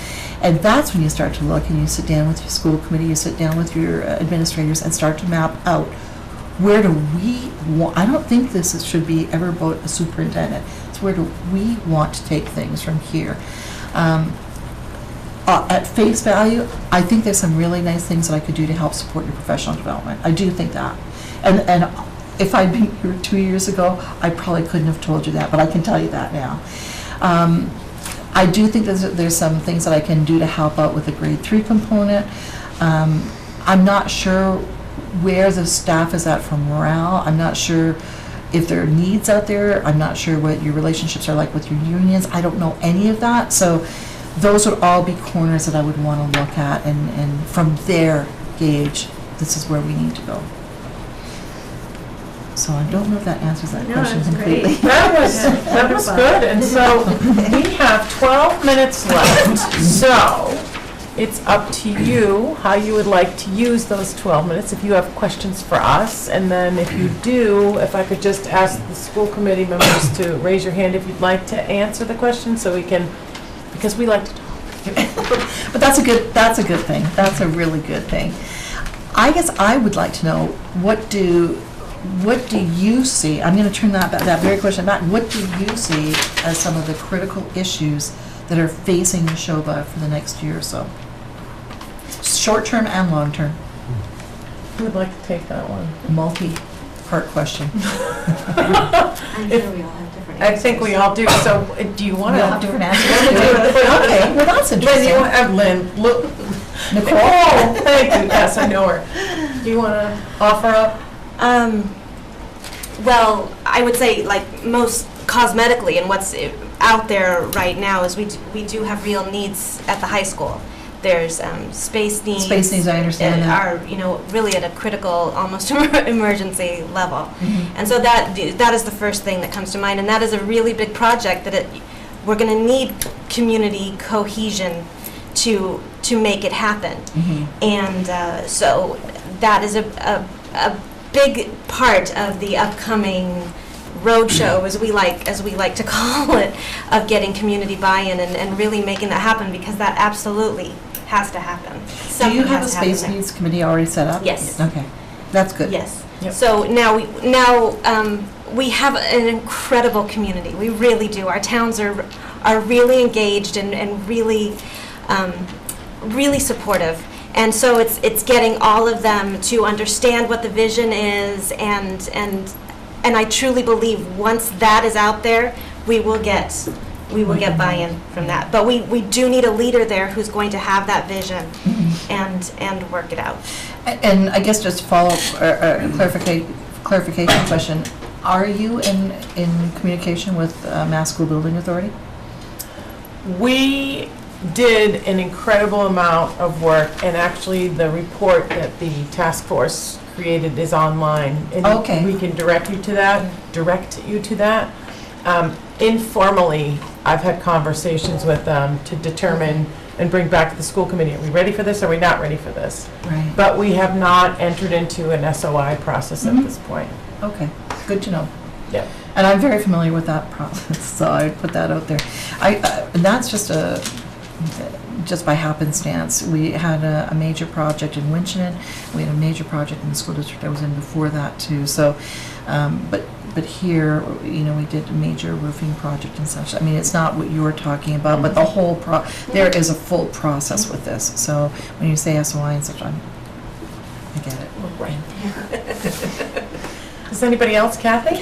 And that's when you start to look and you sit down with your school committee, you sit down with your administrators and start to map out where do we want, I don't think this should be ever about a superintendent. It's where do we want to take things from here. At face value, I think there's some really nice things that I could do to help support your professional development. I do think that. And if I'd been here 2 years ago, I probably couldn't have told you that, but I can tell you that now. I do think there's some things that I can do to help out with the grade 3 component. I'm not sure where the staff is at for morale. I'm not sure if there are needs out there. I'm not sure what your relationships are like with your unions. I don't know any of that. So those would all be corners that I would want to look at and from there gauge this is where we need to go. So I don't know if that answers that question completely. That was good. And so we have 12 minutes left. So it's up to you how you would like to use those 12 minutes. If you have questions for us, and then if you do, if I could just ask the school committee members to raise your hand if you'd like to answer the question, so we can, because we like to talk. But that's a good thing. That's a really good thing. I guess I would like to know, what do you see? I'm going to turn that very question back. What do you see as some of the critical issues that are facing Neshoba for the next year or so? Short-term and long-term. Who would like to take that one? Multi-part question. I'm sure we all have different answers. I think we all do. So do you want We to all have different answers. Okay, well, that's interesting. Lynn, look. Nicole. Thank you. Yes, I know her. Do you want to offer up? Well, I would say, like, most cosmetically, and what's out there right now is we do have real needs at the high school. There's space needs. Space needs, I understand that. Are, you know, really at a critical, almost emergency level. Mm-hmm. And so that is the first thing that comes to mind, and that is a really big project that we're going to need community cohesion to make it happen. Mm-hmm. And so that is a big part of the upcoming roadshow, as we like to call it, of getting community buy-in and really making that happen, because that absolutely has to happen. Do you have a space needs committee already set up? Yes. Okay, that's good. Yes. Yep. So now we have an incredible community. We really do. Our towns are really engaged and really really supportive. And so it's getting all of them to understand what the vision is, and I truly believe once that is out there, we will get buy-in from that. But we do need a leader there who's going to have that vision and work it out. And I guess just follow-up, clarification question, are you in communication with Mass School Building Authority? We did an incredible amount of work, and actually the report that the task force created is online. And Okay. we can direct you to that. Informally, I've had conversations with them to determine and bring back to the school committee, are we ready for this, are we not ready for this? Right. But we have not entered into an SOI process at this point. Okay, good to know. Yep. And I'm very familiar with that process, so I'd put that out there. And that's just by happenstance. We had a major project in Winchendon. We had a major project in the school district I was in before that too. So, but here, you know, we did a major roofing project and such. I mean, it's not what you're talking about, but the whole there is a full process with this. So when you say SOI and such, I get it. Right. Does anybody else, Kathy?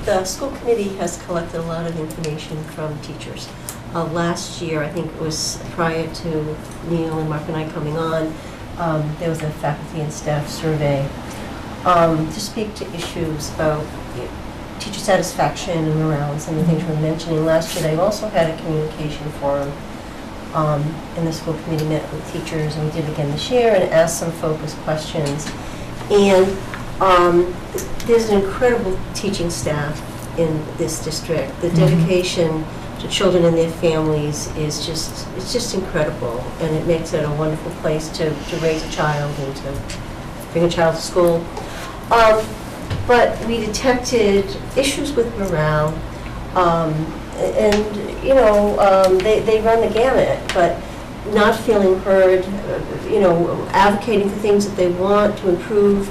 The school committee has collected a lot of information from teachers. Last year, I think it was prior to Neil and Mark and I coming on, there was a faculty and staff survey to speak to issues about teacher satisfaction and morale and some of the things we were mentioning last year. They also had a communication forum, and the school committee met with teachers, and we did again this year, and asked some focused questions. And there's an incredible teaching staff in this district. The dedication to children and their families is just incredible, and it makes it a wonderful place to raise a child and to bring a child to school. But we detected issues with morale, and you know, they run the gamut, but not feeling heard, you know, advocating for things that they want to improve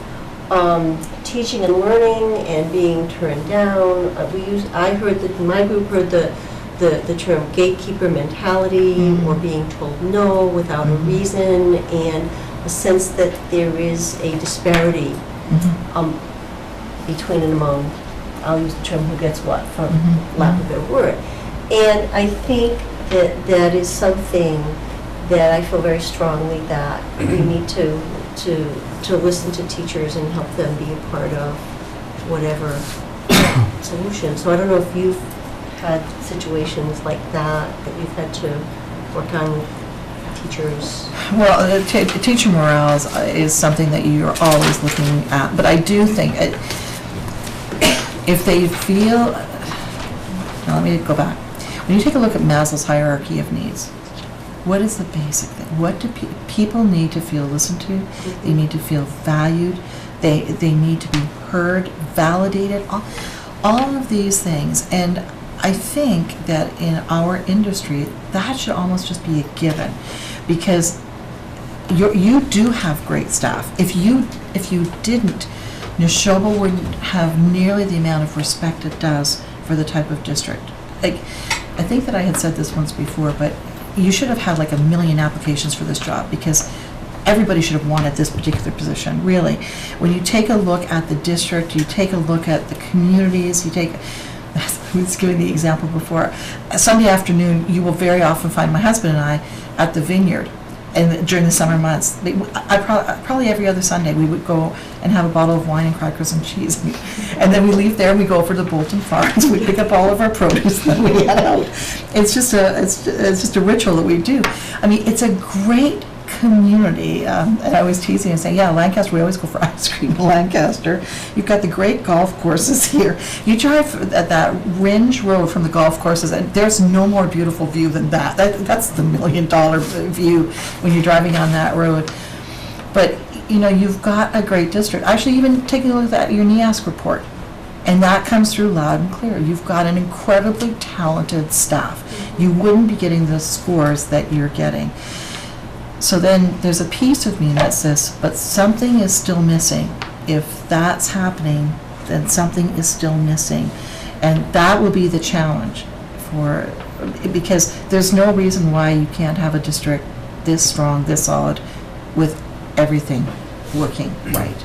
teaching and learning, and being turned down. I heard that my group heard the term gatekeeper mentality, or being told no without a reason, and a sense that there is a disparity between and among, I'll use the term who gets what, for lack of a better word. And I think that that is something that I feel very strongly that we need to listen to teachers and help them be a part of whatever solution. So I don't know if you've had situations like that you've had to work on with teachers. Well, teacher morale is something that you're always looking at, but I do think if they feel, now let me go back. When you take a look at Maslow's hierarchy of needs, what is the basic thing? What do people need to feel listened to? They need to feel valued. They need to be heard, validated, all of these things. And I think that in our industry, that should almost just be a given, because you do have great staff. If you didn't, Neshoba wouldn't have nearly the amount of respect it does for the type of district. Like, I think that I had said this once before, but you should have had like 1 million applications for this job, because everybody should have wanted this particular position, really. When you take a look at the district, you take a look at the communities, I was giving the example before. Sunday afternoon, you will very often find my husband and I at the vineyard, and during the summer months, probably every other Sunday, we would go and have a bottle of wine and crackers and cheese, and then we leave there and we go over to Bolton Farms. We pick up all of our produce and then we head out. It's just a ritual that we do. I mean, it's a great community, and I was teasing and saying, yeah, Lancaster, we always go for ice cream in Lancaster. You've got the great golf courses here. You drive at that Ringe Road from the golf courses, and there's no more beautiful view than that. That's the $1 million view when you're driving on that road. But, you know, you've got a great district. Actually, even taking a look at your NEASC report, and that comes through loud and clear. You've got an incredibly talented staff. You wouldn't be getting the scores that you're getting. So then there's a piece of me that says, but something is still missing. If that's happening, then something is still missing. And that will be the challenge because there's no reason why you can't have a district this strong, this solid, with everything working right.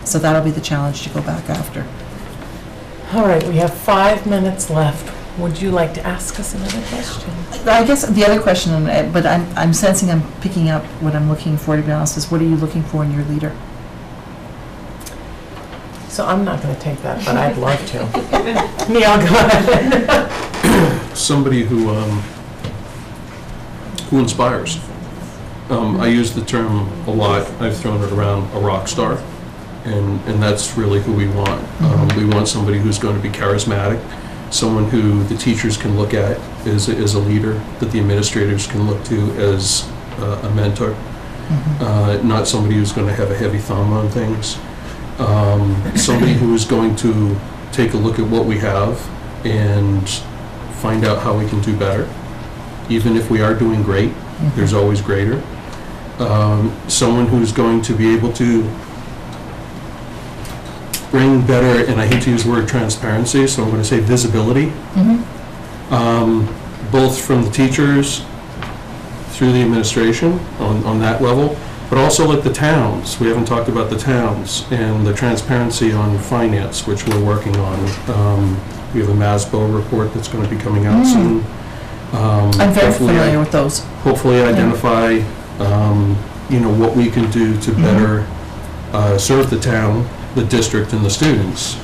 So that'll be the challenge to go back after. All right, we have 5 minutes left. Would you like to ask us another question? I guess the other question, but I'm sensing I'm picking up what I'm looking for, to be honest, is what are you looking for in your leader? So I'm not going to take that, but I'd love to. Neil, go ahead. Somebody who inspires. I use the term a lot, I've thrown it around, a rock star, and that's really who we want. We want somebody who's going to be charismatic, someone who the teachers can look at as a leader, that the administrators can look to as a mentor, not somebody who's going to have a heavy thumb on things. Somebody who is going to take a look at what we have and find out how we can do better. Even if we are doing great, there's always greater. Someone who's going to be able to bring better, and I hate to use the word transparency, so I'm going to say visibility, both from the teachers through the administration on that level, but also like the towns. We haven't talked about the towns and the transparency on finance, which we're working on. We have a MASBO report that's going to be coming out soon. I'm very familiar with those. Hopefully identify, what we can do to better serve the town, the district, and the students.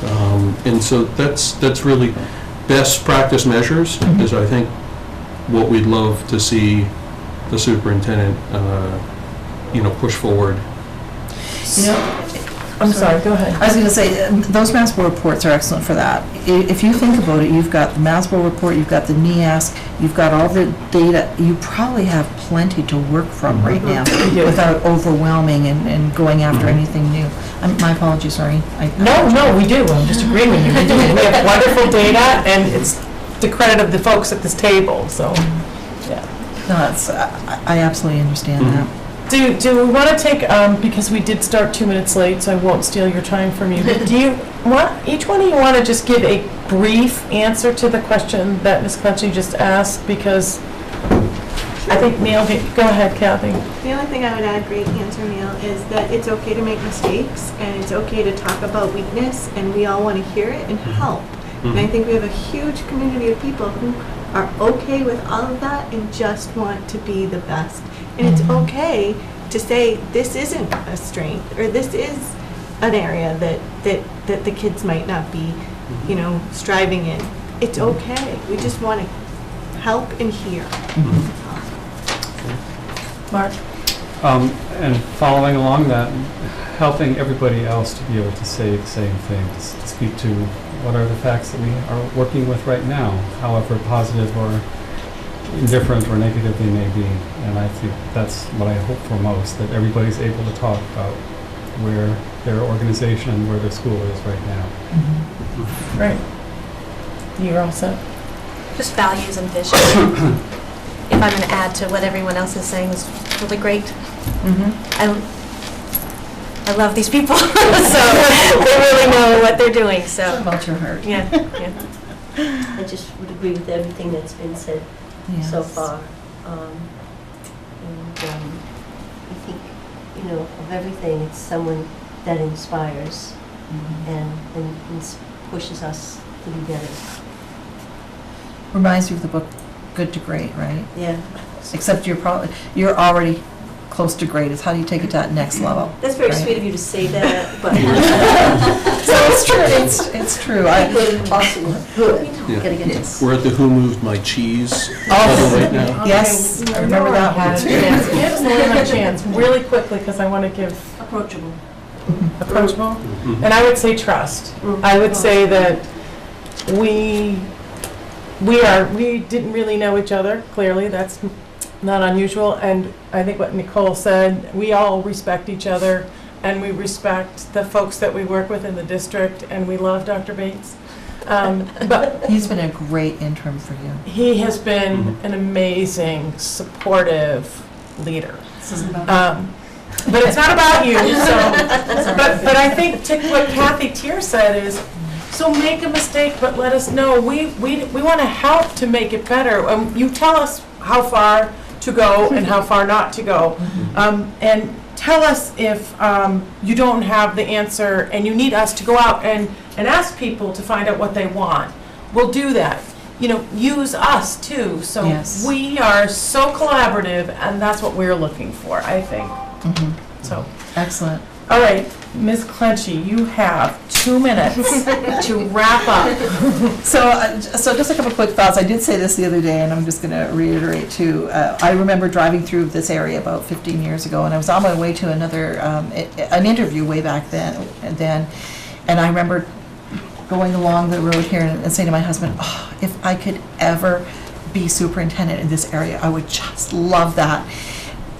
And so that's really best practice measures is, I think, what we'd love to see the superintendent, push forward. I'm sorry, go ahead. I was going to say, those MASBO reports are excellent for that. If you think about it, you've got the MASBO report, you've got the NEASC, you've got all the data. You probably have plenty to work from right now without overwhelming and going after anything new. My apologies, sorry. No, we do. I'm just agreeing with you. We do. We have wonderful data, and it's the credit of the folks at this table, so, yeah. No, I absolutely understand that. Do we want to take, because we did start 2 minutes late, so I won't steal your time from you, but do you want, each one of you want to just give a brief answer to the question that Ms. Clenchy just asked? Because I think, Neil, go ahead, Kathy. The only thing I would add, great answer, Neil, is that it's okay to make mistakes, and it's okay to talk about weakness, and we all want to hear it and help. And I think we have a huge community of people who are okay with all of that and just want to be the best. And it's okay to say this isn't a strength, or this is an area that the kids might not be, striving in. It's okay. We just want to help and hear. Mark? And following along that, helping everybody else to be able to say the same thing, to speak to what are the facts that we are working with right now, however positive or indifferent or negative they may be. And I think that's what I hope for most, that everybody's able to talk about where their organization and where their school is right now. Right. You're all set? Just values and vision. If I'm going to add to what everyone else is saying, is really great. I love these people, so they really know what they're doing. So About your heart. yeah. I just would agree with everything that's been said so far. I think, of everything, it's someone that inspires and pushes us to be better. Reminds you of the book Good to Great, right? Yeah. Except you're already close to great. It's how do you take it to that next level? That's very right? sweet of you to say that, but. So it's true. It's true. Awesome. Good. Gotta get this. We're at the Who Moved My Cheese level right now. Yes, I remember that one too. Give Lauren a chance, really quickly, because I want to give Approachable. approachable. And I would say trust. I would say that we didn't really know each other, clearly, that's not unusual, and I think what Nicole said, we all respect each other, and we respect the folks that we work with in the district, and we love Dr. Bates. But He's been a great interim for you. he has been an amazing, supportive leader. But it's not about you, so, but I think what Kathy Tier said is, so make a mistake, but let us know. We want to help to make it better. You tell us how far to go and how far not to go. And tell us if you don't have the answer and you need us to go out and ask people to find out what they want. We'll do that. You know, use us too. So Yes. we are so collaborative, and that's what we're looking for, I think. So, Excellent. all right, Ms. Clenchy, you have 2 minutes to wrap up. So just a couple quick thoughts. I did say this the other day, and I'm just going to reiterate too. I remember driving through this area about 15 years ago, and I was on my way to another, an interview way back then, and I remember going along the road here and saying to my husband, oh, if I could ever be superintendent in this area, I would just love that.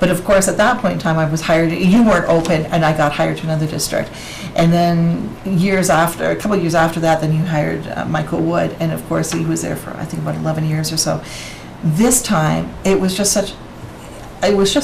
But of course, at that point in time, I was hired, you weren't open, and I got hired to another district. And then a couple of years after that, then you hired Michael Wood, and of course, he was there for, I think, about 11 years or so. This time, it was just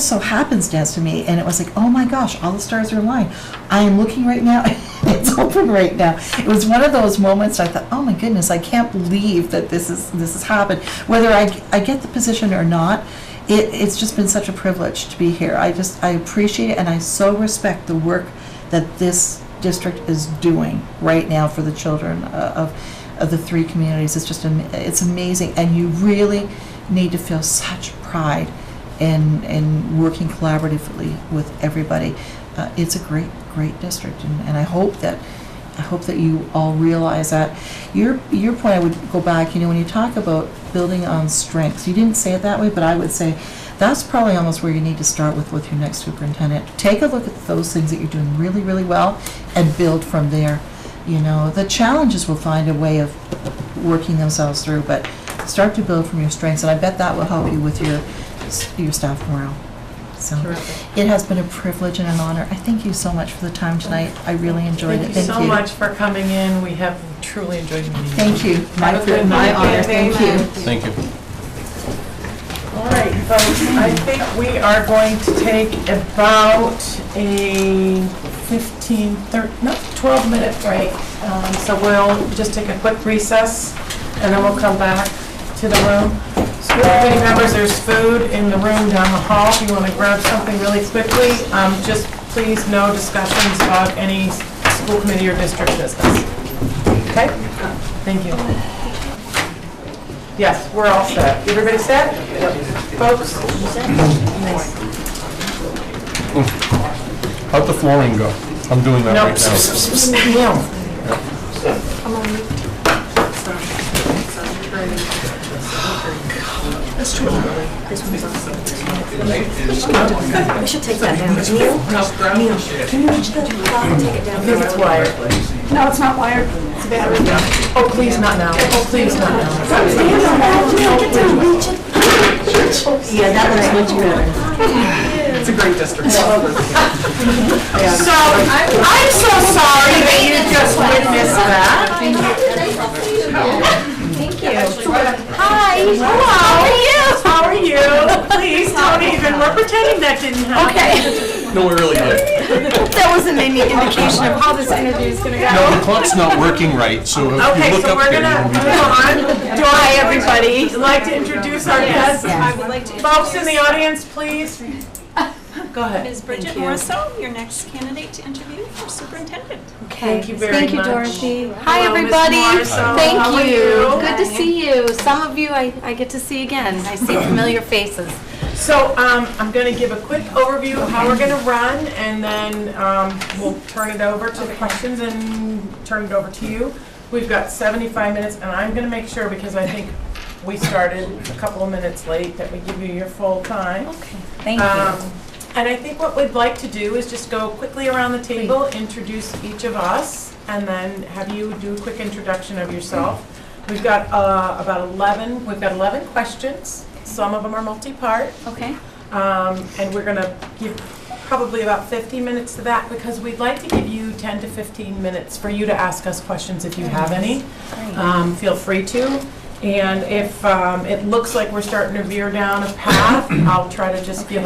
so happenstance to me, and it was like, oh my gosh, all the stars are aligned. I am looking right now, it's open right now. It was one of those moments I thought, oh my goodness, I can't believe that this has happened. Whether I get the position or not, it's just been such a privilege to be here. I appreciate it, and I so respect the work that this district is doing right now for the children of the 3 communities. It's just, it's amazing, and you really need to feel such pride in working collaboratively with everybody. It's a great district, and I hope that you all realize that. Your point, I would go back, when you talk about building on strengths, you didn't say it that way, but I would say that's probably almost where you need to start with your next superintendent. Take a look at those things that you're doing really, really well and build from there. The challenges will find a way of working themselves through, but start to build from your strengths, and I bet that will help you with your staff morale. So it has been a privilege and an honor. I thank you so much for the time tonight. I really enjoyed it. Thank you so much for coming in. We have truly enjoyed meeting you. Thank you. Have a good My night. honor. Thank you. Thank you. All right, folks, I think we are going to take about a 12-minute break. So we'll just take a quick recess, and then we'll come back to the room. School committee members, there's food in the room down the hall if you want to grab something really quickly. Just please, no discussions about any school committee or district business. Okay? Thank you. Yes, we're all set. Everybody set? Folks? How'd the flooring go? I'm doing that No. right now. No. That's too early. This one's awesome. We should take that down. Neil, can you reach the clock and take it down? I think it's wired. No, it's not wired. It's a battery. Oh, please not now. Oh, please not now. Yeah, that was much better. It's a great district. So, I'm so sorry that you just witnessed that. Thank you. Hi. Hello. How are you? Please don't even. We're pretending that didn't happen. Okay. No, we really did. That wasn't any indication of how this interview is gonna go. No, the clock's not working right, so if Okay, you look so up we're there, gonna you'll be move on. Hi, everybody. Would you like to introduce our guests? I would like to Folks in the audience, please. Go ahead. Ms. Bridget Morisseau, your next candidate to interview for superintendent. Thank you very much. Thank you, Dorothy. Hi, Hello, Ms. everybody. Morisseau. How are Thank you. you? Good to see you. Some of you I get to see again. I see familiar faces. So I'm going to give a quick overview of how we're going to run, and then we'll turn it over to questions and turn it over to you. We've got 75 minutes, and I'm going to make sure, because I think we started a couple of minutes late, that we give you your full time. Okay. Thank you. And I think what we'd like to do is just go quickly around the table, introduce each of us, and then have you do a quick introduction of yourself. We've got we've got 11 questions. Some of them are multi-part. Okay. And we're going to give probably about 15 minutes to that, because we'd like to give you 10 to 15 minutes for you to ask us questions if you have any. Feel free to. And if it looks like we're starting to veer down a path, I'll try to just give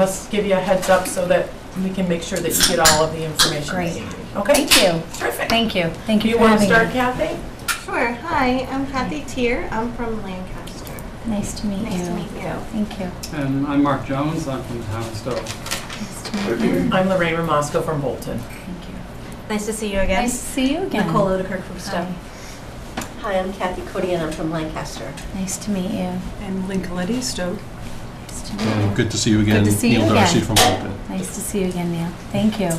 you a heads up so that we can make sure that you get all of the information. Great. Okay? Thank you. Terrific. Thank you. Thank you You for want to having start, me. Kathy? Sure. Hi, I'm Kathy Tier. I'm from Lancaster. Nice to meet you. Nice to meet you. Thank you. And I'm Mark Jones, I'm from the town of Stowe. Nice to meet you. I'm Lorraine Ramasco from Bolton. Thank you. Nice to see you again. Nice to see you again. Nicole Odekirk from Stowe. Hi. Hi, I'm Kathy Cody, and I'm from Lancaster. Nice to meet you. And Lynn Coletti, Stowe. Nice to meet you. And good to see you again, Good to see you Neil Darcy again. from Bolton. Nice to see you again, Neil. Thank you.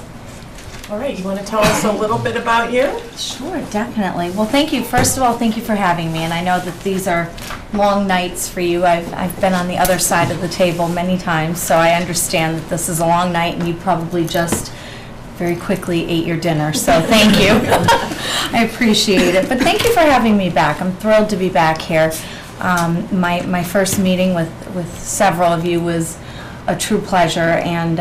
All right, you want to tell us a little bit about you? Sure, definitely. Well, thank you. First of all, thank you for having me. And I know that these are long nights for you. I've been on the other side of the table many times, so I understand that this is a long night and you probably just very quickly ate your dinner. So thank you. I appreciate it. But thank you for having me back. I'm thrilled to be back here. My first meeting with several of you was a true pleasure, and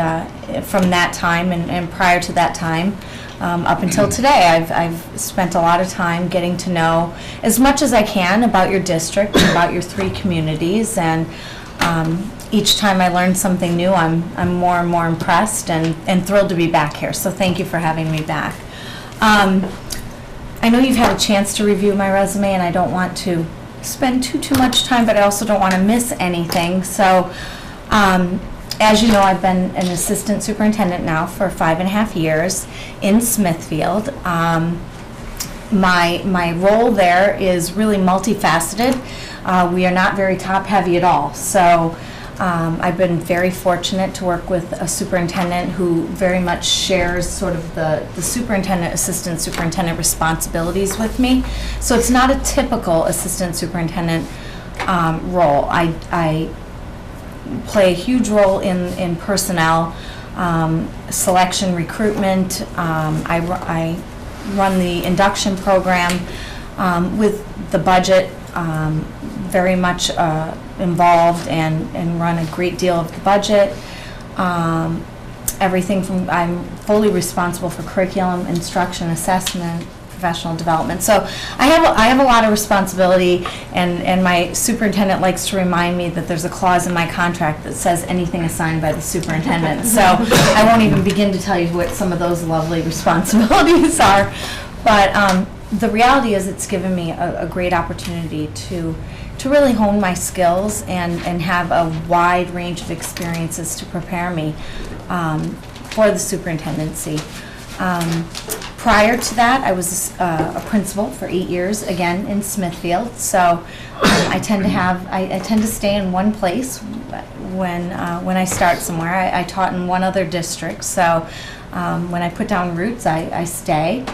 from that time and prior to that time, up until today, I've spent a lot of time getting to know as much as I can about your district, about your 3 communities, and each time I learn something new, I'm more and more impressed and thrilled to be back here. So thank you for having me back. I know you've had a chance to review my resume, and I don't want to spend too much time, but I also don't want to miss anything. So. As you know, I've been an assistant superintendent now for 5.5 years in Smithfield. My role there is really multifaceted. We are not very top-heavy at all. So I've been very fortunate to work with a superintendent who very much shares sort of the superintendent, assistant superintendent responsibilities with me. So it's not a typical assistant superintendent role. I play a huge role in personnel selection, recruitment. I run the induction program with the budget, very much involved and run a great deal of the budget. Everything from, I'm fully responsible for curriculum, instruction, assessment, professional development. So I have a lot of responsibility, and my superintendent likes to remind me that there's a clause in my contract that says anything assigned by the superintendent. So I won't even begin to tell you what some of those lovely responsibilities are. But the reality is it's given me a great opportunity to really hone my skills and have a wide range of experiences to prepare me for the superintendency. Prior to that, I was a principal for 8 years, again in Smithfield. So I tend to stay in one place when I start somewhere. I taught in one other district, so when I put down roots, I stay.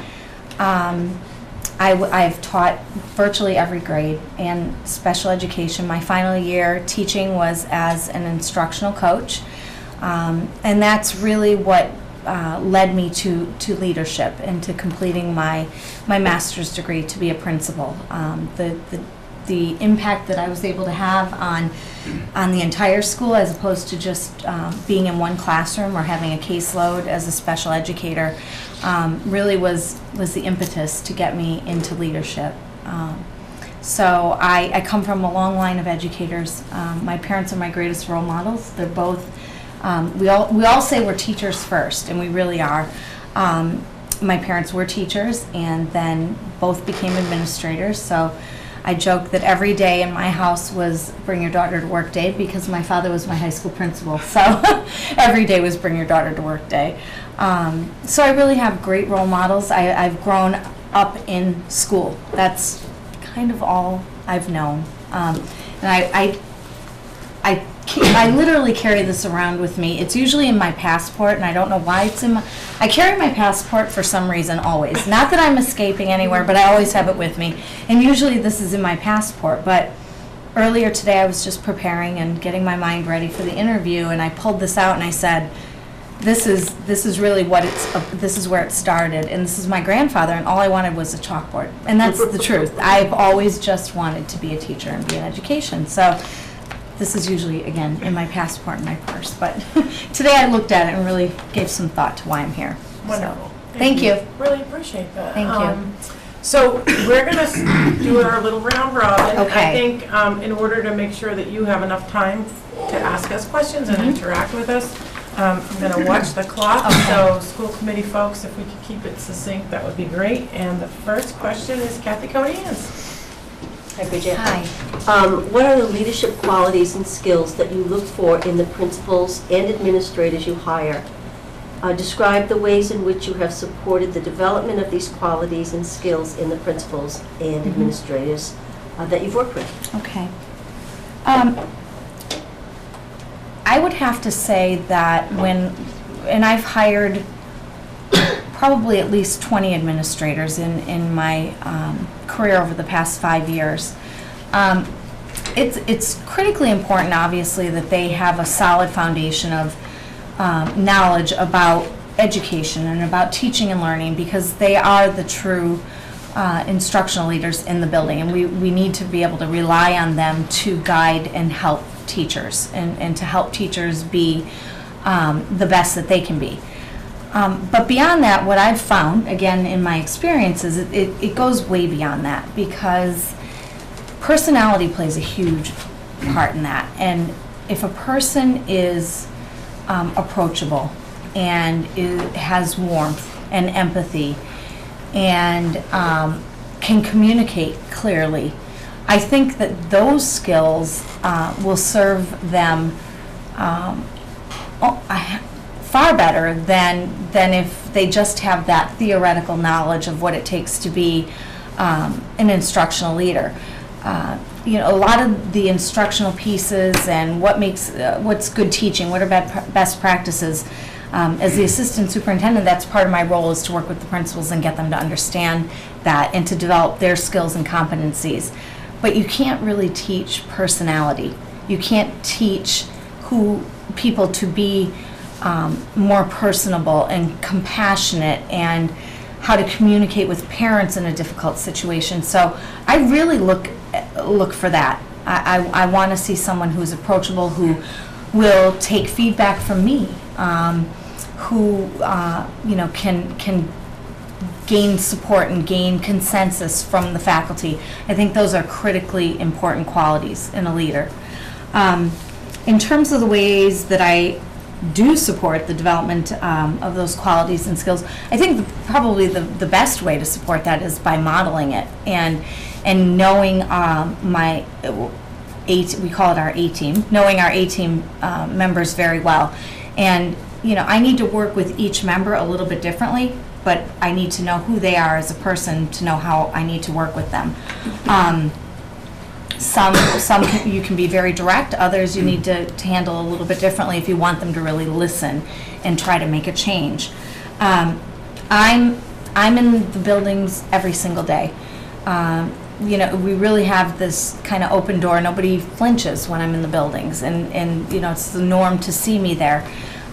I've taught virtually every grade and special education. My final year teaching was as an instructional coach, and that's really what led me to leadership and to completing my master's degree to be a principal. The impact that I was able to have on the entire school, as opposed to just being in one classroom or having a caseload as a special educator, really was the impetus to get me into leadership. So I come from a long line of educators. My parents are my greatest role models. They're both. We all say we're teachers first, and we really are. My parents were teachers, and then both became administrators. So I joke that every day in my house was bring your daughter to work day, because my father was my high school principal. So every day was bring your daughter to work day. So I really have great role models. I've grown up in school. That's kind of all I've known. And I literally carry this around with me. It's usually in my passport, and I don't know why it's in my... I carry my passport for some reason always. Not that I'm escaping anywhere, but I always have it with me. And usually this is in my passport. But earlier today I was just preparing and getting my mind ready for the interview, and I pulled this out and I said, this is really what this is where it started, and this is my grandfather, and all I wanted was a chalkboard. And that's the truth. I've always just wanted to be a teacher and be in education. So this is usually, again, in my passport and my purse. But today I looked at it and really gave some thought to why I'm here. Wonderful. So, thank you. Really appreciate that. Thank you. So we're going to do our little round robin. Okay. I think in order to make sure that you have enough time to ask us questions and interact with us, I'm going to watch the clock. Okay. So school committee folks, if we could keep it succinct, that would be great. And the first question is Kathy Cody. Hi, Bridget. Hi. What are the leadership qualities and skills that you look for in the principals and administrators you hire? Describe the ways in which you have supported the development of these qualities and skills in the principals and administrators that you've worked with. Okay. I would have to say that and I've hired probably at least 20 administrators in my career over the past 5 years. It's critically important, obviously, that they have a solid foundation of knowledge about education and about teaching and learning, because they are the true instructional leaders in the building, and we need to be able to rely on them to guide and help teachers and to help teachers be the best that they can be. But beyond that, what I've found, again, in my experience, is it goes way beyond that, because personality plays a huge part in that. And if a person is approachable and has warmth and empathy and can communicate clearly, I think that those skills will serve them far better than if they just have that theoretical knowledge of what it takes to be an instructional leader. A lot of the instructional pieces and what's good teaching, what are best practices. As the assistant superintendent, that's part of my role, is to work with the principals and get them to understand that and to develop their skills and competencies. But you can't really teach personality. You can't teach people to be more personable and compassionate, and how to communicate with parents in a difficult situation. So I really look for that. I want to see someone who's approachable, who will take feedback from me, who can gain support and gain consensus from the faculty. I think those are critically important qualities in a leader. In terms of the ways that I do support the development of those qualities and skills, I think probably the best way to support that is by modeling it and knowing we call it our A-team, knowing our A-team members very well. And I need to work with each member a little bit differently, but I need to know who they are as a person to know how I need to work with them. Some you can be very direct, others you need to handle a little bit differently if you want them to really listen and try to make a change. I'm in the buildings every single day. We really have this kind of open door. Nobody flinches when I'm in the buildings, and it's the norm to see me there.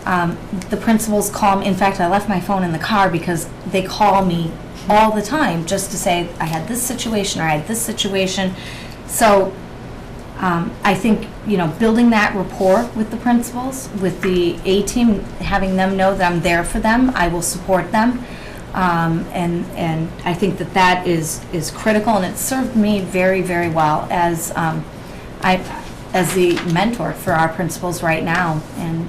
The principals call me. In fact, I left my phone in the car because they call me all the time just to say, I had this situation or I had this situation. So I think, building that rapport with the principals, with the A-team, having them know that I'm there for them, I will support them. And I think that is critical, and it's served me very, very well as the mentor for our principals right now, and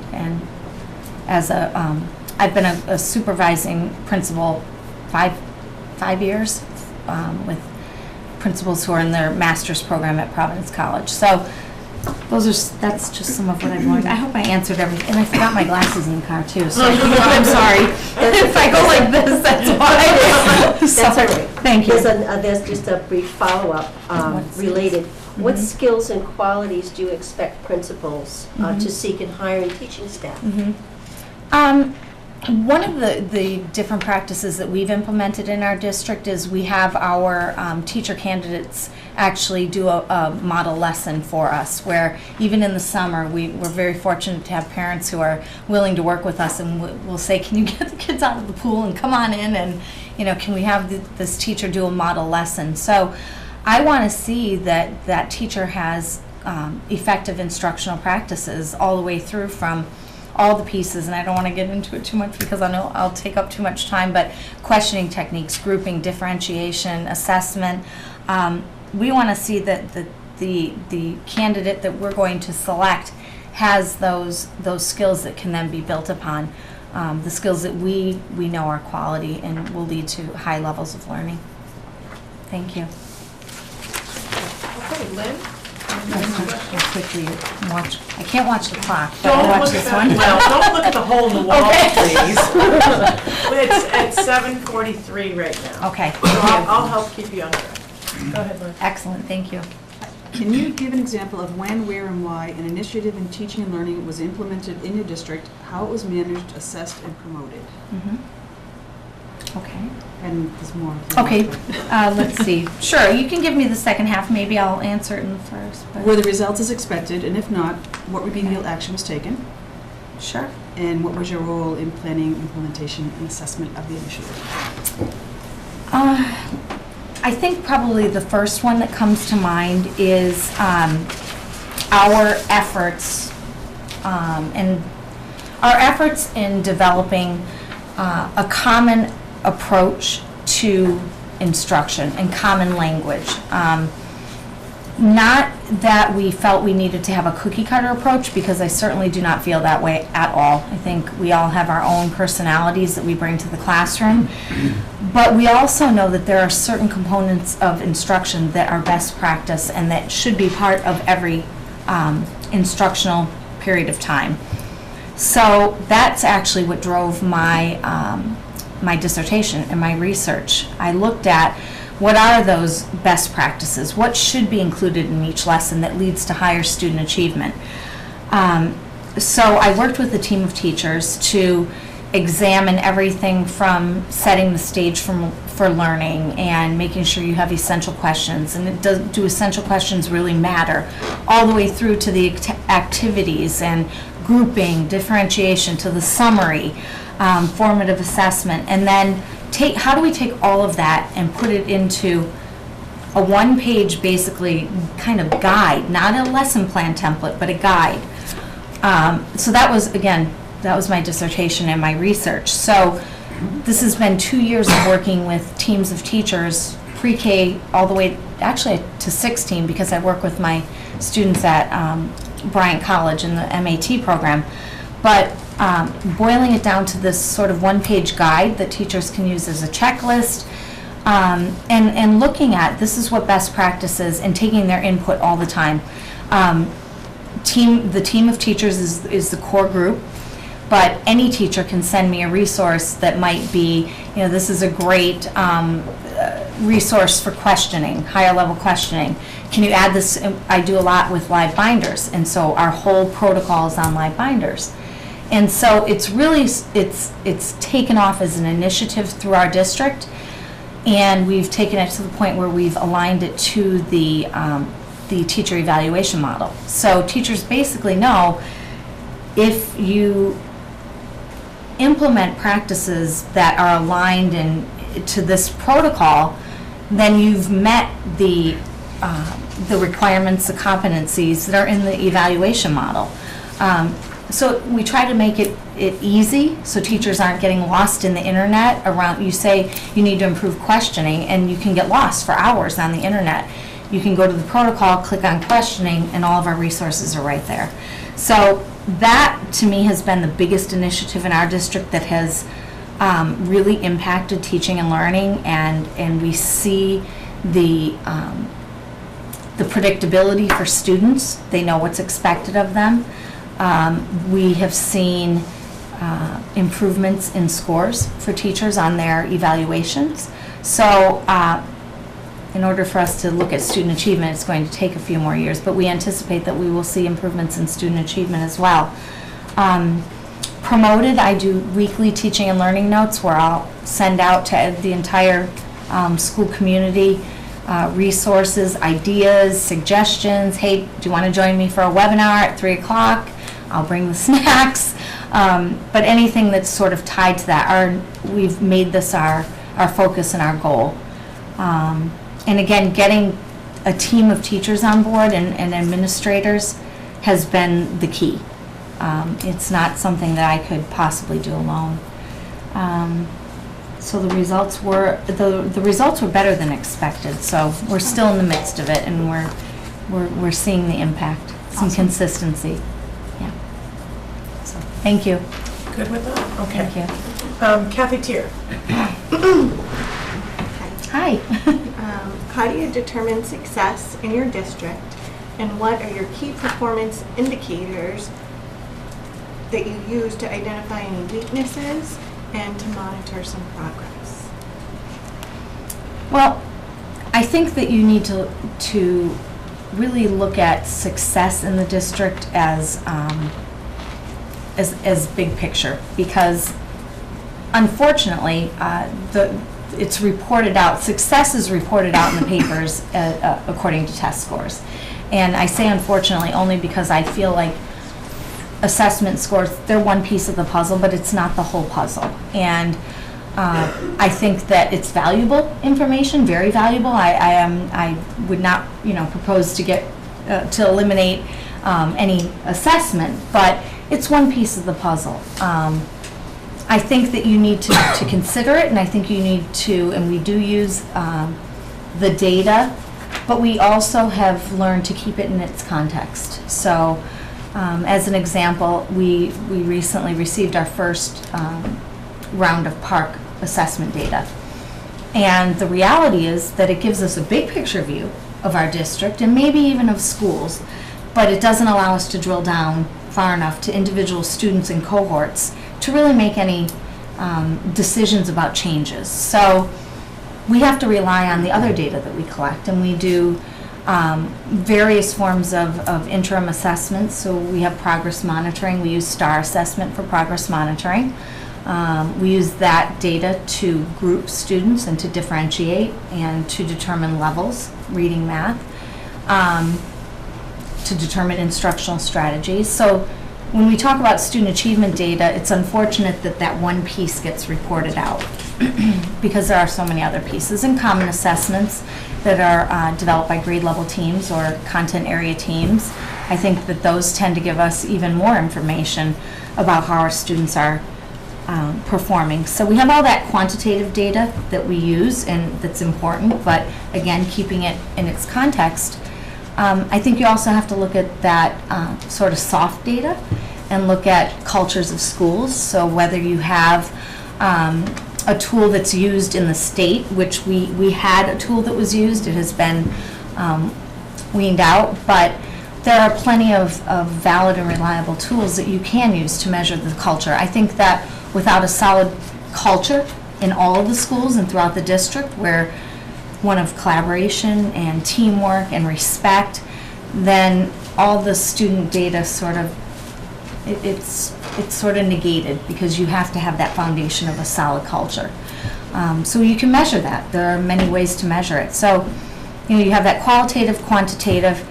as I've been a supervising principal 5 years with principals who are in their master's program at Providence College. So that's just some of what I've learned. I hope I answered everything. And I forgot my glasses in the car too, so I'm sorry. If I go like this, that's why. That's all right. Thank you. There's just a brief follow-up related. What skills and qualities do you expect principals to seek in hiring teaching staff? One of the different practices that we've implemented in our district is we have our teacher candidates actually do a model lesson for us, where even in the summer we're very fortunate to have parents who are willing to work with us, and we'll say, can you get the kids out of the pool and come on in, and can we have this teacher do a model lesson? So I want to see that teacher has effective instructional practices all the way through, from all the pieces, and I don't want to get into it too much because I know I'll take up too much time, but questioning techniques, grouping, differentiation, assessment. We want to see that the candidate that we're going to select has those skills that can then be built upon, the skills that we know are quality and will lead to high levels of learning. Thank you. Okay, Lynn? Quickly watch, I can't watch the clock, but I'll Don't watch look this at one. that, well, don't look at the hole in the wall, Okay. please. It's at 7:43 right now. Okay, So thank you. I'll help keep you on track. Go ahead, Lynn. Excellent, thank you. Can you give an example of when, where, and why an initiative in teaching and learning was implemented in your district, how it was managed, assessed, and promoted? Mhm. Okay. And there's more. if you Okay, want. let's see. Sure, you can give me the second half, maybe I'll answer it in the first. but- Were the results as expected, and if not, what remedial action was taken? Sure. And what was your role in planning, implementation, and assessment of the initiative? I think probably the first one that comes to mind is our efforts in developing a common approach to instruction and common language. Not that we felt we needed to have a cookie cutter approach, because I certainly do not feel that way at all. I think we all have our own personalities that we bring to the classroom. But we also know that there are certain components of instruction that are best practice and that should be part of every instructional period of time. So that's actually what drove my my dissertation and my research. I looked at what are those best practices, what should be included in each lesson that leads to higher student achievement. So I worked with a team of teachers to examine everything from setting the stage for learning and making sure you have essential questions, and do essential questions really matter, all the way through to the activities and grouping, differentiation, to the summary, formative assessment, and then how do we take all of that and put it into a one-page, basically, kind of guide, not a lesson plan template, but a guide. So that was, again, that was my dissertation and my research. So this has been 2 years of working with teams of teachers, pre-K all the way, actually to 16, because I work with my students at Bryant College in the MAT program. But boiling it down to this sort of one-page guide that teachers can use as a checklist, and looking at this is what best practice is, and taking their input all the time. The team of teachers is the core group, but any teacher can send me a resource that might be, this is a great resource for questioning, higher level questioning. Can you add this? I do a lot with live binders, and so our whole protocol is on live binders. And so it's really, it's taken off as an initiative through our district, and we've taken it to the point where we've aligned it to the teacher evaluation model. So teachers basically know if you implement practices that are aligned to this protocol, then you've met the requirements, the competencies that are in the evaluation model. So we try to make it easy, so teachers aren't getting lost in the internet around, you say you need to improve questioning, and you can get lost for hours on the internet. You can go to the protocol, click on questioning, and all of our resources are right there. So that, to me, has been the biggest initiative in our district that has really impacted teaching and learning, and we see the predictability for students. They know what's expected of them. We have seen improvements in scores for teachers on their evaluations. So in order for us to look at student achievement, it's going to take a few more years, but we anticipate that we will see improvements in student achievement as well. Promoted, I do weekly teaching and learning notes where I'll send out to the entire school community resources, ideas, suggestions. Hey, do you want to join me for a webinar at 3 o'clock? I'll bring the snacks. But anything that's sort of tied to that, we've made this our focus and our goal. And again, getting a team of teachers on board and administrators has been the key. It's not something that I could possibly do alone. So the results were better than expected. So we're still in the midst of it, and we're seeing the impact, some consistency. Yeah. So thank you. Good with that? Okay. Thank you. Kathy Tier. Hi. How do you determine success in your district, and what are your key performance indicators that you use to identify any weaknesses and to monitor some progress? Well, I think that you need to really look at success in the district as big picture, because unfortunately, it's reported out, success is reported out in the papers according to test scores. And I say unfortunately only because I feel like assessment scores, they're one piece of the puzzle, but it's not the whole puzzle. And I think that it's valuable information, very valuable. I would not, propose to to eliminate any assessment, but it's one piece of the puzzle. I think that you need to consider it, and I think you need to, and we do use the data, but we also have learned to keep it in its context. So, as an example, we recently received our first round of park assessment data. And the reality is that it gives us a big picture view of our district and maybe even of schools, but it doesn't allow us to drill down far enough to individual students and cohorts to really make any decisions about changes. So we have to rely on the other data that we collect, and we do various forms of interim assessments. So we have progress monitoring. We use STAR assessment for progress monitoring. We use that data to group students and to differentiate and to determine levels, reading, math, to determine instructional strategies. So when we talk about student achievement data, it's unfortunate that that one piece gets reported out because there are so many other pieces and common assessments that are developed by grade level teams or content area teams. I think that those tend to give us even more information about how our students are performing. So we have all that quantitative data that we use and that's important, but again, keeping it in its context. I think you also have to look at that sort of soft data and look at cultures of schools. So whether you have a tool that's used in the state, which we had a tool that was used, it has been weaned out, but there are plenty of valid and reliable tools that you can use to measure the culture. I think that without a solid culture in all of the schools and throughout the district, where one of collaboration and teamwork and respect, then all the student data sort of, it's sort of negated, because you have to have that foundation of a solid culture. So you can measure that. There are many ways to measure it. So, you have that qualitative, quantitative.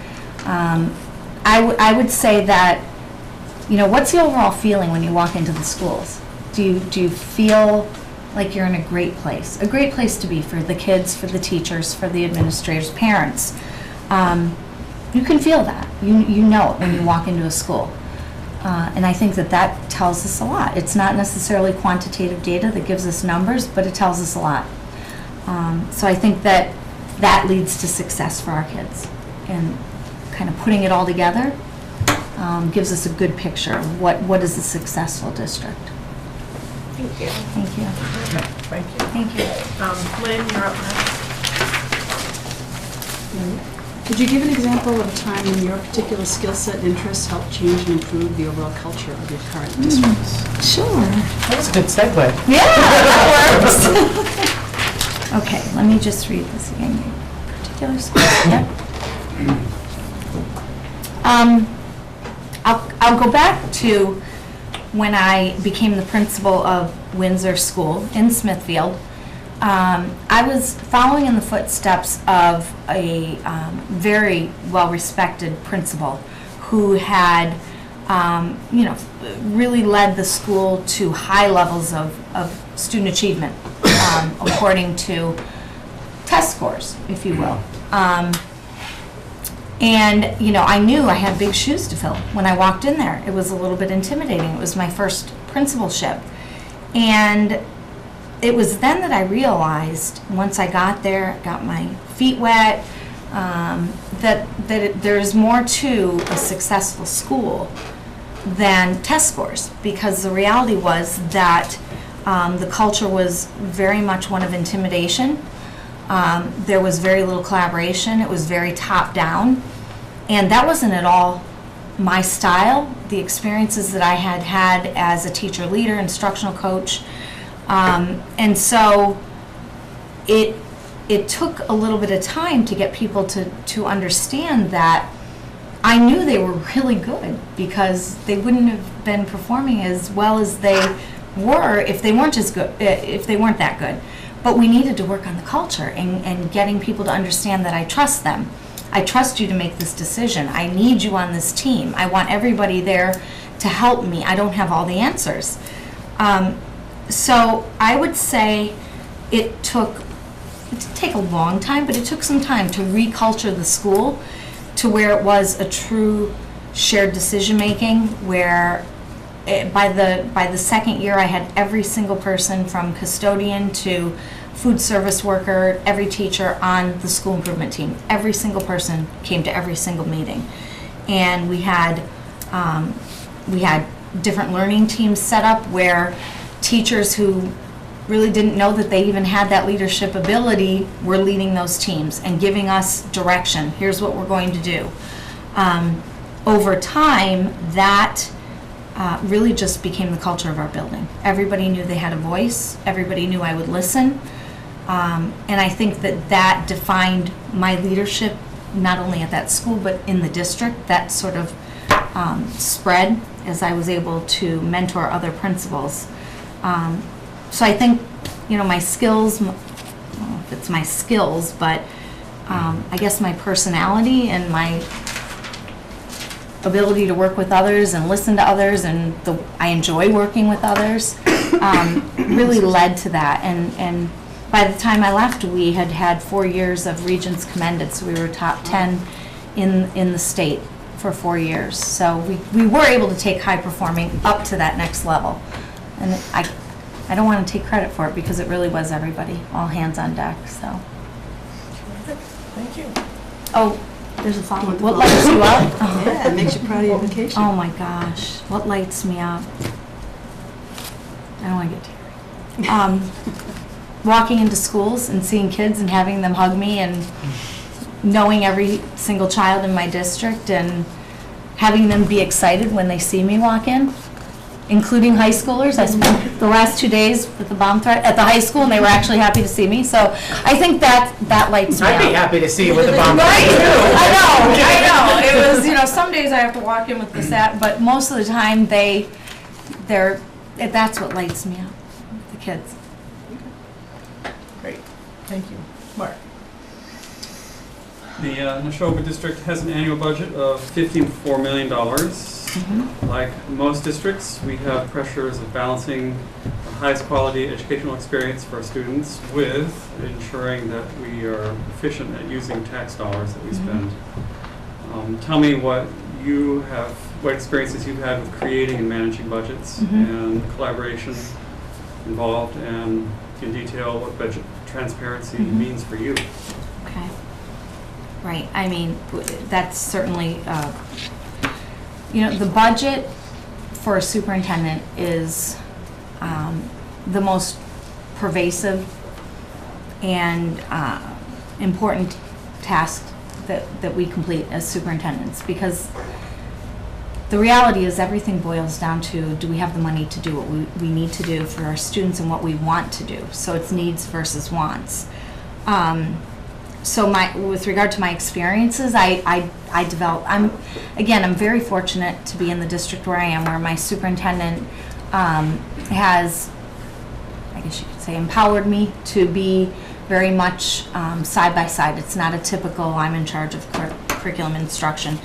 I would say that, what's the overall feeling when you walk into the schools? Do you feel like you're in a great place to be for the kids, for the teachers, for the administrators, parents? You can feel that. You know it when you walk into a school. And I think that tells us a lot. It's not necessarily quantitative data that gives us numbers, but it tells us a lot. So I think that leads to success for our kids. And kind of putting it all together gives us a good picture of what is a successful district. Thank you. Thank you. Thank you. Thank you. Lynn, you're up next. Could you give an example of a time when your particular skill set and interests helped change and improve the overall culture of your current district? Sure. That was a good segue. Yeah, that works. Okay, let me just read this again. Particular skill set. I'll go back to when I became the principal of Windsor School in Smithfield. I was following in the footsteps of a very well-respected principal who had, really led the school to high levels of student achievement, according to test scores, if you will. And, I knew I had big shoes to fill when I walked in there. It was a little bit intimidating. It was my first principalship. And it was then that I realized, once I got there, got my feet wet, that there's more to a successful school than test scores. Because the reality was that the culture was very much one of intimidation. There was very little collaboration. It was very top-down. And that wasn't at all my style. The experiences that I had had as a teacher leader, instructional coach. And so it took a little bit of time to get people to understand that I knew they were really good, because they wouldn't have been performing as well as they were if they weren't as good, if they weren't that good. But we needed to work on the culture and getting people to understand that I trust them. I trust you to make this decision. I need you on this team. I want everybody there to help me. I don't have all the answers. So I would say it didn't take a long time, but it took some time to reculture the school to where it was a true shared decision-making, where by the second year I had every single person from custodian to food service worker, every teacher on the school improvement team. Every single person came to every single meeting. And we had different learning teams set up where teachers who really didn't know that they even had that leadership ability were leading those teams and giving us direction. Here's what we're going to do. Over time, that really just became the culture of our building. Everybody knew they had a voice. Everybody knew I would listen. And I think that defined my leadership, not only at that school, but in the district. That sort of spread as I was able to mentor other principals. So I think, my skills, I don't know if it's my skills, but I guess my personality and my ability to work with others and listen to others, and I enjoy working with others, really led to that. And by the time I left, we had 4 years of Regents Commended, so we were top 10 in the state for 4 years. So we were able to take high performing up to that next level. And I don't want to take credit for it, because it really was everybody, all hands on deck, so. Thank you. Oh, there's a follow-up. What lights you up? Oh. Yeah, it makes you proud of your vacation. Oh my gosh, what lights me up? I don't want to get teary. Walking into schools and seeing kids and having them hug me, and knowing every single child in my district, and having them be excited when they see me walk in, including high schoolers. I spent the last 2 days with the bomb threat at the high school, and they were actually happy to see me. So I think that lights me up. I'd be happy to see you with the bomb threat, Right? too. I know. It was, some days I have to walk in with the sat, but most of the time that's what lights me up, the kids. Great, thank you. Mark? The Neshoba district has an annual budget of $54 million. Like most districts, we have pressures of balancing the highest quality educational experience for our students with ensuring that we are efficient at using tax dollars that we spend. Tell me what experiences you've had with creating and managing budgets, and collaboration involved, and in detail what budget transparency means for you. Okay. Right. I mean, that's certainly, the budget for a superintendent is the most pervasive and important task that we complete as superintendents, because the reality is everything boils down to, do we have the money to do what we need to do for our students and what we want to do? So it's needs versus wants. So with regard to my experiences, I develop. I'm very fortunate to be in the district where I am, where my superintendent has, I guess you could say, empowered me to be very much side by side. It's not a typical I'm in charge of curriculum instruction.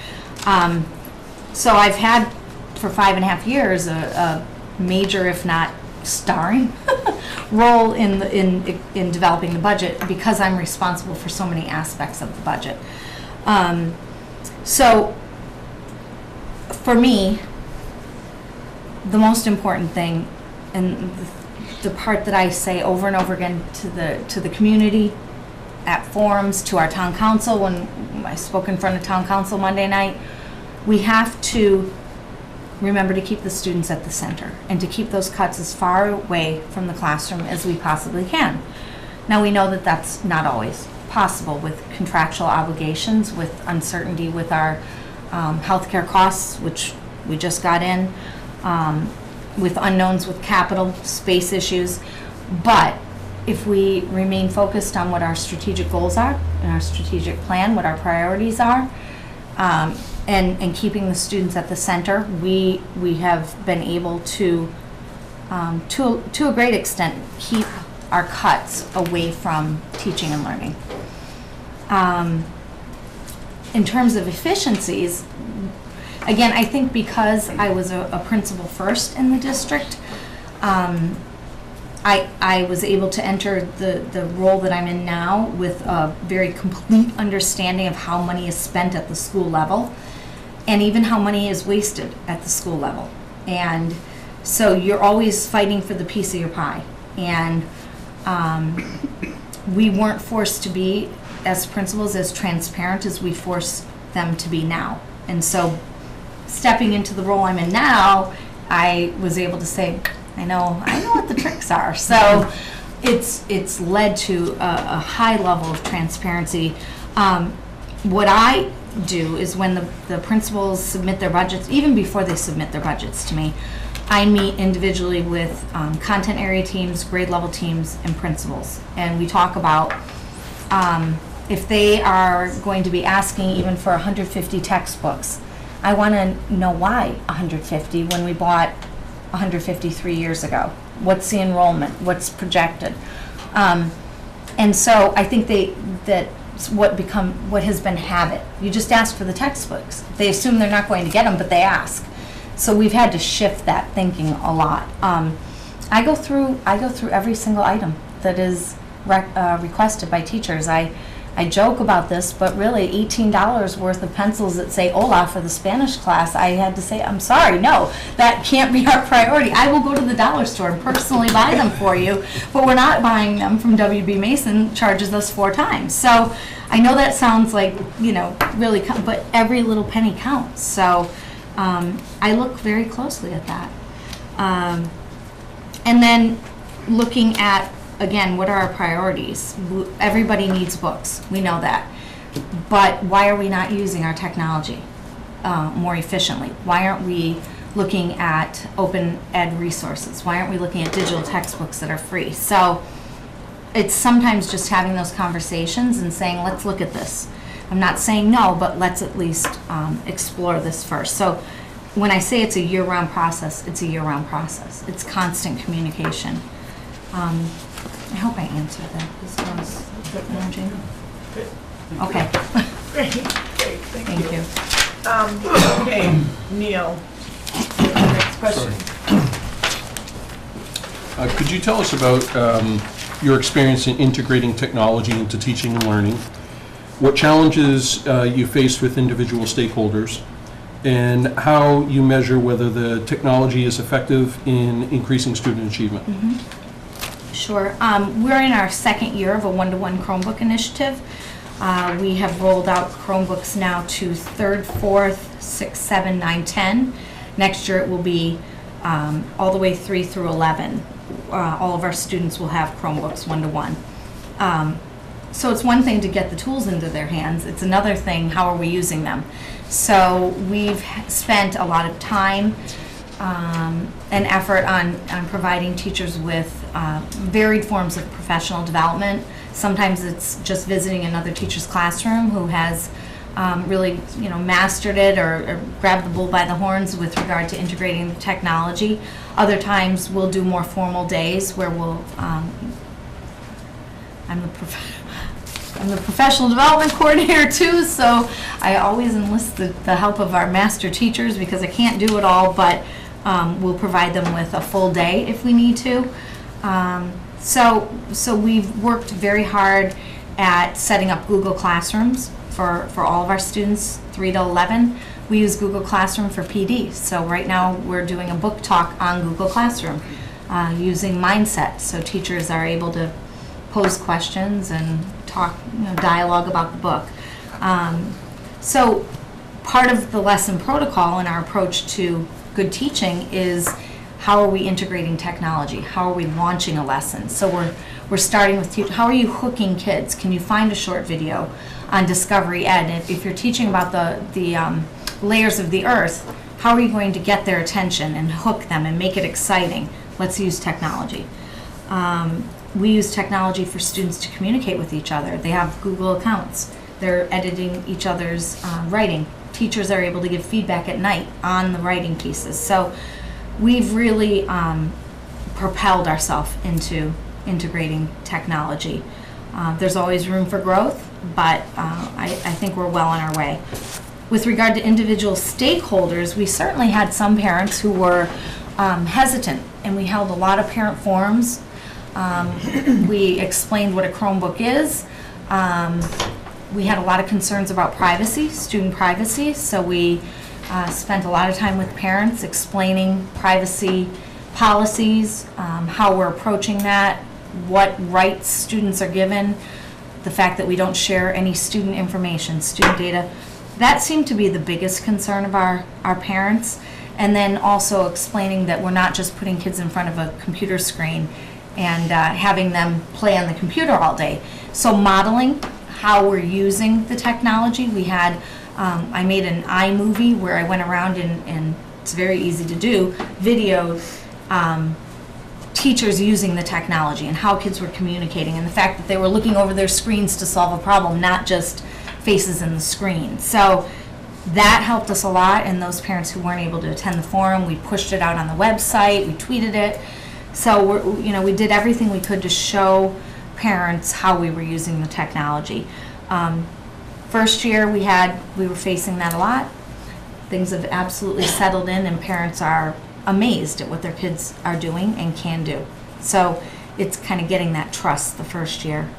So I've had for 5.5 years a major, if not starring, role in developing the budget, because I'm responsible for so many aspects of the budget. So for me, the most important thing, and the part that I say over and over again to the community, at forums, to our town council, when I spoke in front of town council Monday night, we have to remember to keep the students at the center and to keep those cuts as far away from the classroom as we possibly can. Now, we know that that's not always possible with contractual obligations, with uncertainty with our healthcare costs, which we just got in, with unknowns with capital, space issues. But if we remain focused on what our strategic goals are and our strategic plan, what our priorities are, and keeping the students at the center, we have been able to a great extent, keep our cuts away from teaching and learning. In terms of efficiencies, again, I think because I was a principal first in the district, I was able to enter the role that I'm in now with a very complete understanding of how money is spent at the school level and even how money is wasted at the school level. And so you're always fighting for the piece of your pie. And we weren't forced to be, as principals, as transparent as we force them to be now. And so stepping into the role I'm in now, I was able to say, I know what the tricks are. So it's led to a high level of transparency. What I do is when the principals submit their budgets, even before they submit their budgets to me, I meet individually with content area teams, grade level teams, and principals. And we talk about if they are going to be asking even for 150 textbooks, I want to know why 150 when we bought 150 3 years ago. What's the enrollment? What's projected? And so I think that's what has been habit. You just ask for the textbooks. They assume they're not going to get them, but they ask. So we've had to shift that thinking a lot. I go through every single item that is requested by teachers. I joke about this, but really $18 worth of pencils that say Hola for the Spanish class, I had to say, I'm sorry, no, that can't be our priority. I will go to the dollar store and personally buy them for you, but we're not buying them from WB Mason, charges us 4 times. So I know that sounds like, really, but every little penny counts. So I look very closely at that. And then looking at, again, what are our priorities? Everybody needs books, we know that. But why are we not using our technology more efficiently? Why aren't we looking at open ed resources? Why aren't we looking at digital textbooks that are free? So it's sometimes just having those conversations and saying, let's look at this. I'm not saying no, but let's at least explore this first. So when I say it's a year-round process, it's a year-round process. It's constant communication. I hope I answered that. This was good, Jane? Good. Okay. Great, thank you. Okay, Neil, next question. Could you tell us about your experience in integrating technology into teaching and learning? What challenges you faced with individual stakeholders, and how you measure whether the technology is effective in increasing student achievement? Mm-hmm. Sure. We're in our second year of a one-to-one Chromebook initiative. We have rolled out Chromebooks now to 3rd, 4th, 6th, 7th, 9th, 10th. Next year it will be all the way 3 through 11. All of our students will have Chromebooks one-to-one. So it's one thing to get the tools into their hands. It's another thing, how are we using them? So we've spent a lot of time and effort on providing teachers with varied forms of professional development. Sometimes it's just visiting another teacher's classroom who has really, mastered it or grabbed the bull by the horns with regard to integrating the technology. Other times we'll do more formal days where we'll, I'm the professional development coordinator too, so I always enlist the help of our master teachers because I can't do it all, but we'll provide them with a full day if we need to. So we've worked very hard at setting up Google Classrooms for all of our students, 3 to 11. We use Google Classroom for PD. So right now we're doing a book talk on Google Classroom using Mindset. So teachers are able to pose questions and talk, dialogue about the book. So part of the lesson protocol and our approach to good teaching is How are we integrating technology? How are we launching a lesson? So we're starting with, how are you hooking kids? Can you find a short video on Discovery Ed? If you're teaching about the layers of the earth, how are you going to get their attention and hook them and make it exciting? Let's use technology. We use technology for students to communicate with each other. They have Google accounts. They're editing each other's writing. Teachers are able to give feedback at night on the writing pieces. So we've really propelled ourselves into integrating technology. There's always room for growth, but I think we're well on our way. With regard to individual stakeholders, we certainly had some parents who were hesitant, and we held a lot of parent forums. We explained what a Chromebook is. We had a lot of concerns about privacy, student privacy, so we spent a lot of time with parents explaining privacy policies, how we're approaching that, what rights students are given, the fact that we don't share any student information, student data. That seemed to be the biggest concern of our parents. And then also explaining that we're not just putting kids in front of a computer screen and having them play on the computer all day. So modeling how we're using the technology. We had, I made an iMovie where I went around and it's very easy to do, videoed teachers using the technology and how kids were communicating and the fact that they were looking over their screens to solve a problem, not just faces in the screen. So that helped us a lot, and those parents who weren't able to attend the forum, we pushed it out on the website, we tweeted it. So we did everything we could to show parents how we were using the technology. First year we were facing that a lot. Things have absolutely settled in, and parents are amazed at what their kids are doing and can do. So it's kind of getting that trust the first year.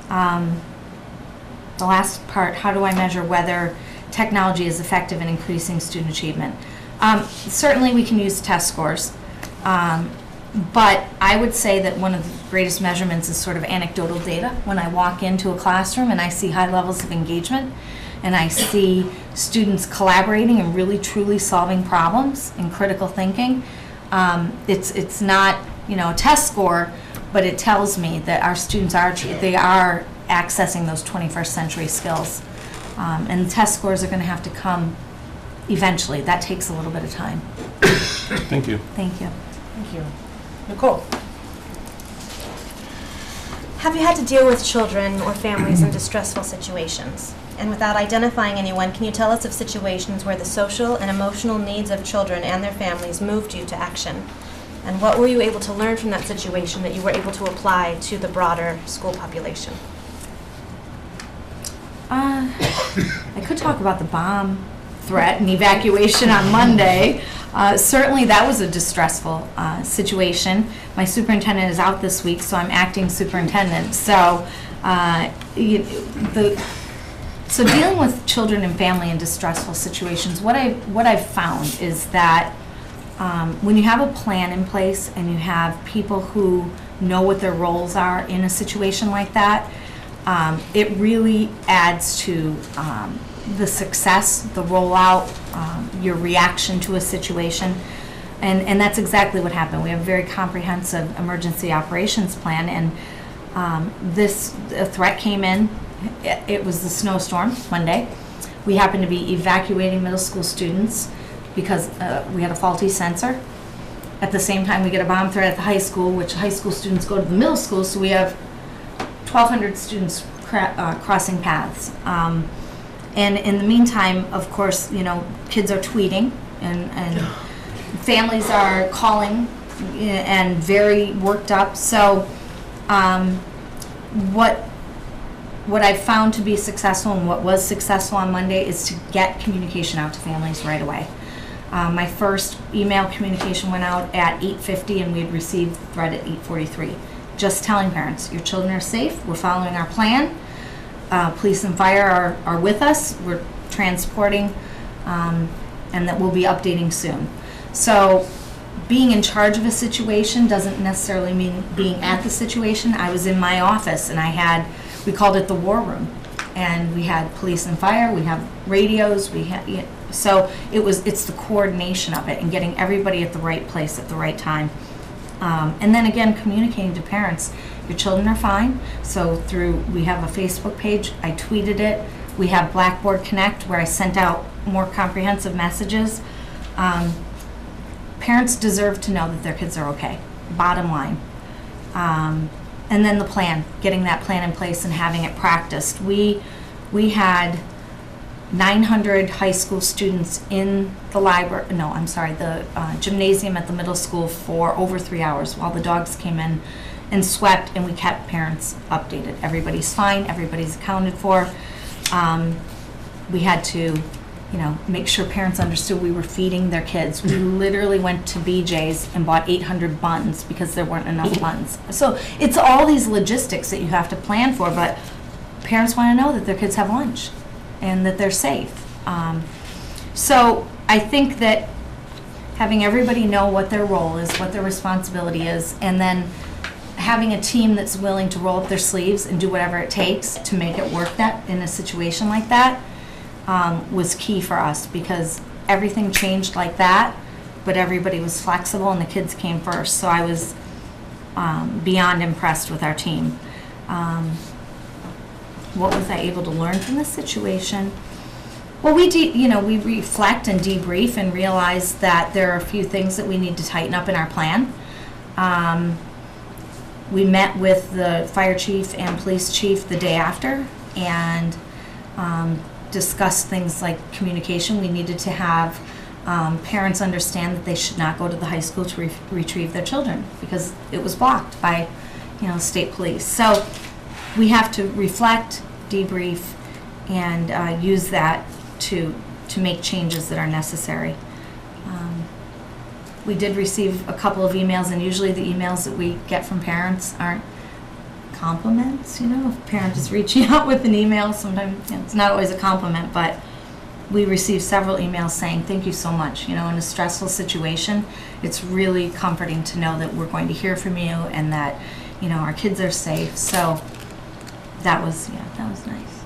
The last part, how do I measure whether technology is effective in increasing student achievement? Certainly we can use test scores, but I would say that one of the greatest measurements is sort of anecdotal data. When I walk into a classroom and I see high levels of engagement and I see students collaborating and really truly solving problems and critical thinking, it's not a test score, but it tells me that our students are accessing those 21st century skills. And test scores are going to have to come eventually. That takes a little bit of time. Thank you. Thank you. Thank you. Nicole? Have you had to deal with children or families in distressful situations? And without identifying anyone, can you tell us of situations where the social and emotional needs of children and their families moved you to action? And what were you able to learn from that situation that you were able to apply to the broader school population? I could talk about the bomb threat and evacuation on Monday. Certainly that was a distressful situation. My superintendent is out this week, so I'm acting superintendent. So, so dealing with children and family in distressful situations, what I've found is that when you have a plan in place and you have people who know what their roles are in a situation like that, it really adds to the success, the rollout, your reaction to a situation. And that's exactly what happened. We have a very comprehensive emergency operations plan, and a threat came in. It was the snowstorm Monday. We happened to be evacuating middle school students because we had a faulty sensor. At the same time, we get a bomb threat at the high school, which high school students go to the middle school, so we have 1,200 students crossing paths. And in the meantime, of course, kids are tweeting and families are calling and very worked up. So what I've found to be successful and what was successful on Monday is to get communication out to families right away. My first email communication went out at 8:50 and we had received threat at 8:43. Just telling parents, your children are safe, we're following our plan. Police and fire are with us, we're transporting, and that we'll be updating soon. So being in charge of a situation doesn't necessarily mean being at the situation. I was in my office and we called it the war room. And we had police and fire, we have radios, we had, so it's the coordination of it and getting everybody at the right place at the right time. And then again, communicating to parents, your children are fine. So we have a Facebook page, I tweeted it. We have Blackboard Connect where I sent out more comprehensive messages. Parents deserve to know that their kids are okay, bottom line. And then the plan, getting that plan in place and having it practiced. We had 900 high school students in the the gymnasium at the middle school for over 3 hours while the dogs came in and swept, and we kept parents updated. Everybody's fine, everybody's accounted for. We had to, make sure parents understood we were feeding their kids. We literally went to BJ's and bought 800 buns because there weren't enough buns. So it's all these logistics that you have to plan for, but parents want to know that their kids have lunch and that they're safe. So I think that having everybody know what their role is, what their responsibility is, and then having a team that's willing to roll up their sleeves and do whatever it takes to make it work that in a situation like that was key for us, because everything changed like that, but everybody was flexible and the kids came first. So I was beyond impressed with our team. What was I able to learn from this situation? Well, we reflect and debrief and realize that there are a few things that we need to tighten up in our plan. We met with the fire chief and police chief the day after and discussed things like communication. We needed to have parents understand that they should not go to the high school to retrieve their children because it was blocked by, state police. So we have to reflect, debrief, and use that to make changes that are necessary. We did receive a couple of emails, and usually the emails that we get from parents aren't compliments. If a parent is reaching out with an email, sometimes it's not always a compliment, but we received several emails saying thank you so much. In a stressful situation, it's really comforting to know that we're going to hear from you and that our kids are safe. So that was nice.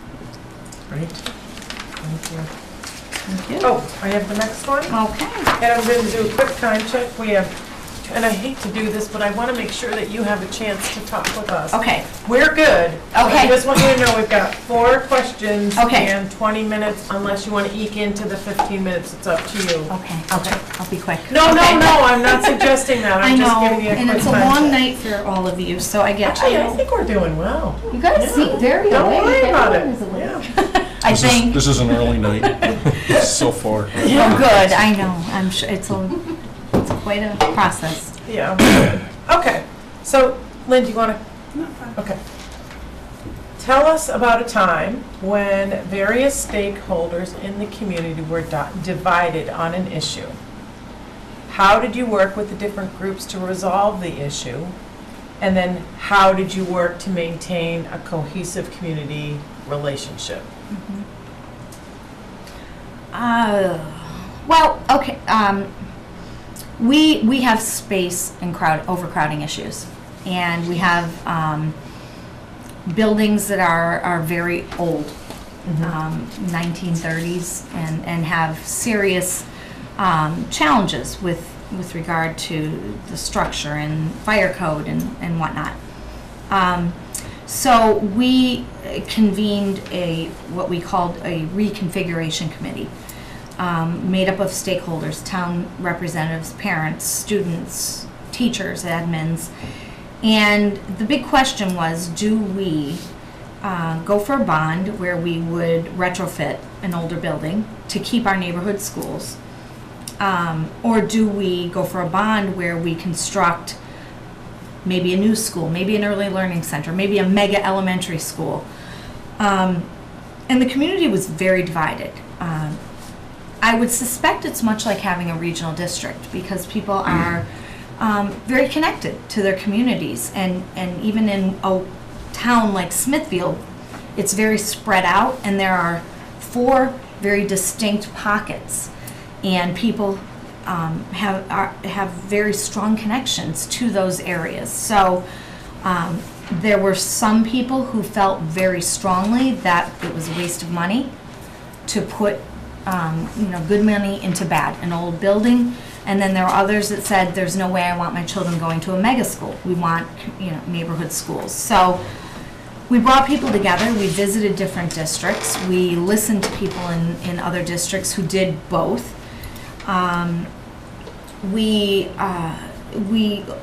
Great. Thank you. Thank you. Oh, I have the next one. Okay. And I'm going to do a quick time check. We have, and I hate to do this, but I want to make sure that you have a chance to talk with us. Okay. We're good. Okay. I just want you to know we've got 4 questions Okay. and 20 minutes, unless you want to eke into the 15 minutes. It's up to you. Okay. I'll be quick. No, Okay. no, I'm not suggesting that. I'm just giving you a quick time and it's a check. long night for all of you, so I get. Actually, I think we're doing well. You guys seem very Don't awake. worry about Everyone it. is awake. Yeah. I think. This is an early night so far. Oh, good. I know. I'm sure it's quite a process. Yeah. we're good. Okay. So, Lynn, do you want to? No, fine. Okay. Tell us about a time when various stakeholders in the community were divided on an issue. How did you work with the different groups to resolve the issue? And then how did you work to maintain a cohesive community relationship? Well, okay. We have space and overcrowding issues, and we have buildings that are very old, 1930s, and have serious challenges with regard to the structure and fire code and whatnot. So we convened what we called a reconfiguration committee, made up of stakeholders, town representatives, parents, students, teachers, admins. And the big question was, do we go for a bond where we would retrofit an older building to keep our neighborhood schools? Or do we go for a bond where we construct maybe a new school, maybe an early learning center, maybe a mega elementary school? And the community was very divided. I would suspect it's much like having a regional district, because people are very connected to their communities, and even in a town like Smithfield, it's very spread out, and there are 4 very distinct pockets, and people have very strong connections to those areas. So There were some people who felt very strongly that it was a waste of money to put, good money into bad, an old building. And then there were others that said, there's no way I want my children going to a mega school. We want, neighborhood schools. So we brought people together. We visited different districts. We listened to people in other districts who did both. We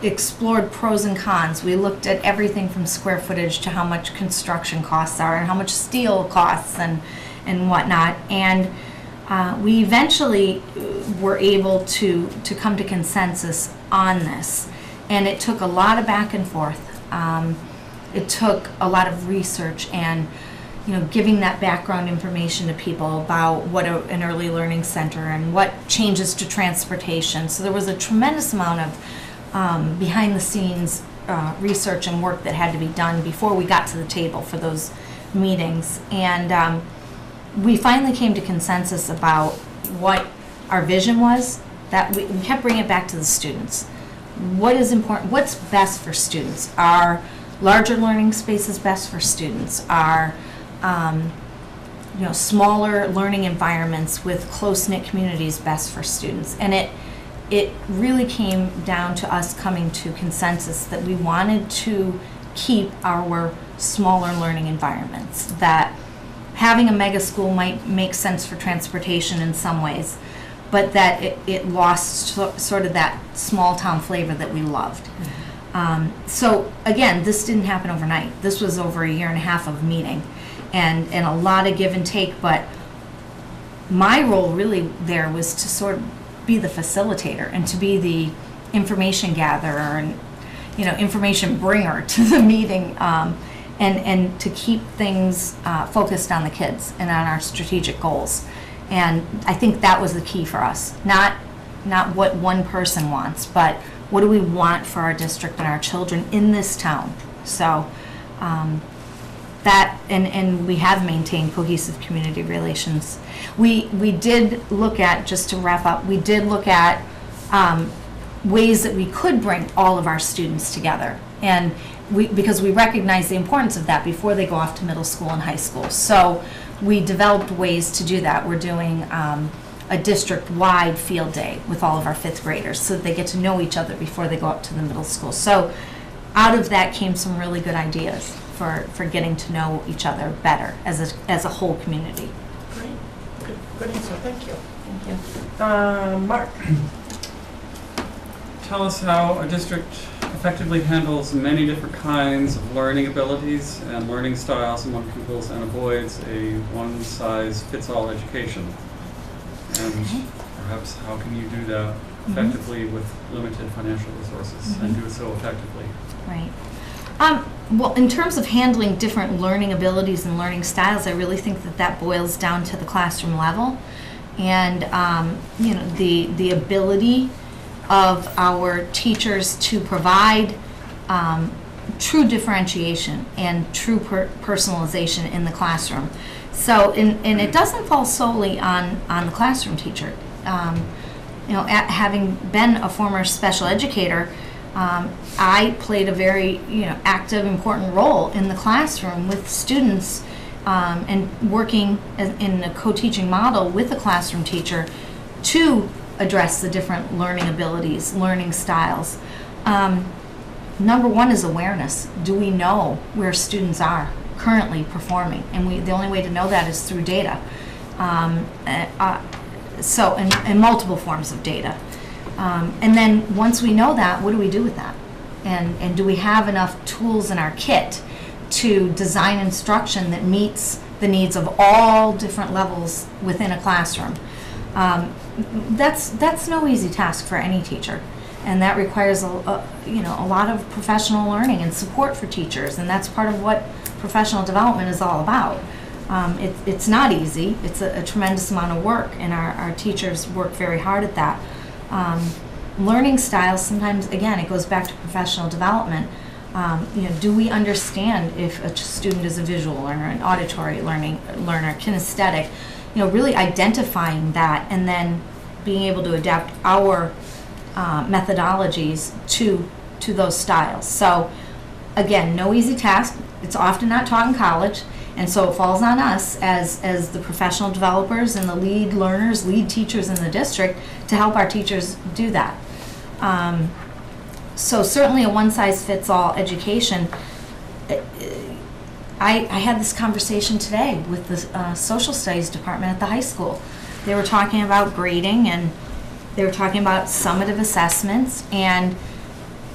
explored pros and cons. We looked at everything from square footage to how much construction costs are and how much steel costs and whatnot. And we eventually were able to come to consensus on this. And it took a lot of back and forth. It took a lot of research and giving that background information to people about what an early learning center and what changes to transportation. So there was a tremendous amount of behind the scenes research and work that had to be done before we got to the table for those meetings. And we finally came to consensus about what our vision was, that we kept bringing it back to the students. What is important? What's best for students? Are larger learning spaces best for students? Are smaller learning environments with close-knit communities best for students? And it really came down to us coming to consensus that we wanted to keep our smaller learning environments, that having a mega school might make sense for transportation in some ways, but that it lost sort of that small town flavor that we loved. So again, this didn't happen overnight. This was over a year and a half of meeting and a lot of give and take, but my role really there was to sort of be the facilitator and to be the information gatherer and information bringer to the meeting, and to keep things focused on the kids and on our strategic goals. And I think that was the key for us. Not what one person wants, but what do we want for our district and our children in this town. So that, and we have maintained cohesive community relations. We did look at, just to wrap up, we did look at ways that we could bring all of our students together. And because we recognize the importance of that before they go off to middle school and high school. So we developed ways to do that. We're doing a district-wide field day with all of our fifth graders so that they get to know each other before they go up to the middle school. So out of that came some really good ideas for getting to know each other better as a whole community. Great. Good answer. Thank you. Thank you. Mark. Tell us how a district effectively handles many different kinds of learning abilities and learning styles among pupils and avoids a one-size-fits-all education. And perhaps how can you do that effectively with limited financial resources and do it so effectively? Right. Well, in terms of handling different learning abilities and learning styles, I really think that boils down to the classroom level and the ability of our teachers to provide true differentiation and true personalization in the classroom. So, and it doesn't fall solely on the classroom teacher. Having been a former special educator, I played a very active, important role in the classroom with students and working in a co-teaching model with a classroom teacher to address the different learning abilities, learning styles. Number one is awareness. Do we know where students are currently performing? And the only way to know that is through data. So, and multiple forms of data. And then once we know that, what do we do with that? And do we have enough tools in our kit to design instruction that meets the needs of all different levels within a classroom? That's no easy task for any teacher, and that requires a lot of professional learning and support for teachers, and that's part of what professional development is all about. It's not easy. It's a tremendous amount of work, and our teachers work very hard at that. Learning styles, sometimes, again, it goes back to professional development. Do we understand if a student is a visual learner, an auditory learner, kinesthetic? Really identifying that and then being able to adapt our methodologies to those styles. So again, no easy task. It's often not taught in college, and so it falls on us as the professional developers and the lead learners, lead teachers in the district to help our teachers do that. So certainly a one-size-fits-all education. I had this conversation today with the social studies department at the high school. They were talking about grading, and they were talking about summative assessments, and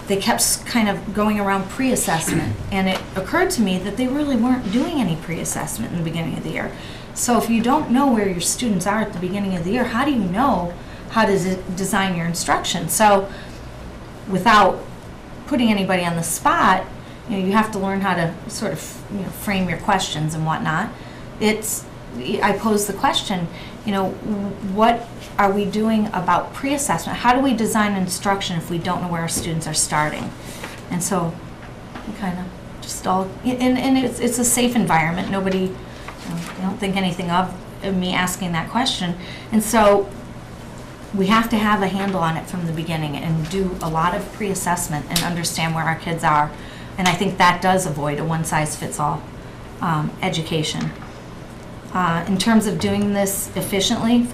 they kept kind of going around pre-assessment. And it occurred to me that they really weren't doing any pre-assessment in the beginning of the year. So if you don't know where your students are at the beginning of the year, how do you know how to design your instruction? So without putting anybody on the spot, you have to learn how to sort of frame your questions and whatnot. I pose the question, what are we doing about pre-assessment? How do we design instruction if we don't know where our students are starting? And so we kind of just all, and it's a safe environment. Nobody, I don't think anything of me asking that question. And so we have to have a handle on it from the beginning and do a lot of pre-assessment and understand where our kids are. And I think that does avoid a one-size-fits-all education. In terms of doing this efficiently,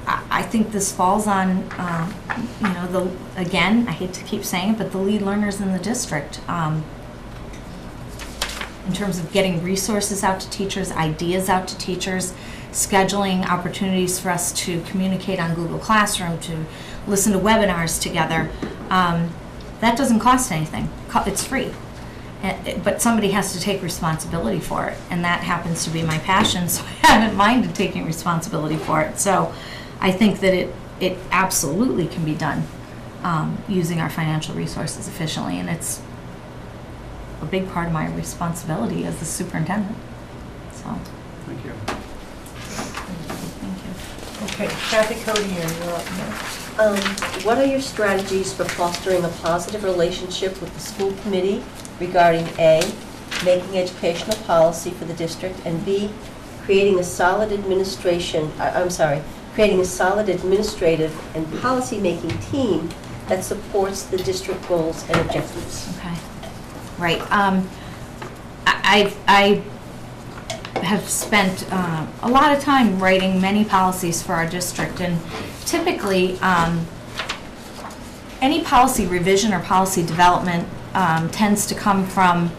I think this falls on, again, I hate to keep saying it, but the lead learners in the district. In terms of getting resources out to teachers, ideas out to teachers, scheduling opportunities for us to communicate on Google Classroom, to listen to webinars together. That doesn't cost anything. It's free. But somebody has to take responsibility for it, and that happens to be my passion, so I haven't minded taking responsibility for it. So I think that it absolutely can be done using our financial resources efficiently, and it's a big part of my responsibility as the superintendent. So. Thank you. Thank you. Okay, Kathy Cody, you're up next. What are your strategies for fostering a positive relationship with the school committee regarding A, making educational policy for the district, and B, creating a solid creating a solid administrative and policy-making team that supports the district goals and objectives? Okay. Right. I have spent a lot of time writing many policies for our district, and typically any policy revision or policy development tends to come from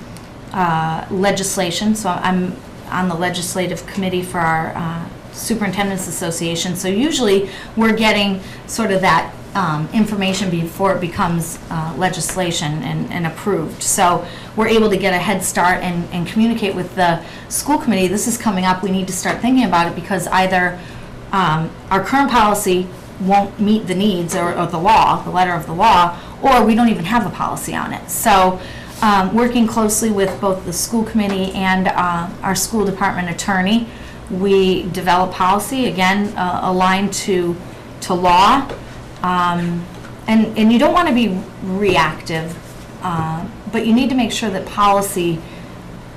legislation. So I'm on the legislative committee for our Superintendents Association. So usually we're getting sort of that information before it becomes legislation and approved. So we're able to get a head start and communicate with the school committee. This is coming up. We need to start thinking about it because either our current policy won't meet the needs or the law, the letter of the law, or we don't even have a policy on it. So working closely with both the school committee and our school department attorney, we develop policy, again, aligned to law. And you don't want to be reactive, but you need to make sure that policy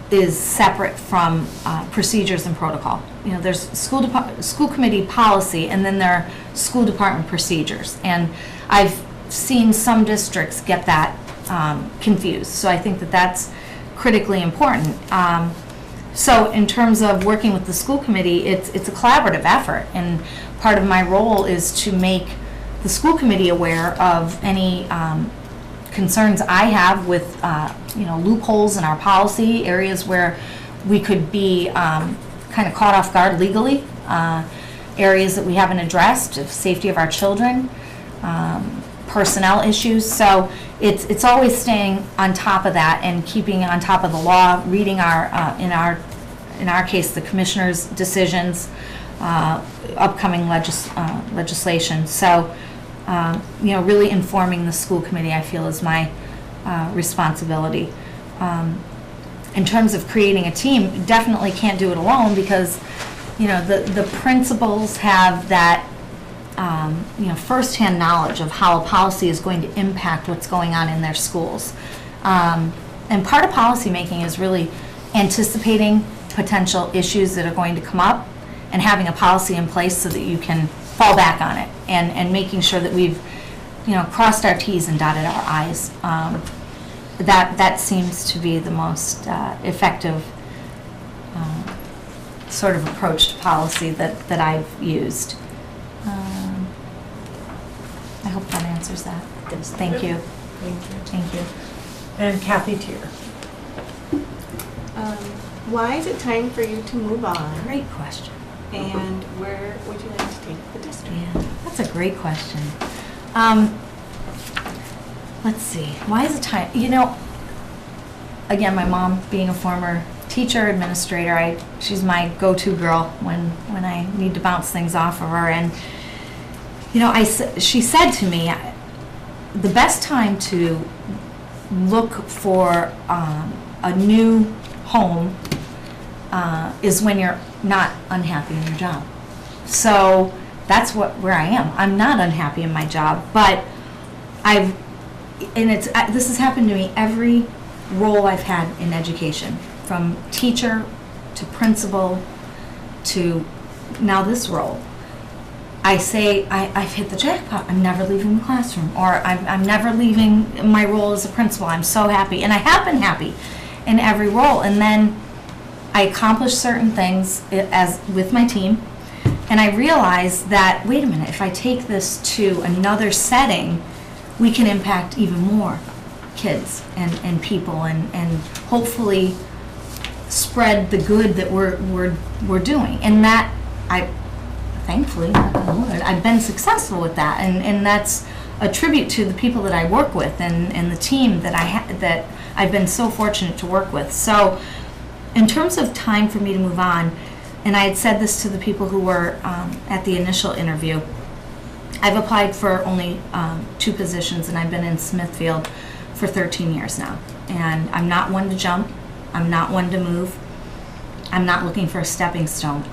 is separate from procedures and protocol. There's school committee policy, and then there are school department procedures. And I've seen some districts get that confused. So I think that that's critically important. So in terms of working with the school committee, it's a collaborative effort, and part of my role is to make the school committee aware of any concerns I have with loopholes in our policy, areas where we could be kind of caught off guard legally, areas that we haven't addressed, safety of our children, personnel issues. So it's always staying on top of that and keeping on top of the law, reading in our case the commissioner's decisions, upcoming legislation. So really informing the school committee, I feel, is my responsibility. In terms of creating a team, definitely can't do it alone because the principals have that firsthand knowledge of how a policy is going to impact what's going on in their schools. And part of policy making is really anticipating potential issues that are going to come up and having a policy in place so that you can fall back on it and making sure that we've crossed our T's and dotted our I's. that seems to be the most effective sort of approach to policy that I've used. I hope that answers that. Thank you. Thank you. And Kathy Tier. Why is it time for you to move on? Great question. And where would you like to take the district? Yeah, that's a great question. Let's see. Why is it time? You know, again, my mom being a former teacher, administrator, she's my go-to girl when I need to bounce things off of her. And you know, she said to me, the best time to look for a new home is when you're not unhappy in your job. So that's where I am. I'm not unhappy in my job, but this has happened to me every role I've had in education, from teacher to principal to now this role. I say, I've hit the jackpot. I'm never leaving the classroom, or I'm never leaving my role as a principal. I'm so happy, and I have been happy in every role. And then I accomplish certain things as with my team, and I realize that, wait a minute, if I take this to another setting, we can impact even more kids and people, and hopefully spread the good that we're doing. And that thankfully, I've been successful with that, and that's a tribute to the people that I work with and the team that that I've been so fortunate to work with. So, in terms of time for me to move on, and I had said this to the people who were at the initial interview, I've applied for only 2 positions, and I've been in Smithfield for 13 years now. And I'm not one to jump. I'm not one to move. I'm not looking for a stepping stone.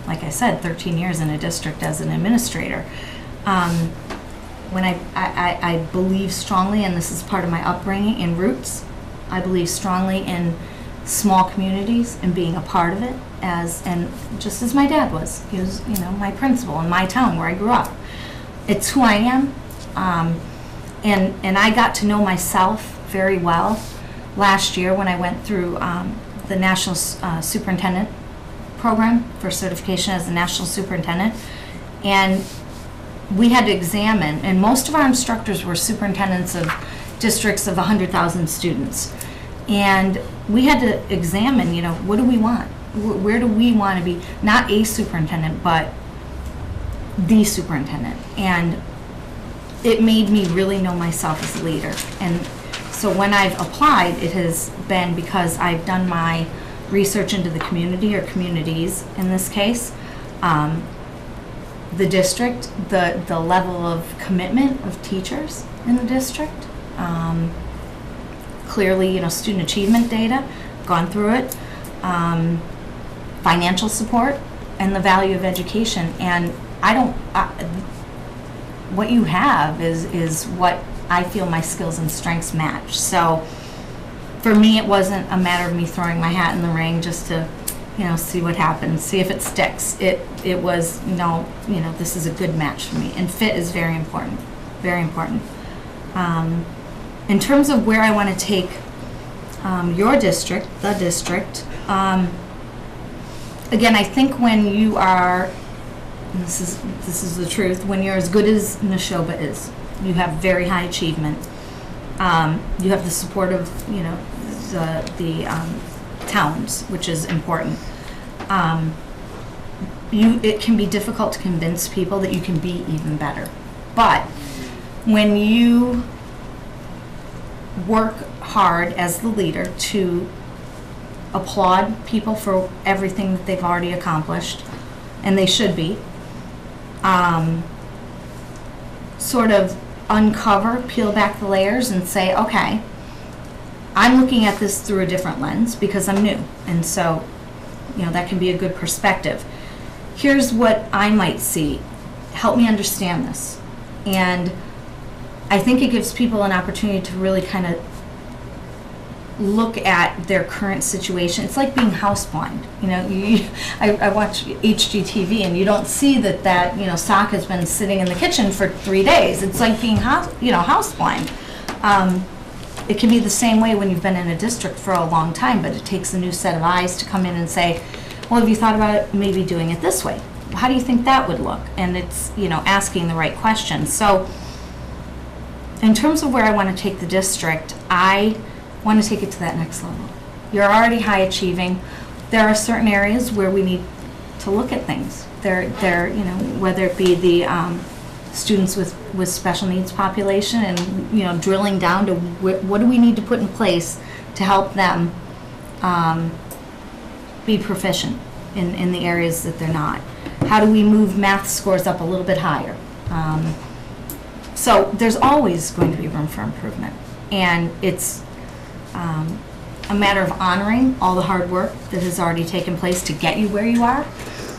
Like I said, 13 years in a district as an administrator. When I believe strongly, and this is part of my upbringing in roots, I believe strongly in small communities and being a part of it, and just as my dad was. He was, my principal in my town where I grew up. It's who I am, and I got to know myself very well last year when I went through the National Superintendent program for certification as a national superintendent, and we had to examine, and most of our instructors were superintendents of districts of 100,000 students, and we had to examine, what do we want? Where do we want to be? Not a superintendent, but the superintendent. And it made me really know myself as a leader. And so when I've applied, it has been because I've done my research into the community, or communities in this case, the district, the level of commitment of teachers in the district, clearly, student achievement data, gone through it, financial support, and the value of education. And what you have is what I feel my skills and strengths match. So for me, it wasn't a matter of me throwing my hat in the ring just to, see what happens, see if it sticks. It was, this is a good match for me. And fit is very important, very important. In terms of where I want to take your district, the district, again, I think when you are, and this is the truth, when you're as good as Neshoba is, you have very high achievement. You have the support of, the towns, which is important. It can be difficult to convince people that you can be even better. But when you work hard as the leader to applaud people for everything that they've already accomplished, and they should be, sort of uncover, peel back the layers and say, okay, I'm looking at this through a different lens because I'm new. And so, that can be a good perspective. Here's what I might see. Help me understand this. And I think it gives people an opportunity to really kind of look at their current situation. It's like being housebound. I watch HGTV, and you don't see that sock has been sitting in the kitchen for 3 days. It's like being housebound. it can be the same way when you've been in a district for a long time, but it takes a new set of eyes to come in and say, well, have you thought about it, maybe doing it this way? How do you think that would look? And it's, asking the right questions. So in terms of where I want to take the district, I want to take it to that next level. You're already high achieving. There are certain areas where we need to look at things. There, whether it be the students with special needs population and, drilling down to what do we need to put in place to help them be proficient in the areas that they're not. How do we move math scores up a little bit higher? So there's always going to be room for improvement. And it's a matter of honoring all the hard work that has already taken place to get you where you are,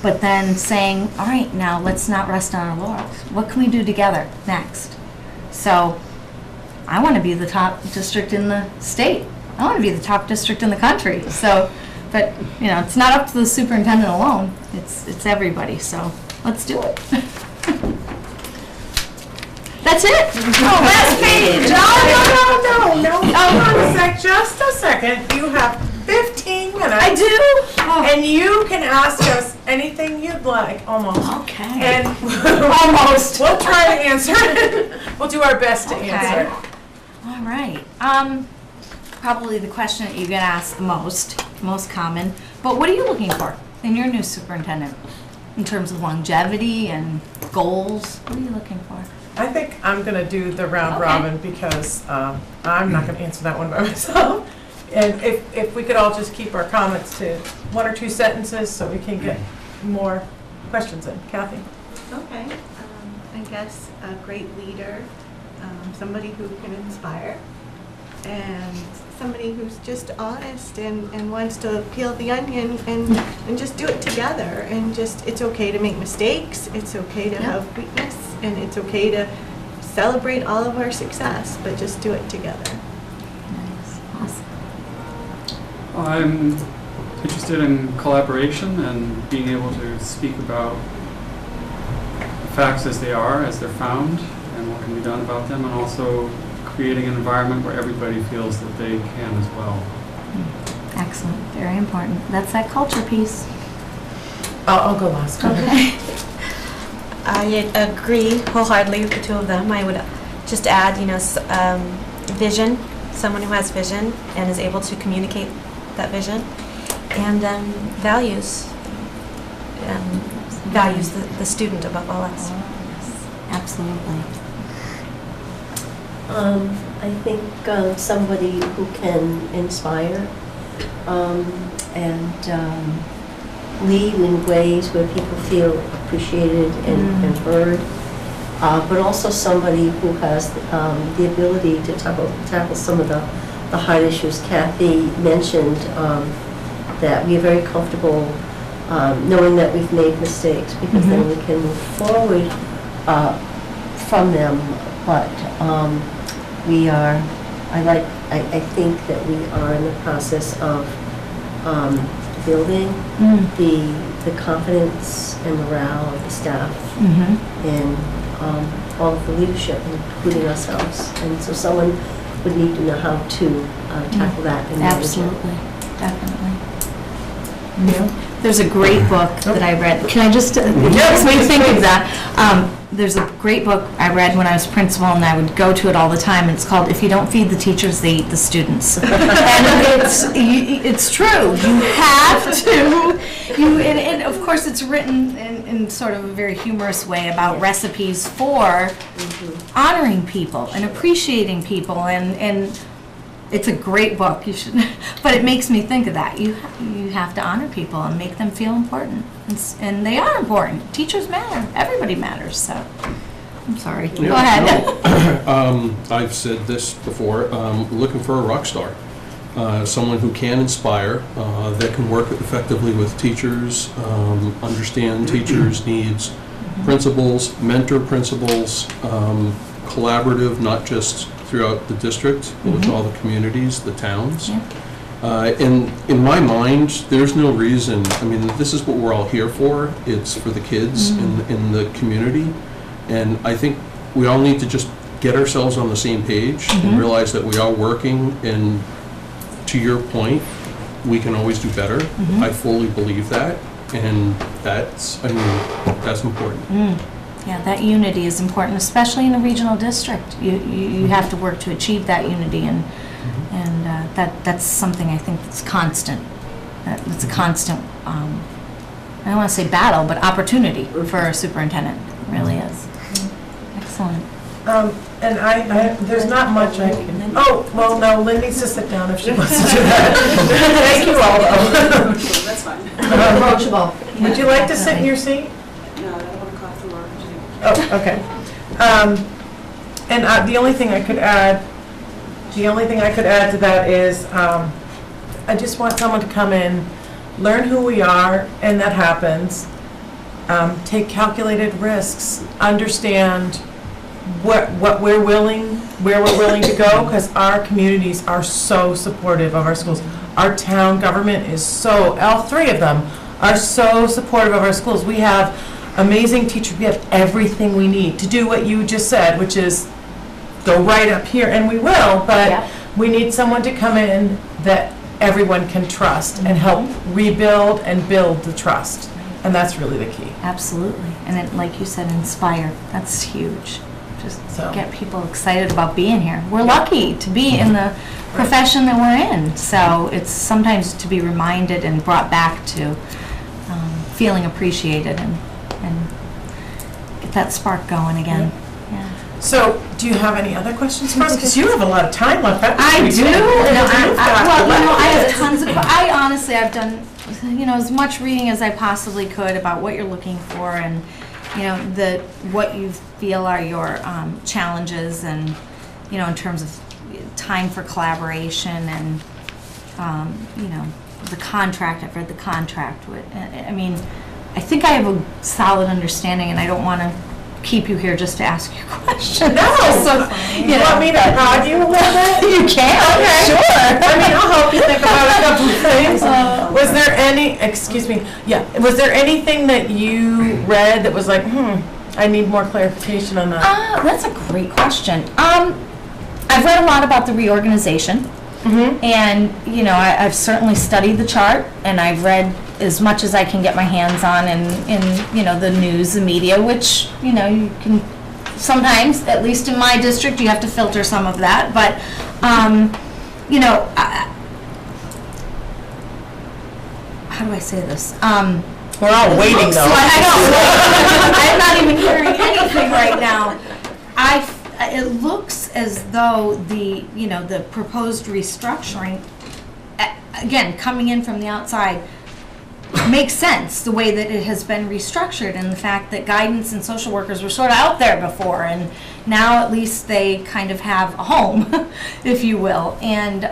but then saying, all right, now let's not rest on our laurels. What can we do together next? So I want to be the top district in the state. I want to be the top district in the country. So, but it's not up to the superintendent alone. It's everybody. So let's do it. That's it. Oh, last page. No. Hold on just a second. You have 15 minutes. I do. Oh. And you can ask us anything you'd like, almost. Okay. And almost. We'll try to answer it. We'll do our best to answer it. All right. Probably the question that you get asked the most common. But what are you looking for in your new superintendent in terms of longevity and goals? What are you looking for? I think I'm going to do the round robin because I'm not going to answer that one by myself. And if we could all just keep our comments to 1 or 2 sentences so we can get more questions in. Kathy? Okay. I guess a great leader, somebody who can inspire, and somebody who's just honest and wants to peel the onion and just do it together. And just, it's okay to make mistakes, it's okay to have weakness, and it's okay to celebrate all of our success, but just do it together. Nice. Awesome. I'm interested in collaboration and being able to speak about facts as they are, as they're found, and what can be done about them, and also creating an environment where everybody feels that they can as well. Excellent. Very important. That's that culture piece. I'll go last. Okay. I agree wholeheartedly with the two of them. I would just add, vision, someone who has vision and is able to communicate that vision, and values the student above all else. Absolutely. I think somebody who can inspire and lead in ways where people feel appreciated and heard, but also somebody who has the ability to tackle some of the hard issues. Kathy mentioned that we are very comfortable knowing that we've made mistakes, because then we can move forward from them. But I think that we are in the process of building the confidence and morale of the staff and all of the leadership, including ourselves. And so someone would need to know how to tackle that and manage it. Absolutely. Definitely. There's a great book that I read. Can I just, it makes me think of that. There's a great book I read when I was principal, and I would go to it all the time. And it's called "If You Don't Feed the Teachers, They Eat the Students." And it's true. You have to. And of course, it's written in sort of a very humorous way about recipes for honoring people and appreciating people, and it's a great book. You should, but it makes me think of that. You have to honor people and make them feel important, and they are important. Teachers matter. Everybody matters. So, I'm sorry. Go ahead. No. I've said this before. Looking for a rock star, someone who can inspire, that can work effectively with teachers, understand teachers' needs, principals, mentor principals, collaborative, not just throughout the district, but with all the communities, the towns. And in my mind, there's no reason, I mean, this is what we're all here for. It's for the kids in the community. And I think we all need to just get ourselves on the same page and realize that we are working, and to your point, we can always do better. I fully believe that, and that's important. Yeah, that unity is important, especially in a regional district. You have to work to achieve that unity, and that's something I think that's constant. It's a constant, I don't want to say battle, but opportunity for a superintendent. It really is. Excellent. And there's not much I can, oh, well, no, Lynn needs to sit down if she wants to do that. Thank you all, though. That's fine. Approachable. Would you like to sit in your seat? No, I don't want to cough through our. Oh, okay. And the only thing I could add to that is, I just want someone to come in, learn who we are, and that happens. Take calculated risks, understand where we're willing to go, because our communities are so supportive of our schools. Our town government is all three of them are so supportive of our schools. We have amazing teachers. We have everything we need to do what you just said, which is go right up here, and we will, but we need someone to come in that everyone can trust and help rebuild and build the trust. And that's really the key. Absolutely. And then, like you said, inspire. That's huge. Just So. get people excited about being here. We're lucky to be in the profession that we're in. So it's sometimes to be reminded and brought back to feeling appreciated and get that spark going again. Yeah. So, do you have any other questions for us? Because you have a lot of time left. I do. I have tons of. I've done, as much reading as I possibly could about what you're looking for, and what you feel are your challenges, and in terms of time for collaboration, and the contract. I've read the contract. I think I have a solid understanding, and I don't want to keep you here just to ask you questions. No, you want me to prod you a little bit? You can. Okay. Sure. I'll help you think about a couple of things. Was there anything that you read that was like, I need more clarification on that? That's a great question. I've read a lot about the reorganization, and I've certainly studied the chart, and I've read as much as I can get my hands on in the news, the media, which you can sometimes, at least in my district, you have to filter some of that. But how do I say this? We're all waiting, though. I'm not even hearing anything right now. It looks as though the proposed restructuring, again, coming in from the outside, makes sense, the way that it has been restructured, and the fact that guidance and social workers were sort of out there before, and now at least they kind of have a home, if you will. And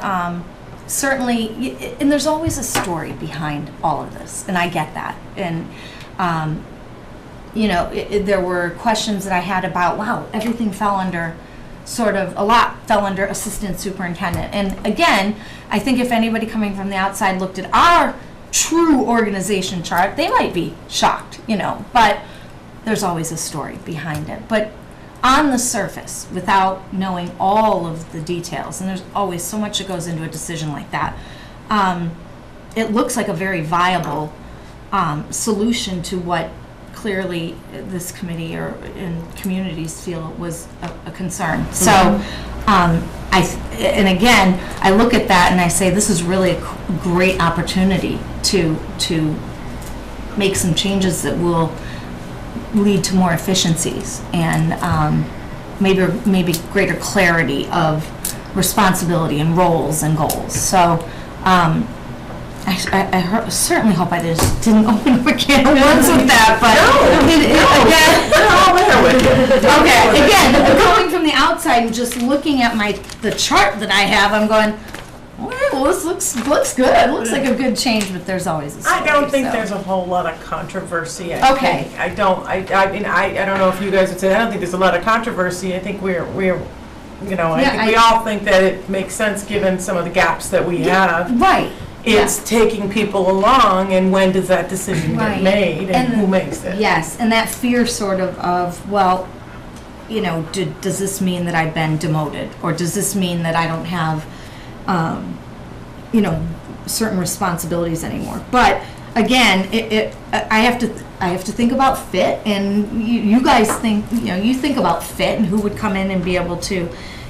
certainly, and there's always a story behind all of this, and I get that. And there were questions that I had about, wow, everything fell under a lot fell under assistant superintendent. And again, I think if anybody coming from the outside looked at our true organization chart, they might be shocked, but there's always a story behind it. But on the surface, without knowing all of the details, and there's always so much that goes into a decision like that, it looks like a very viable solution to what clearly this committee and communities feel was a concern. So, and again, I look at that and I say this is really a great opportunity to make some changes that will lead to more efficiencies and maybe greater clarity of responsibility and roles and goals. So I certainly hope I didn't open up a can of worms with that, but again, coming from the outside and just looking at the chart that I have, I'm going, well, this looks good. It looks like a good change, but there's always a story. I don't think there's a whole lot of controversy. I don't know if you guys would say, I don't think there's a lot of controversy. I think we're we all think that it makes sense given some of the gaps that we have. Right. It's taking people along, and when does that decision get made, and who makes it? Yes, and that fear well, you know, does this mean that I've been demoted? Or does this mean that I don't have, you know, certain responsibilities anymore? But again, I have to think about fit, and you guys think, you know, you think about fit and who would come in and be able to,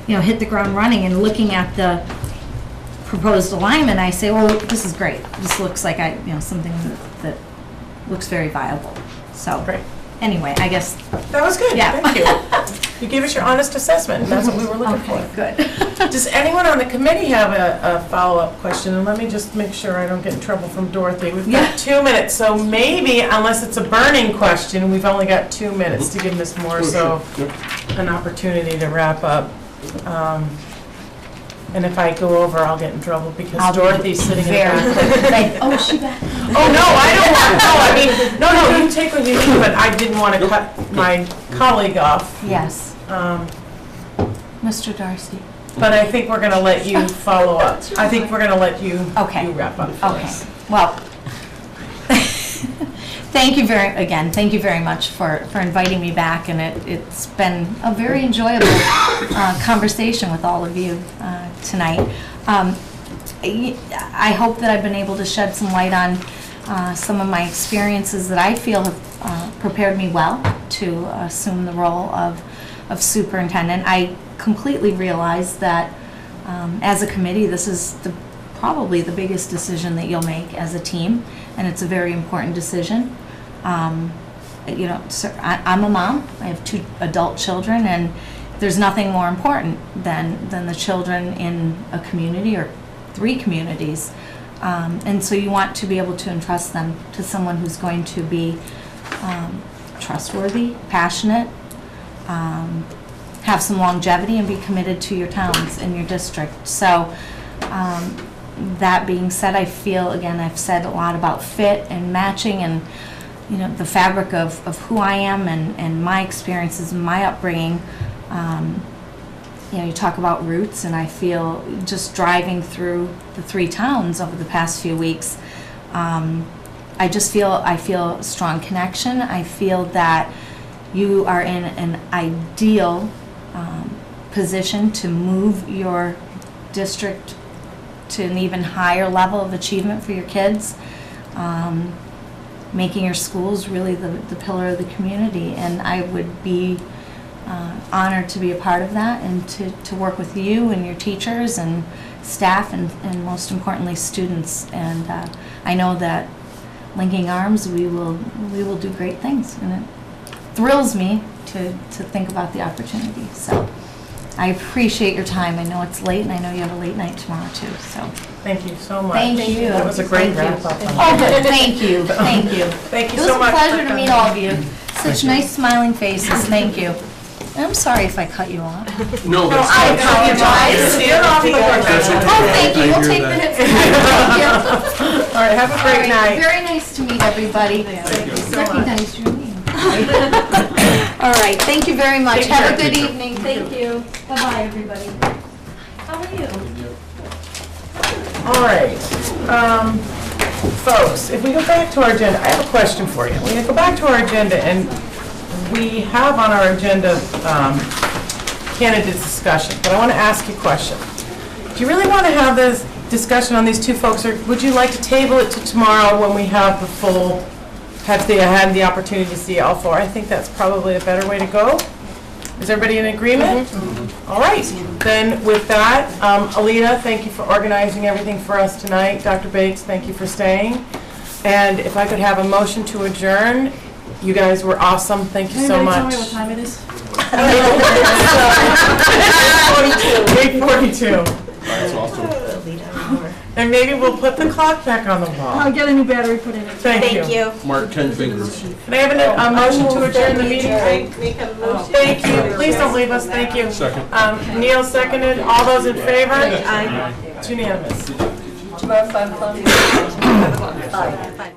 you know, hit the ground running. And looking at the proposed alignment, I say, well, this is great. This looks like something that looks very viable. So Great. Anyway, I guess That was good. Yeah. Thank you. You gave us your honest assessment, and that's what we were looking for. okay, good. Does anyone on the committee have a follow-up question? And let me just make sure I don't get in trouble from Dorothy. We've Yeah. got 2 minutes, so maybe, unless it's a burning question, we've only got 2 minutes to give Ms. Morisseau an opportunity to wrap up. And if I go over, I'll get in trouble because I'll be Dorothy's sitting in the very back. Oh, is she back? Oh, no, I don't want, no, I mean, no, you take what you need, but I didn't want to cut my colleague off. Yes, Um, Mr. Darcy. But I think we're going to let you follow up. I think we're going to let you Okay. you wrap up for Okay, us. well, thank you very much for inviting me back, and it's been a very enjoyable conversation with all of you tonight. I hope that I've been able to shed some light on some of my experiences that I feel have prepared me well to assume the role of superintendent. I completely realize that as a committee, this is probably the biggest decision that you'll make as a team, and it's a very important decision. You know, I'm a mom. I have 2 adult children, and there's nothing more important than the children in a community or 3 communities. And so you want to be able to entrust them to someone who's going to be trustworthy, passionate, have some longevity, and be committed to your towns and your district. So that being said, I feel, again, I've said a lot about fit and matching and, you know, the fabric of who I am and my experiences and my upbringing. You know, you talk about roots, and I feel just driving through the 3 towns over the past few weeks, I feel a strong connection. I feel that you are in an ideal position to move your district to an even higher level of achievement for your kids, making your schools really the pillar of the community. And I would be honored to be a part of that, and to work with you and your teachers and staff and most importantly students. And I know that linking arms, we will do great things, and it thrills me to think about the opportunity. So I appreciate your time. I know it's late, and I know you have a late night tomorrow too. So Thank you so much. thank you. That was a great Thank wrap you. up. Oh, good. Thank you. Thank you. Thank you It was so a much. pleasure for to meet coming. all of you. Such nice smiling faces. Thank you. And I'm sorry if I cut you off. No, No, I apologize. You're off the hook. That's okay. Oh, thank you. I We'll hear take the that. hit from you. Thank you. All right, have a All great right, night. very nice to meet everybody. Thank you so much. Recognized your name. All right, thank you very much. Take Have a care. good evening. Thank you. Bye-bye, everybody. How are you? All right. Folks, if we go back to our agenda, I have a question for you. We're going to go back to our agenda, and we have on our agenda candidate discussion, but I want to ask you a question. Do you really want to have this discussion on these 2 folks, or would you like to table it to tomorrow when we have the full, had the opportunity to see all 4? I think that's probably a better way to go. Is everybody in agreement? All right. Then with that, Alita, thank you for organizing everything for us tonight. Dr. Bates, thank you for staying. And if I could have a motion to adjourn, you guys were awesome. Thank you so much. Tell me what time it is? 8:42. That's awesome. And maybe we'll put the clock back on the wall. I'll get a new battery put in it. Thank you. Mark 10 fingers. Can I have a motion to adjourn the meeting? Make a motion. Thank you. Please don't leave us. Thank you. Second. Neil seconded. All those in favor? Aye. It's unanimous. Tomorrow, 5 o'clock. 5 o'clock. 5.